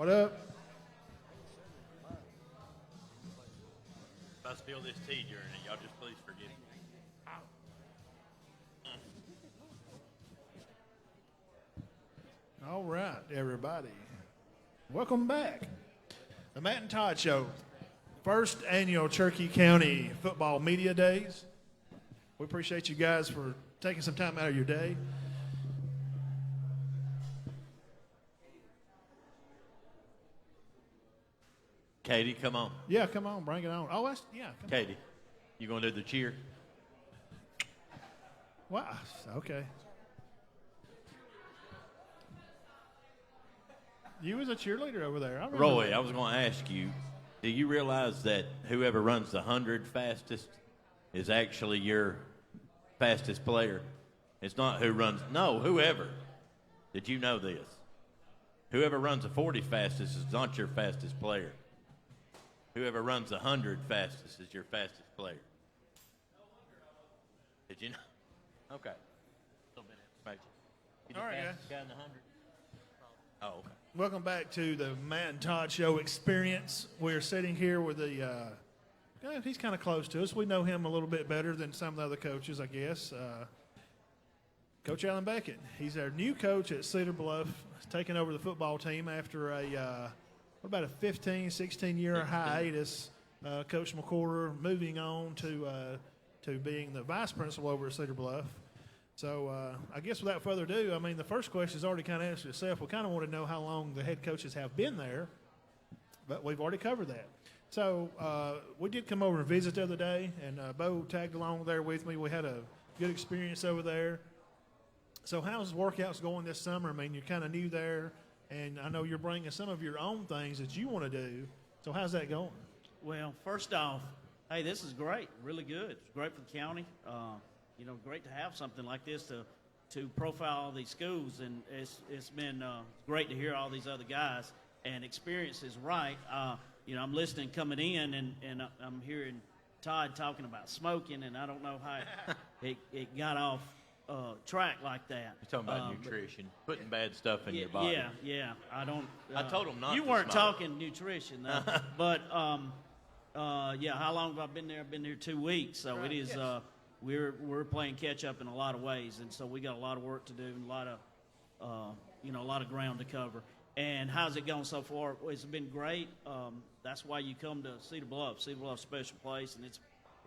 What up? If I spill this tea during it, y'all just please forgive me. All right, everybody. Welcome back. The Matt and Todd Show, first annual Cherokee County Football Media Days. We appreciate you guys for taking some time out of your day. Katie, come on. Yeah, come on, bring it on. Oh, that's, yeah. Come Katie, you going to do the cheer? Wow, okay. You was a cheerleader over there. I remember Roy, that. I was going to ask you, do you realize that whoever runs the 100 fastest is actually your fastest player? It's not who runs, no, whoever. Did you know this? Whoever runs the 40 fastest is not your fastest player. Whoever runs the 100 fastest is your fastest player. Did you know? Okay. A little bit of information. You the All right, fastest guy in the 100? Oh, okay. Welcome back to the Matt and Todd Show experience. We're sitting here with the, he's kind of close to us. We know him a little bit better than some of the other coaches, I guess. Coach Alan Beckett. He's our new coach at Cedar Bluff. He's taking over the football team after about a 15, 16-year hiatus. Coach McCorder moving on to being the vice principal over at Cedar Bluff. So I guess without further ado, I mean, the first question has already kind of answered itself. We kind of want to know how long the head coaches have been there, but we've already covered that. So we did come over and visit the other day, and Bo tagged along there with me. We had a good experience over there. So how's the workouts going this summer? I mean, you're kind of new there, and I know you're bringing some of your own things that you want to do. So how's that going? Well, first off, hey, this is great, really good. It's great for the county. Great to have something like this to profile all these schools, and it's been great to hear all these other guys. And experience is right. I'm listening coming in, and I'm hearing Todd talking about smoking, and I don't know how it got off track like that. You're talking about nutrition, putting bad stuff in your body. Yeah. I don't. I told him not You to weren't smoke. talking nutrition, though. But how long have I been there? I've been there 2 weeks, so Right, it is. yes. We're playing catch up in a lot of ways, and so we got a lot of work to do and a lot of ground to cover. And how's it going so far? Well, it's been great. That's why you come to Cedar Bluff. Cedar Bluff's a special place, and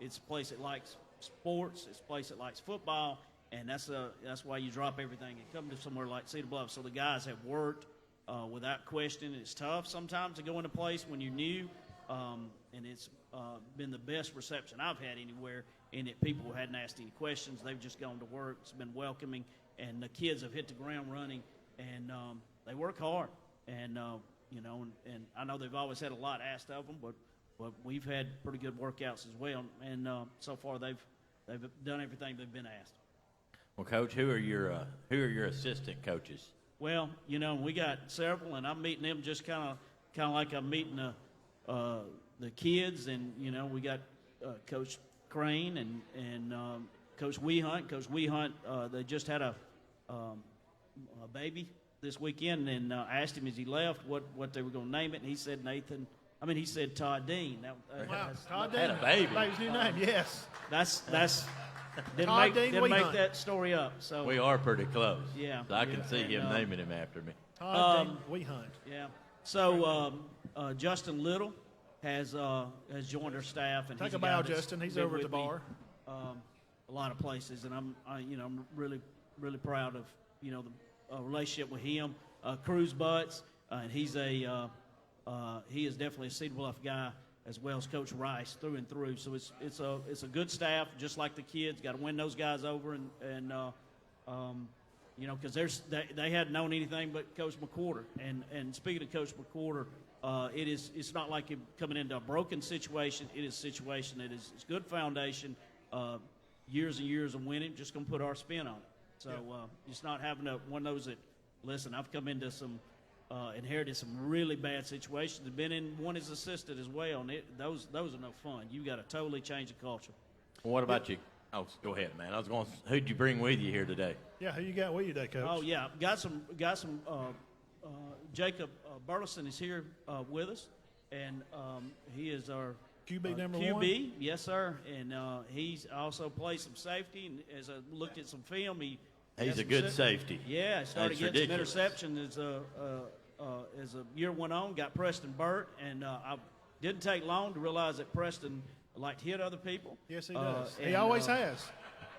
it's a place that likes sports. It's a place that likes football, and that's why you drop everything and come to somewhere like Cedar Bluff. So the guys have worked without question. It's tough sometimes to go in a place when you're new, and it's been the best reception I've had anywhere. In it, people hadn't asked any questions. They've just gone to work. It's been welcoming, and the kids have hit the ground running, and they work hard. And and I know they've always had a lot asked of them, but we've had pretty good workouts as well. And so far, they've done everything they've been asked. Well, Coach, who are your assistant coaches? Well, we got several, and I'm meeting them just kind of like I'm meeting the kids, and we got Coach Crane and Coach Wehunt. Coach Wehunt, they just had a baby this weekend, and I asked him as he left what they were going to name it, and he said he said Todd Dean. Wow, Todd Dean. Had a baby. Baby's new name, yes. That's didn't Todd make Dean make Wehunt. that story up. So We are pretty close. Yeah, So I can see and, him naming him after me. Todd Dean Wehunt. Yeah. So Justin Little has joined our staff, and Take he's a guy bow, that's Justin. He's been over at with the me, bar. a lot of places, and I'm really proud of the relationship with him. Cruz Butts, and he is definitely a Cedar Bluff guy, as well as Coach Rice through and through. So it's a good staff, just like the kids. Got to win those guys over, and because they hadn't known anything but Coach McCorder. And speaking of Coach McCorder, it's not like him coming into a broken situation. It is a situation that is good foundation, years and years of winning. Just gonna put our spin on it. So just not having one of those that, listen, I've come into some inherited some really bad situations. I've been in one as assistant as well, and those are no fun. You got to totally change the culture. Well, what about you? Oh, go ahead, man. I was going. Who'd you bring with you here today? Yeah, who you got with you today, Coach? Oh yeah, got some Jacob Burleson is here with us, and he is our QB number QB, one? yes, sir. And he's also played some safety. And as I looked at some film, He's had a some good safety. Yeah, started That's getting ridiculous. some interception as the year went on. Got Preston Burt, and I didn't take long to realize that Preston liked to hit other people. Yes, he does. He and, always has.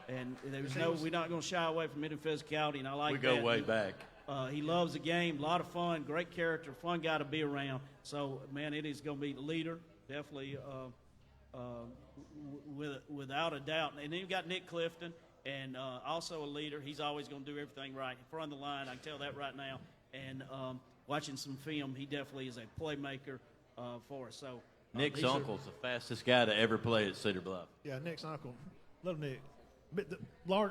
And there's He no, was- we're not going to shy away from any physicality, and I like We that. go way back. He loves the game, a lot of fun, great character, fun guy to be around. So, man, it is going to be the leader, definitely, without a doubt. And then you've got Nick Clifton, and also a leader. He's always going to do everything right in front of the line. I can tell that right now. And watching some film, he definitely is a playmaker for us. So Nick's these are- uncle's the fastest guy to ever play at Cedar Bluff. Yeah, Nick's uncle. Little Nick. But the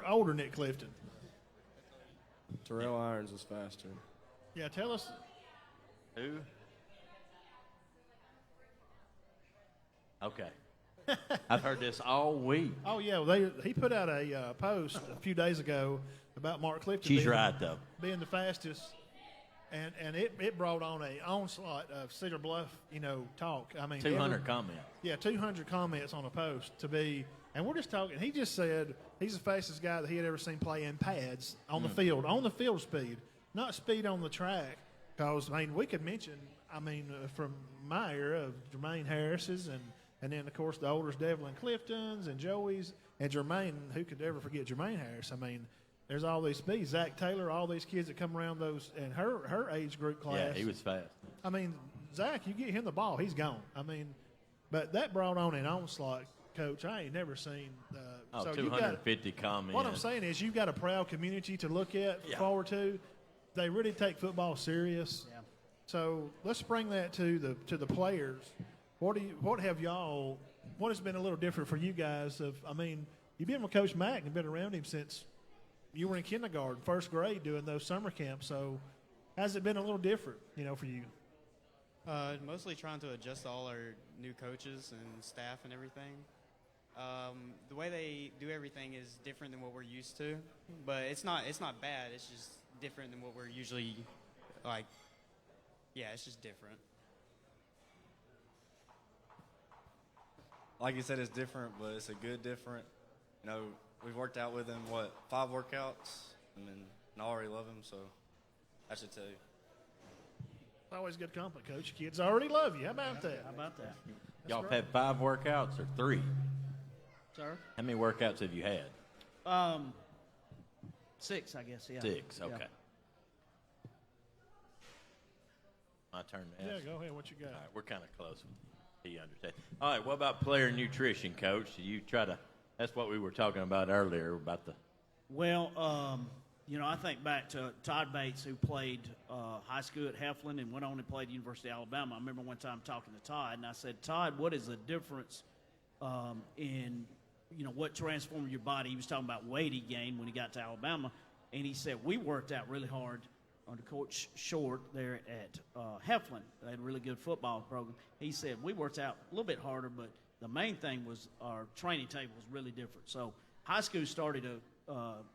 older Nick Clifton. Terrell Irons is faster. Yeah, tell us. Who? Okay. I've heard this all week. Oh, yeah. Well, he put out a post a few days ago about Mark Clifton. She's being, right, though. Being the fastest. And it brought on a onslaught of Cedar Bluff, talk. I mean, 200 comments. Yeah, 200 comments on a post to be. And we're just talking. He just said he's the fastest guy that he had ever seen play in pads on the field, on the field speed, not speed on the track. Because, we could mention, from my era of Jermaine Harris's and then, of course, the oldest Devlin Clifton's and Joey's and Jermaine. Who could ever forget Jermaine Harris? There's all these speeds. Zach Taylor, all these kids that come around those and her age group class. Yeah, he was fast. Zach, you get him the ball, he's gone. But that brought on an onslaught, Coach. I ain't never seen. So you 250 comments. What I'm saying is, you've got a proud community to look at, forward to. They really take football serious. Yeah. So let's bring that to the players. What has been a little different for you guys? You've been with Coach Mack and been around him since you were in kindergarten, first grade, doing those summer camps. So has it been a little different, for you? Mostly trying to adjust to all our new coaches and staff and everything. The way they do everything is different than what we're used to, but it's not bad. It's just different than what we're usually like. Yeah, it's just different. Like you said, it's different, but it's a good different. We've worked out with him, 5 workouts, and I already love him, so I should tell you. It's always a good compliment, Coach. Kids already love you. How about that? How about that? Y'all have had 5 workouts or 3? Sir? How many workouts have you had? 6, I guess, yeah. 6, okay. Yeah. My turn to Yeah, ask. go ahead. What you got? All right, we're kind of close. He understands. All right, what about player nutrition, Coach? You try to. That's what we were talking about earlier about the. Well, I think back to Todd Bates, who played high school at Heflin and went on and played University of Alabama. I remember one time talking to Todd, and I said, Todd, what is the difference in, what transformed your body? He was talking about weight he gained when he got to Alabama, and he said, we worked out really hard under Coach Short there at Heflin. They had a really good football program. He said, we worked out a little bit harder, but the main thing was our training table was really different. So high school started to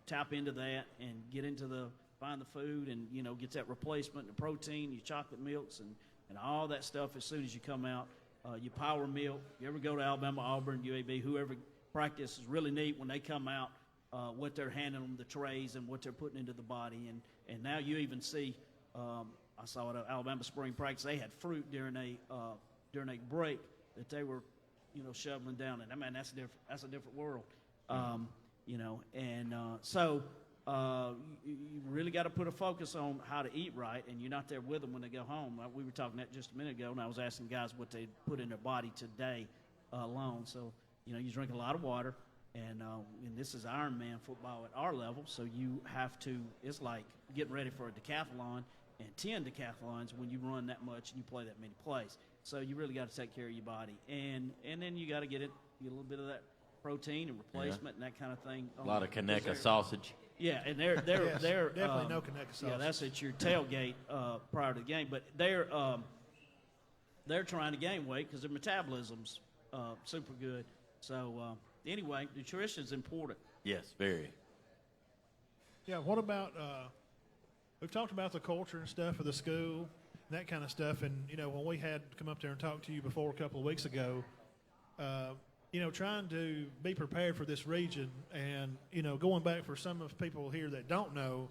tap into that and get into find the food and, get that replacement, the protein, your chocolate milks and all that stuff as soon as you come out. Your power milk. You ever go to Alabama, Auburn, UAB, whoever practice is really neat when they come out, what they're handing them, the trays and what they're putting into the body. And now you even see, I saw at Alabama spring practice, they had fruit during a break that they were, shoveling down. And that's different. That's a different world. So you really got to put a focus on how to eat right, and you're not there with them when they go home. We were talking that just a minute ago, and I was asking guys what they put in their body today alone. So, you drink a lot of water, and this is Ironman football at our level, so you have to, it's like getting ready for a decathlon and 10 decathlons when you run that much and you play that many plays. So you really got to take care of your body. And then you got to get a little bit of that protein and replacement and that kind of thing. A lot of Conecuh sausage. Yeah, and they're Yes, they're definitely no Conecuh sausage. Yeah, that's at your tailgate prior to the game. But they're trying to gain weight because their metabolism's super good. So anyway, nutrition's important. Yes, very. Yeah. What about we've talked about the culture and stuff of the school, and that kind of stuff. And when we had come up there and talk to you before a couple of weeks ago, trying to be prepared for this region, and going back for some of people here that don't know,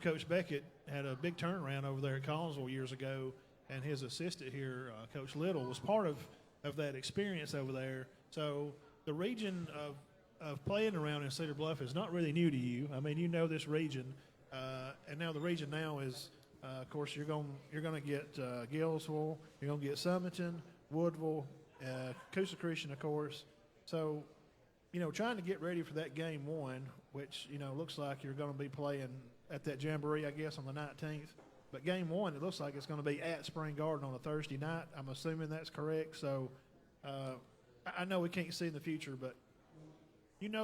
Coach Beckett had a big turnaround over there at Collinsville years ago, and his assistant here, Coach Little, was part of that experience over there. So the region of playing around in Cedar Bluff is not really new to you. I mean, this region, and now the region now is, of course, you're going to get Gillsville, you're going to get Summerton, Woodville, Coosa Christian, of course. So, trying to get ready for that game one, which looks like you're going to be playing at that jamboree, I guess, on the 19th. But game one, it looks like it's going to be at Spring Garden on a Thursday night. I'm assuming that's correct. So, I know we can't see in the future, but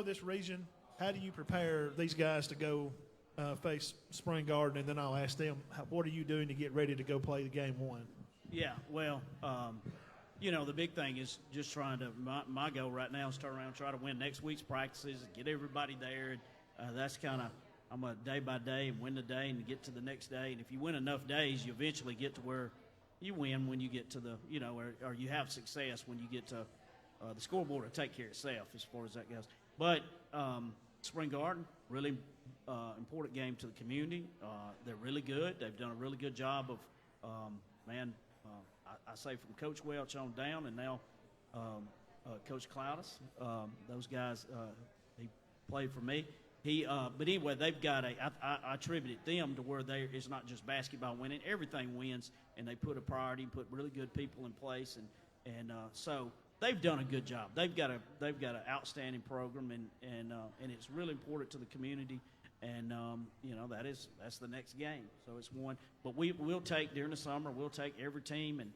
this region. How do you prepare these guys to go face Spring Garden? And then I'll ask them, what are you doing to get ready to go play the game one? Yeah, well, the big thing is just trying to, my goal right now is turn around and try to win next week's practices and get everybody there. And that's kind of, I'm a day by day and win the day and get to the next day. And if you win enough days, you eventually get to where you win when you get to the, or you have success when you get to the scoreboard will take care of itself as far as that goes. But Spring Garden, really important game to the community. They're really good. They've done a really good job of, I say from Coach Welch on down, and now Coach Cloudus. Those guys, he played for me. But anyway, they've got I attributed them to where it's not just basketball winning. Everything wins, and they put a priority and put really good people in place, and so they've done a good job. They've got an outstanding program, and it's really important to the community. And that's the next game. So it's one. But we'll take during the summer. We'll take every team and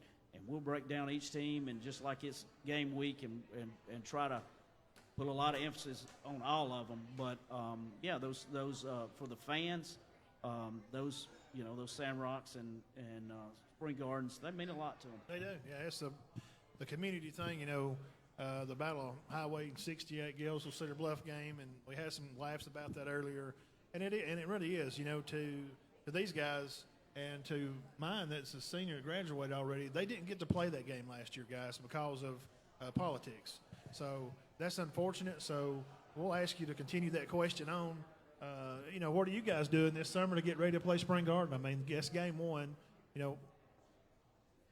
we'll break down each team, and just like it's game week, and try to put a lot of emphasis on all of them. But those for the fans, those Sandrocks and Spring Gardens, they mean a lot to them. They do. Yeah, it's the community thing. The Battle of Highway 68 Gillsville Cedar Bluff game, and we had some laughs about that earlier. And it really is, to these guys and to mine that's a senior that graduated already, they didn't get to play that game last year, guys, because of politics. So that's unfortunate. So we'll ask you to continue that question on. What are you guys doing this summer to get ready to play Spring Garden? I mean, guess game one,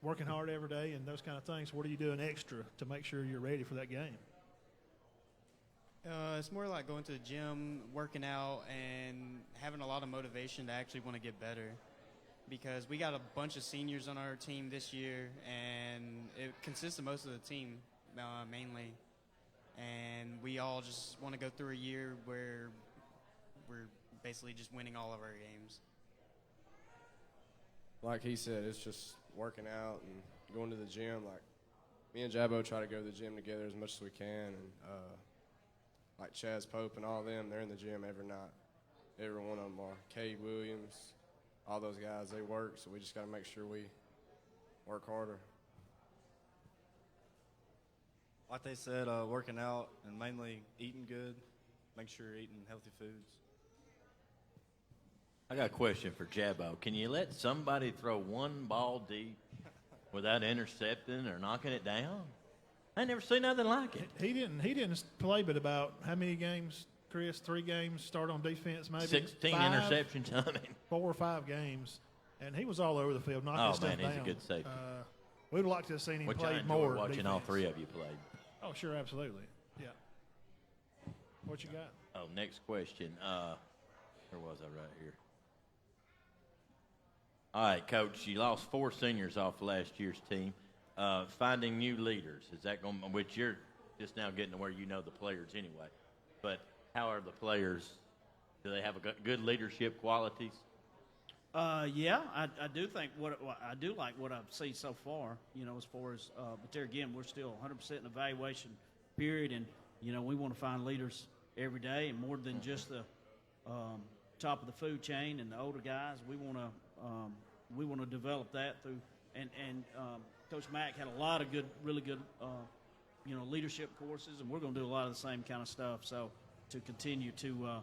working hard every day and those kind of things. What are you doing extra to make sure you're ready for that game? It's more like going to the gym, working out, and having a lot of motivation to actually want to get better. Because we got a bunch of seniors on our team this year, and it consists of most of the team mainly. And we all just want to go through a year where we're basically just winning all of our games. Like he said, it's just working out and going to the gym. Like me and Jabbo try to go to the gym together as much as we can, and like Chaz Pope and all them, they're in the gym every night. Every one of them are. Cade Williams, all those guys, they work, so we just got to make sure we work harder. Like they said, working out and mainly eating good, make sure you're eating healthy foods. I got a question for Jabbo. Can you let somebody throw one ball deep without intercepting or knocking it down? I never seen nothing like it. He didn't play but about how many games, Chris? 3 games, start on defense, maybe 16 interceptions. I mean, 4 or 5 games, and he was all over the field knocking stuff down. Oh man, he's a good safety. We'd like to have seen him Which play I enjoyed more. Watching defense. all 3 of you play. Oh, sure, absolutely. Yeah. What you got? Oh, next question. Where was I? Right here. All right, Coach. You lost 4 seniors off last year's team. Finding new leaders, is that going? Which you're just now getting to where you know the players anyway. But how are the players? Do they have good leadership qualities? Yeah, I do think I do like what I've seen so far. As far as but there again, we're still 100% in evaluation period, and we want to find leaders every day, and more than just the top of the food chain and the older guys. We want to develop that through and Coach Mack had a lot of really good leadership courses, and we're going to do a lot of the same kind of stuff. So to continue to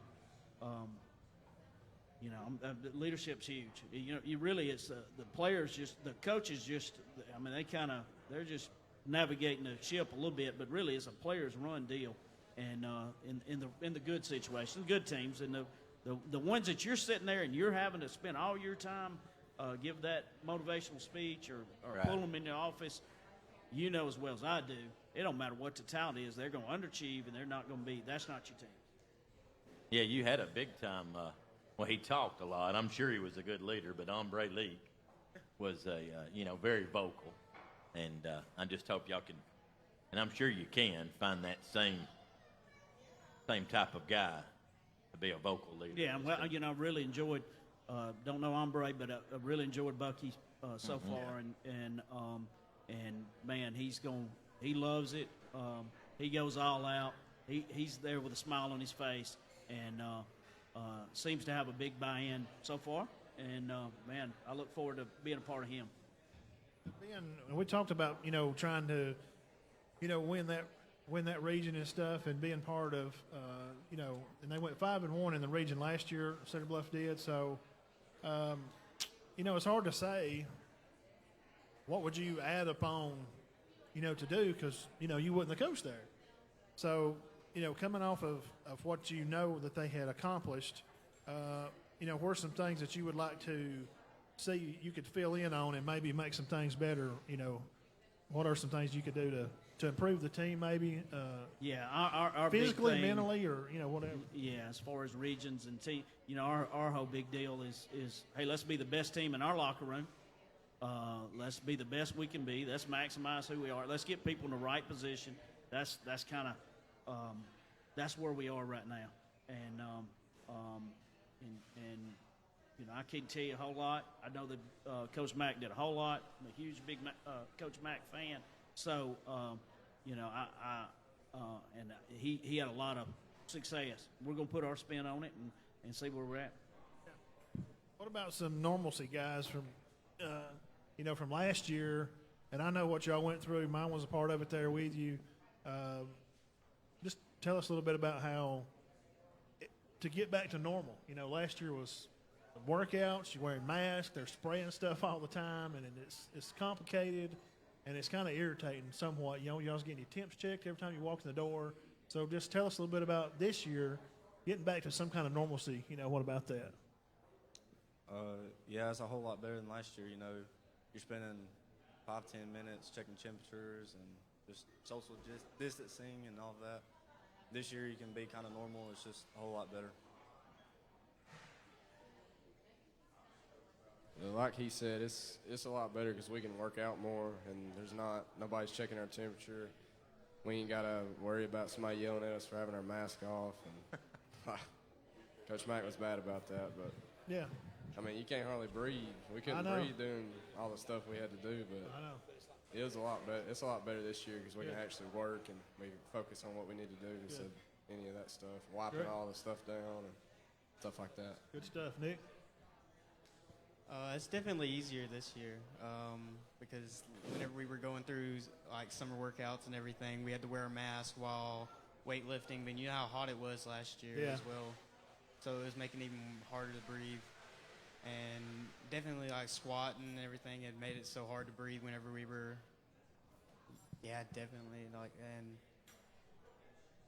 The leadership's huge. You really, it's the players, the coaches they're just navigating the ship a little bit, but really it's a players run deal. And in the good situations, good teams, and the ones that you're sitting there and you're having to spend all your time give that motivational speech or Right. pull them in the office, as well as I do, it don't matter what the talent is, they're going to underachieve and they're not going to be. That's not your team. Yeah, you had a big time. He talked a lot. I'm sure he was a good leader, but Ombre League was very vocal, and I just hope y'all can, and I'm sure you can find that same type of guy to be a vocal leader. Yeah, well, I really enjoyed. Don't know Ombre, but I really enjoyed Bucky so far, and man, he loves it. He goes all out. He's there with a smile on his face, and seems to have a big buy-in so far. And man, I look forward to being a part of him. We talked about trying to win that region and stuff, and being part of and they went 5-1 in the region last year. Cedar Bluff did. So it's hard to say what would you add upon to do, because you wasn't the coach there. So coming off of what that they had accomplished, where's some things that you would like to see you could fill in on and maybe make some things better? What are some things you could do to improve the team, maybe? Our physically, big thing, mentally, or whatever. Yeah, as far as regions and team, our whole big deal is hey, let's be the best team in our locker room. Let's be the best we can be. Let's maximize who we are. Let's get people in the right position. That's kind of that's where we are right now. And I can't tell you a whole lot. I know that Coach Mack did a whole lot. I'm a huge, big Coach Mack fan. So, he had a lot of success. We're going to put our spin on it and see where we're at. What about some normalcy, guys, from from last year? And I know what y'all went through. Mine was a part of it there with you. Just tell us a little bit about how to get back to normal. Last year was workouts. You're wearing masks. They're spraying stuff all the time, and it's complicated, and it's kind of irritating somewhat. Y'all's getting your temps checked every time you walk in the door. So just tell us a little bit about this year, getting back to some kind of normalcy. What about that? Yeah, it's a whole lot better than last year. You're spending 5-10 minutes checking temperatures and just social distancing and all of that. This year you can be kind of normal. It's just a whole lot better. Like he said, it's a lot better because we can work out more, and nobody's checking our temperature. We ain't got to worry about somebody yelling at us for having our mask off. And Coach Mack was bad about that, but yeah, I mean, you can't hardly breathe. We couldn't breathe doing all the stuff we had to do, but I know. it was a lot better. It's a lot better this year because we can actually work and we can focus on what we need to do instead of any of that stuff, wiping all the stuff down and stuff like that. Good stuff, Nick. It's definitely easier this year because whenever we were going through like summer workouts and everything, we had to wear a mask while weightlifting. But you know how hot it was last year as well, so it was making it even harder to breathe. And definitely like squatting and everything had made it so hard to breathe whenever we were. Yeah, definitely and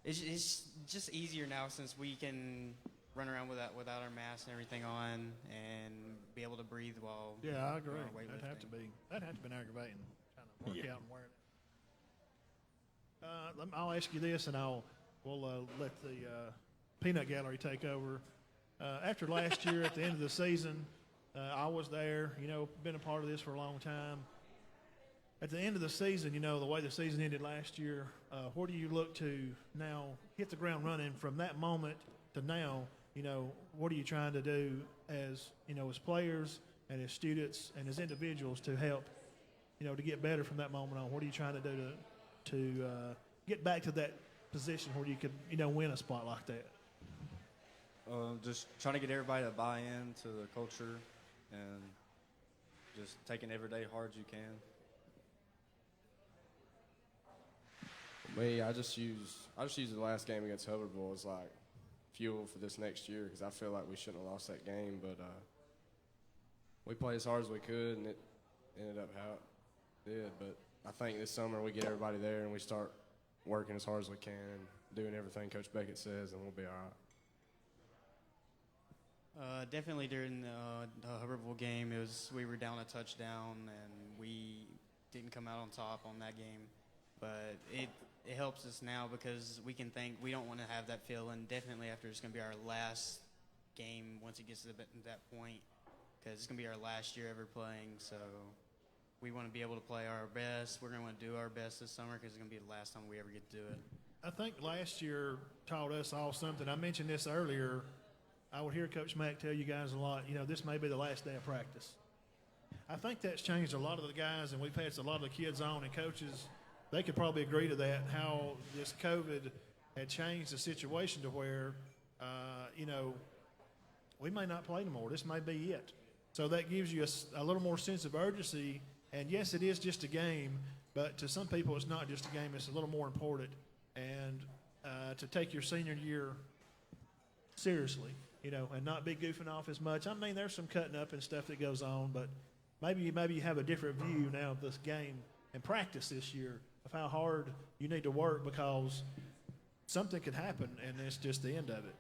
it's just easier now since we can run around without our masks and everything on and be able to breathe while I agree. weightlifting. That'd have to be aggravating, trying to work out and wearing it. I'll ask you this, and we'll let the peanut gallery take over. After last year, at the end of the season, I was there. Been a part of this for a long time. At the end of the season, the way the season ended last year, where do you look to now? Hit the ground running from that moment to now. What are you trying to do as players and as students and as individuals to help, to get better from that moment on? What are you trying to do to get back to that position where you could, win a spot like that? Just trying to get everybody to buy into the culture and just taking every day hard as you can. Me, I just use the last game against Hubbardville as like fuel for this next year because I feel like we shouldn't have lost that game, but we played as hard as we could, and it ended up how it did. But I think this summer we get everybody there and we start working as hard as we can and doing everything Coach Beckett says, and we'll be all right. Definitely during the Hubbertville game, we were down a touchdown and we didn't come out on top on that game. But it helps us now because we can think we don't want to have that feeling. Definitely after it's going to be our last game once it gets to that point, because it's going to be our last year ever playing. So we want to be able to play our best. We're going to want to do our best this summer because it's going to be the last time we ever get to do it. I think last year taught us all something. I mentioned this earlier. I would hear Coach Mack tell you guys a lot, this may be the last day of practice. I think that's changed a lot of the guys, and we've had a lot of the kids on, and coaches, they could probably agree to that, how this COVID had changed the situation to where, we may not play no more. This may be it. So that gives you a little more sense of urgency. And, yes, it is just a game, but to some people it's not just a game. It's a little more important. And to take your senior year seriously, and not be goofing off as much. I mean, there's some cutting up and stuff that goes on, but maybe you have a different view now of this game and practice this year of how hard you need to work because something could happen and it's just the end of it.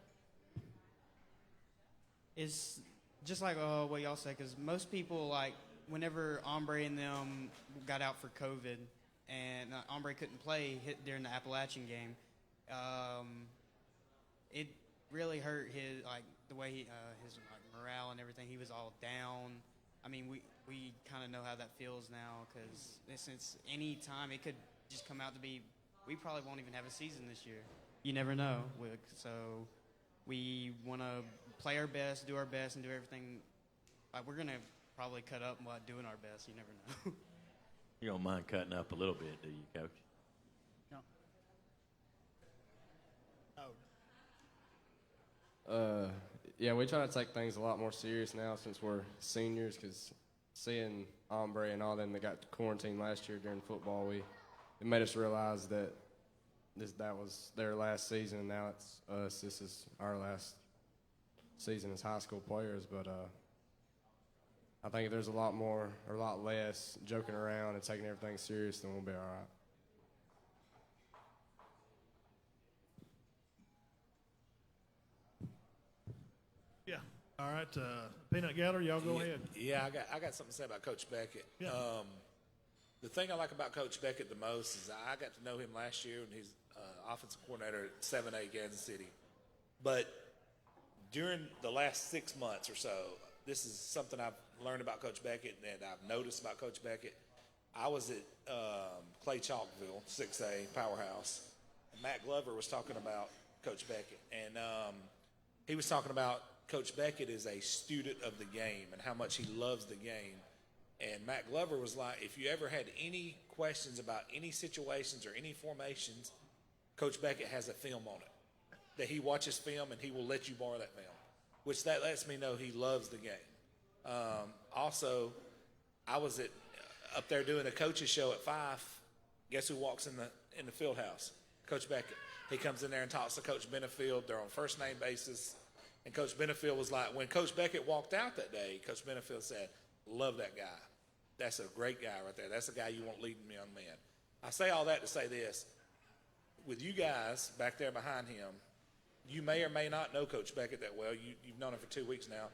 It's just like what y'all said, because most people, like, whenever Ombre and them got out for COVID and Ombre couldn't play during the Appalachian game, it really hurt his, like, the way his morale and everything. He was all down. I mean, we kind of know how that feels now because since any time it could just come out to be, we probably won't even have a season this year. You never know. So we want to play our best, do our best, and do everything. We're going to probably cut up while doing our best. You never know. You don't mind cutting up a little bit, do you, Coach? No. Yeah, we try to take things a lot more serious now since we're seniors because seeing Ombre and all them that got quarantined last year during football, it made us realize that that was their last season, and now it's us. This is our last season as high school players, but I think if there's a lot less joking around and taking everything serious, then we'll be all right. Yeah. All right. Peanut Gallery, y'all go ahead. Yeah, I got something to say about Coach Beckett. Yeah. The thing I like about Coach Beckett the most is I got to know him last year, and he's offensive coordinator at 7A Kansas City. But during the last 6 months or so, this is something I've learned about Coach Beckett and I've noticed about Coach Beckett. I was at Clay Chalkville, 6A Powerhouse, and Matt Glover was talking about Coach Beckett. And he was talking about Coach Beckett is a student of the game and how much he loves the game. And Matt Glover was like, if you ever had any questions about any situations or any formations, Coach Beckett has a film on it, that he watches film and he will let you borrow that film, which that lets me know he loves the game. Also, I was up there doing a coach's show at 5. Guess who walks in the field house? Coach Beckett. He comes in there and talks to Coach Benefield. They're on first name basis. And Coach Benefield was like, when Coach Beckett walked out that day, Coach Benefield said, love that guy. That's a great guy right there. That's the guy you want leading the young man. I say all that to say this. With you guys back there behind him, you may or may not know Coach Beckett that well. You've known him for 2 weeks now.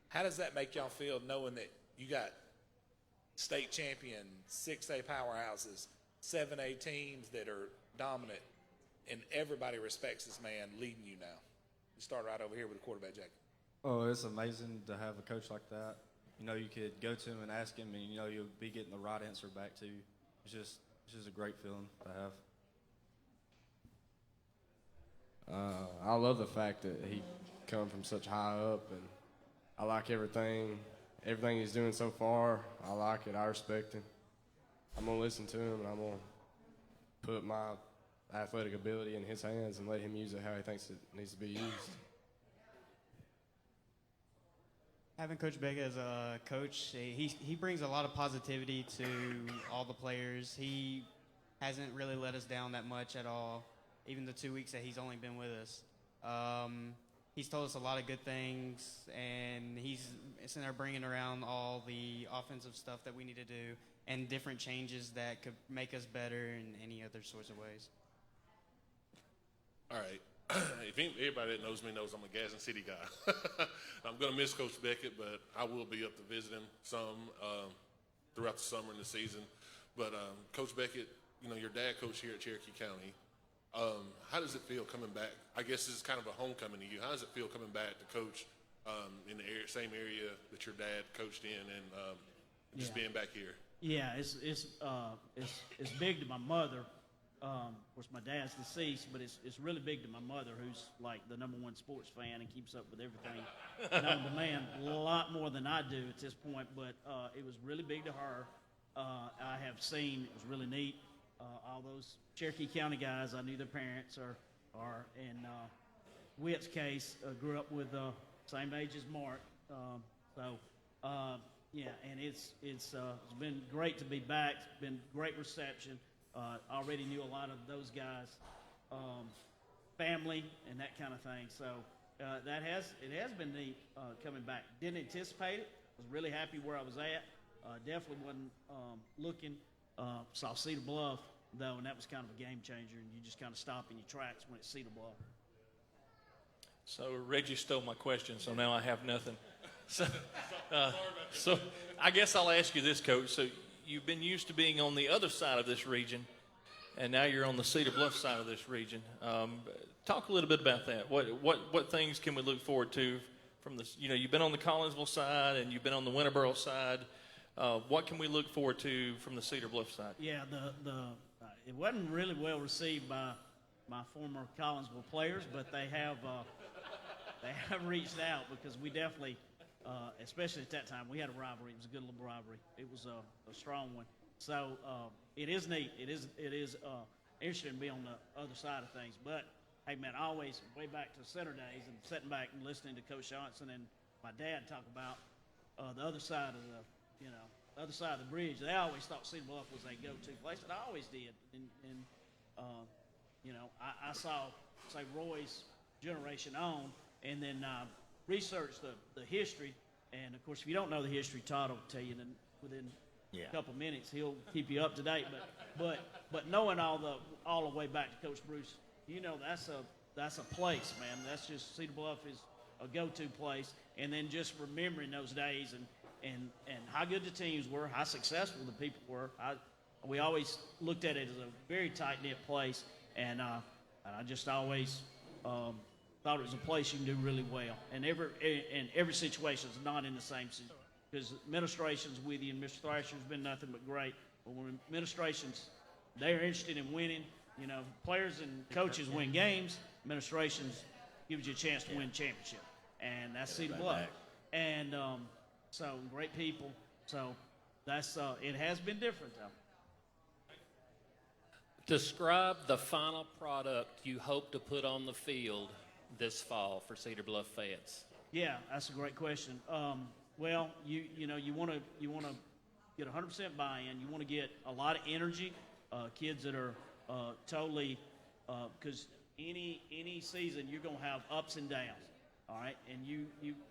How does that make y'all feel knowing that you got state champion, 6A powerhouses, 7A teams that are dominant, and everybody respects this man leading you now? You start right over here with the quarterback, Jake. Oh, it's amazing to have a coach like that. You could go to him and ask him, and you'll be getting the right answer back to you. It's just a great feeling to have. I love the fact that he come from such high up, and I like everything he's doing so far. I like it. I respect him. I'm gonna listen to him, and I'm gonna put my athletic ability in his hands and let him use it how he thinks it needs to be used. Having Coach Beckett as a coach, he brings a lot of positivity to all the players. He hasn't really let us down that much at all, even the 2 weeks that he's only been with us. He's told us a lot of good things, and he's sitting there bringing around all the offensive stuff that we need to do and different changes that could make us better in any other sorts of ways. All right. If everybody that knows me knows I'm a Gadsden City guy. I'm going to miss Coach Beckett, but I will be up to visit him some throughout the summer and the season. But Coach Beckett, you know, your dad coached here at Cherokee County. How does it feel coming back? I guess this is kind of a homecoming to you. How does it feel coming back to coach in the same area that your dad coached in and just being back here? Yeah, it's big to my mother. Of course, my dad's deceased, but it's really big to my mother, who's like the #1 sports fan and keeps up with everything known to man a lot more than I do at this point. But it was really big to her. I have seen, it was really neat. All those Cherokee County guys, I knew their parents are in Witt's case, grew up with same age as Mark. Yeah, and it's been great to be back. It's been great reception. Already knew a lot of those guys, family and that kind of thing. So it has been neat coming back. Didn't anticipate it. Was really happy where I was at. Definitely wasn't looking. Saw Cedar Bluff though, and that was kind of a game changer. And you just kind of stop in your tracks when it's Cedar Bluff. So Reggie stole my question, so now I have nothing. So I guess I'll ask you this, Coach. So you've been used to being on the other side of this region, and now you're on the Cedar Bluff side of this region. Talk a little bit about that. What things can we look forward to from this? You know, you've been on the Collinsville side and you've been on the Winterboro side. What can we look forward to from the Cedar Bluff side? Yeah, it wasn't really well received by my former Collinsville players, but they have reached out because we definitely, especially at that time, we had a rivalry. It was a good little rivalry. It was a strong one. So it is neat. It is interesting to be on the other side of things. But hey, man, I always way back to center days and sitting back and listening to Coach Johnson and my dad talk about the other side of the other side of the bridge. They always thought Cedar Bluff was a go-to place, and I always did. And I saw, say, Roy's generation on, and then researched the history. And of course, if you don't know the history, Todd will tell you within a couple minutes. He'll keep you up to date. But knowing all the way back to Coach Bruce, you know that's a place, man. That's just Cedar Bluff is a go-to place. And then just remembering those days and how good the teams were, how successful the people were. We always looked at it as a very tight-knit place, and I just always thought it was a place you can do really well. And every situation is not in the same situation, because administration's with you, and Mr. Thrasher's been nothing but great. But when administration's, they're interested in winning. You know, players and coaches win games. Administrations gives you a chance to win championship, and that's Cedar Bluff. And so great people. So that's it has been different though. Describe the final product you hope to put on the field this fall for Cedar Bluff fans. Yeah, that's a great question. Well, you want to get 100% buy-in. You want to get a lot of energy, kids that are totally, because any season you're gonna have ups and downs, all right. And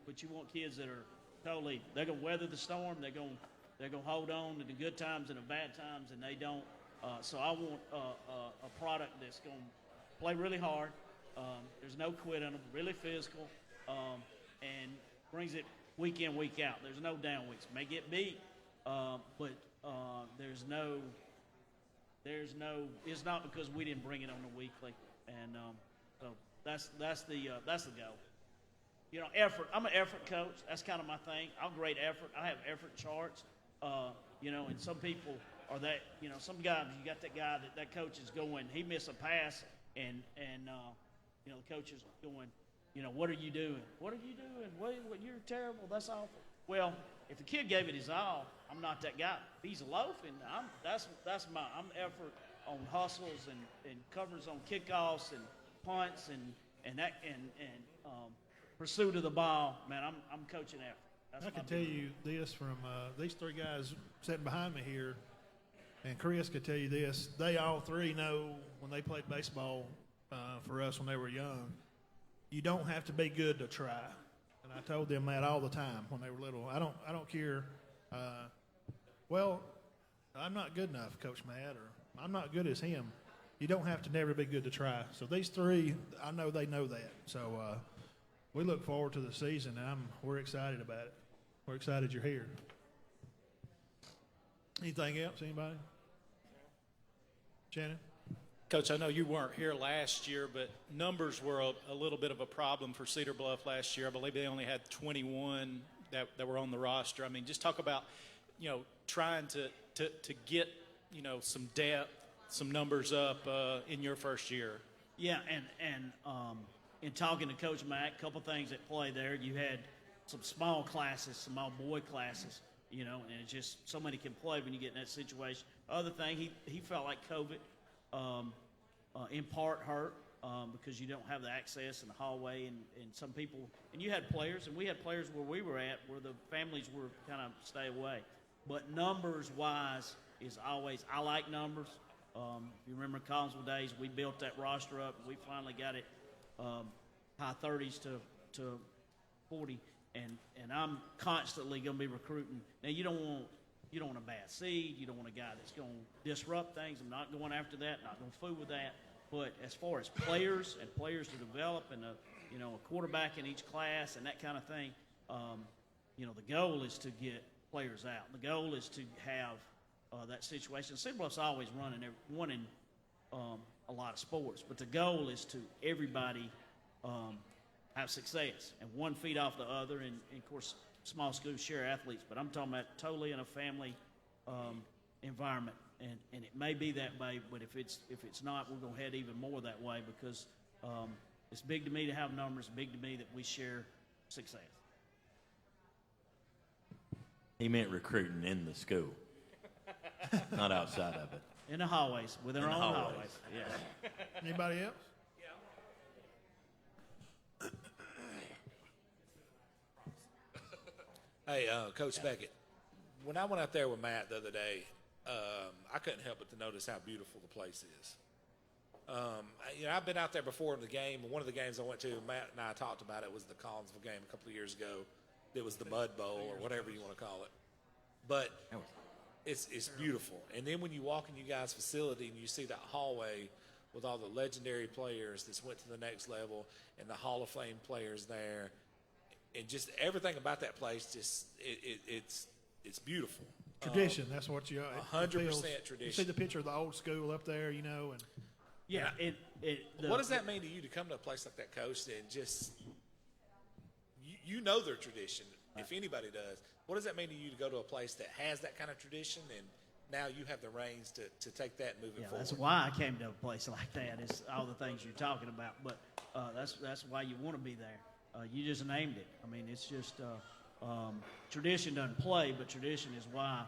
but you want kids that are totally, they're gonna weather the storm. They're gonna hold on to the good times and the bad times, and they don't. So I want a product that's gonna play really hard. There's no quit in them, really physical, and brings it week in, week out. There's no down weeks. May get beat, but there's no. It's not because we didn't bring it on the weekly, and so that's the goal. You know, effort. I'm an effort coach. That's kind of my thing. I'll grade effort. I have effort charts. And some people are that. You know, some guys, you got that guy that coach is going. He missed a pass, and the coach is going. What are you doing? What are you doing? What you're terrible. That's awful. Well, if the kid gave it his all, I'm not that guy. If he's loafing, I'm effort on hustles and covers on kickoffs and punts and pursuit of the ball. Man, I'm coaching effort. That's I can tell you this from these three guys sitting behind me here, and Chris could tell you this. They all three know when they played baseball for us when they were young. you don't have to be good to try. And I told them that all the time when they were little. I don't care. Well, I'm not good enough, Coach Matt, or I'm not good as him. You don't have to never be good to try. So these three, I know they know that. So we look forward to the season, and we're excited about it. We're excited you're here. Anything else, anybody? Shannon? Coach, I know you weren't here last year, but numbers were a little bit of a problem for Cedar Bluff last year. I believe they only had 21 that were on the roster. I mean, just talk about, trying to get, some depth, some numbers up in your first year. Yeah, and in talking to Coach Mack, a couple things at play there. You had some small classes, some small boy classes, and it's just so many can play when you get in that situation. Other thing, he felt like COVID in part hurt because you don't have the access in the hallway, and some people, and you had players, and we had players where we were at where the families were kind of stay away. But numbers-wise is always, I like numbers. If you remember Collinsville days, we built that roster up, and we finally got it high 30s to 40, and I'm constantly going to be recruiting. Now, you don't want a bad seed. You don't want a guy that's going to disrupt things. I'm not going after that, not going to fool with that. But as far as players to develop and a quarterback in each class and that kind of thing, the goal is to get players out. The goal is to have that situation. Cedar Bluff's always winning a lot of sports, but the goal is to everybody have success and one feed off the other. And of course, small schools share athletes, but I'm talking about totally in a family environment. And it may be that way, but if it's not, we're going to head even more that way because it's big to me to have numbers, big to me that we share success. He meant recruiting in the school, not outside of it. In the hallways, with their own hallways. Yeah. Anybody else? Hey, Coach Beckett, when I went out there with Matt the other day, I couldn't help but to notice how beautiful the place is. I've been out there before in the game, and one of the games I went to, Matt and I talked about it, was the Collinsville game a couple of years ago. It was the Mud Bowl or whatever you want to call it. But it's beautiful. And then when you walk in you guys' facility and you see that hallway with all the legendary players that's went to the next level and the Hall of Fame players there, and just everything about that place, just it's beautiful. Tradition, that's what you 100% tradition. You see the picture of the old school up there, and yeah. What does that mean to you to come to a place like that, Coach, and just you know their tradition, if anybody does. What does that mean to you to go to a place that has that kind of tradition, and now you have the reins to take that moving forward? That's why I came to a place like that. Is all the things you're talking about, but that's why you want to be there. You just named it. I mean, it's just tradition doesn't play, but tradition is why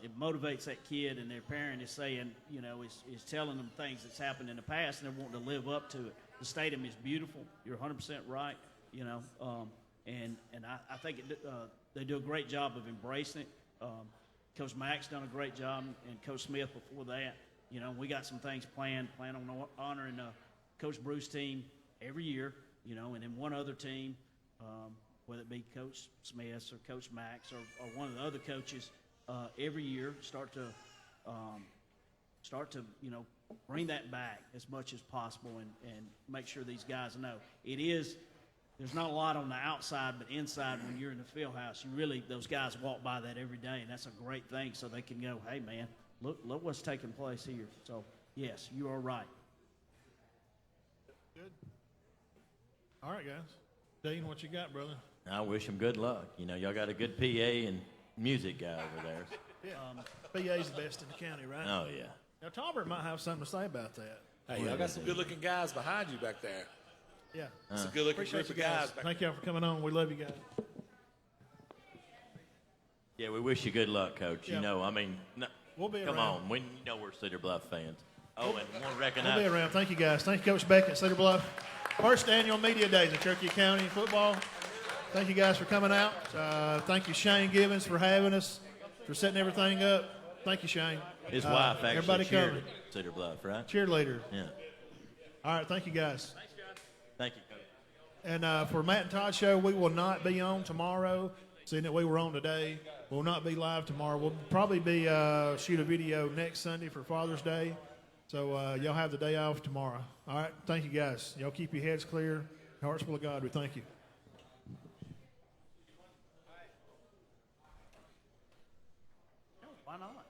it motivates that kid, and their parent is saying, is telling them things that's happened in the past, and they're wanting to live up to it. The stadium is beautiful. You're 100% right. And I think they do a great job of embracing it. Coach Mack's done a great job, and Coach Smith before that. We got some things planned on honoring Coach Bruce's team every year, and then one other team, whether it be Coach Smith's or Coach Mack's or one of the other coaches, every year start to bring that back as much as possible and make sure these guys know. There's not a lot on the outside, but inside when you're in the field house, those guys walk by that every day, and that's a great thing so they can go, hey, man, look what's taking place here. So, yes, you are right. Good. All right, guys. Dean, what you got, brother? I wish them good luck. Y'all got a good PA and music guy over there. Yeah. PA's the best in the county, right? Oh, yeah. Now, Talbert might have something to say about that. Hey, y'all got some good-looking guys behind you back there. Yeah. It's a good-looking group of guys. Thank y'all for coming on. We love you guys. Yeah, we wish you good luck, Coach. Yeah. We'll be come around. on. We're Cedar Bluff fans. Oh, and want to recognize. We'll be around. Thank you, guys. Thank you, Coach Beckett, Cedar Bluff. First annual media days of Cherokee County football. Thank you guys for coming out. Thank you, Shane Givens, for having us, for setting everything up. Thank you, Shane. His wife actually everybody cheered coming. Cedar Bluff, right? Cheerleader. Yeah. All right. Thank you, guys. Thank you, Coach. And for Matt and Todd show, we will not be on tomorrow. Seeing that we were on today, we'll not be live tomorrow. We'll probably be shoot a video next Sunday for Father's Day. So y'all have the day off tomorrow. All right. Thank you, guys. Y'all keep your heads clear, hearts full of God. We thank you. Why not?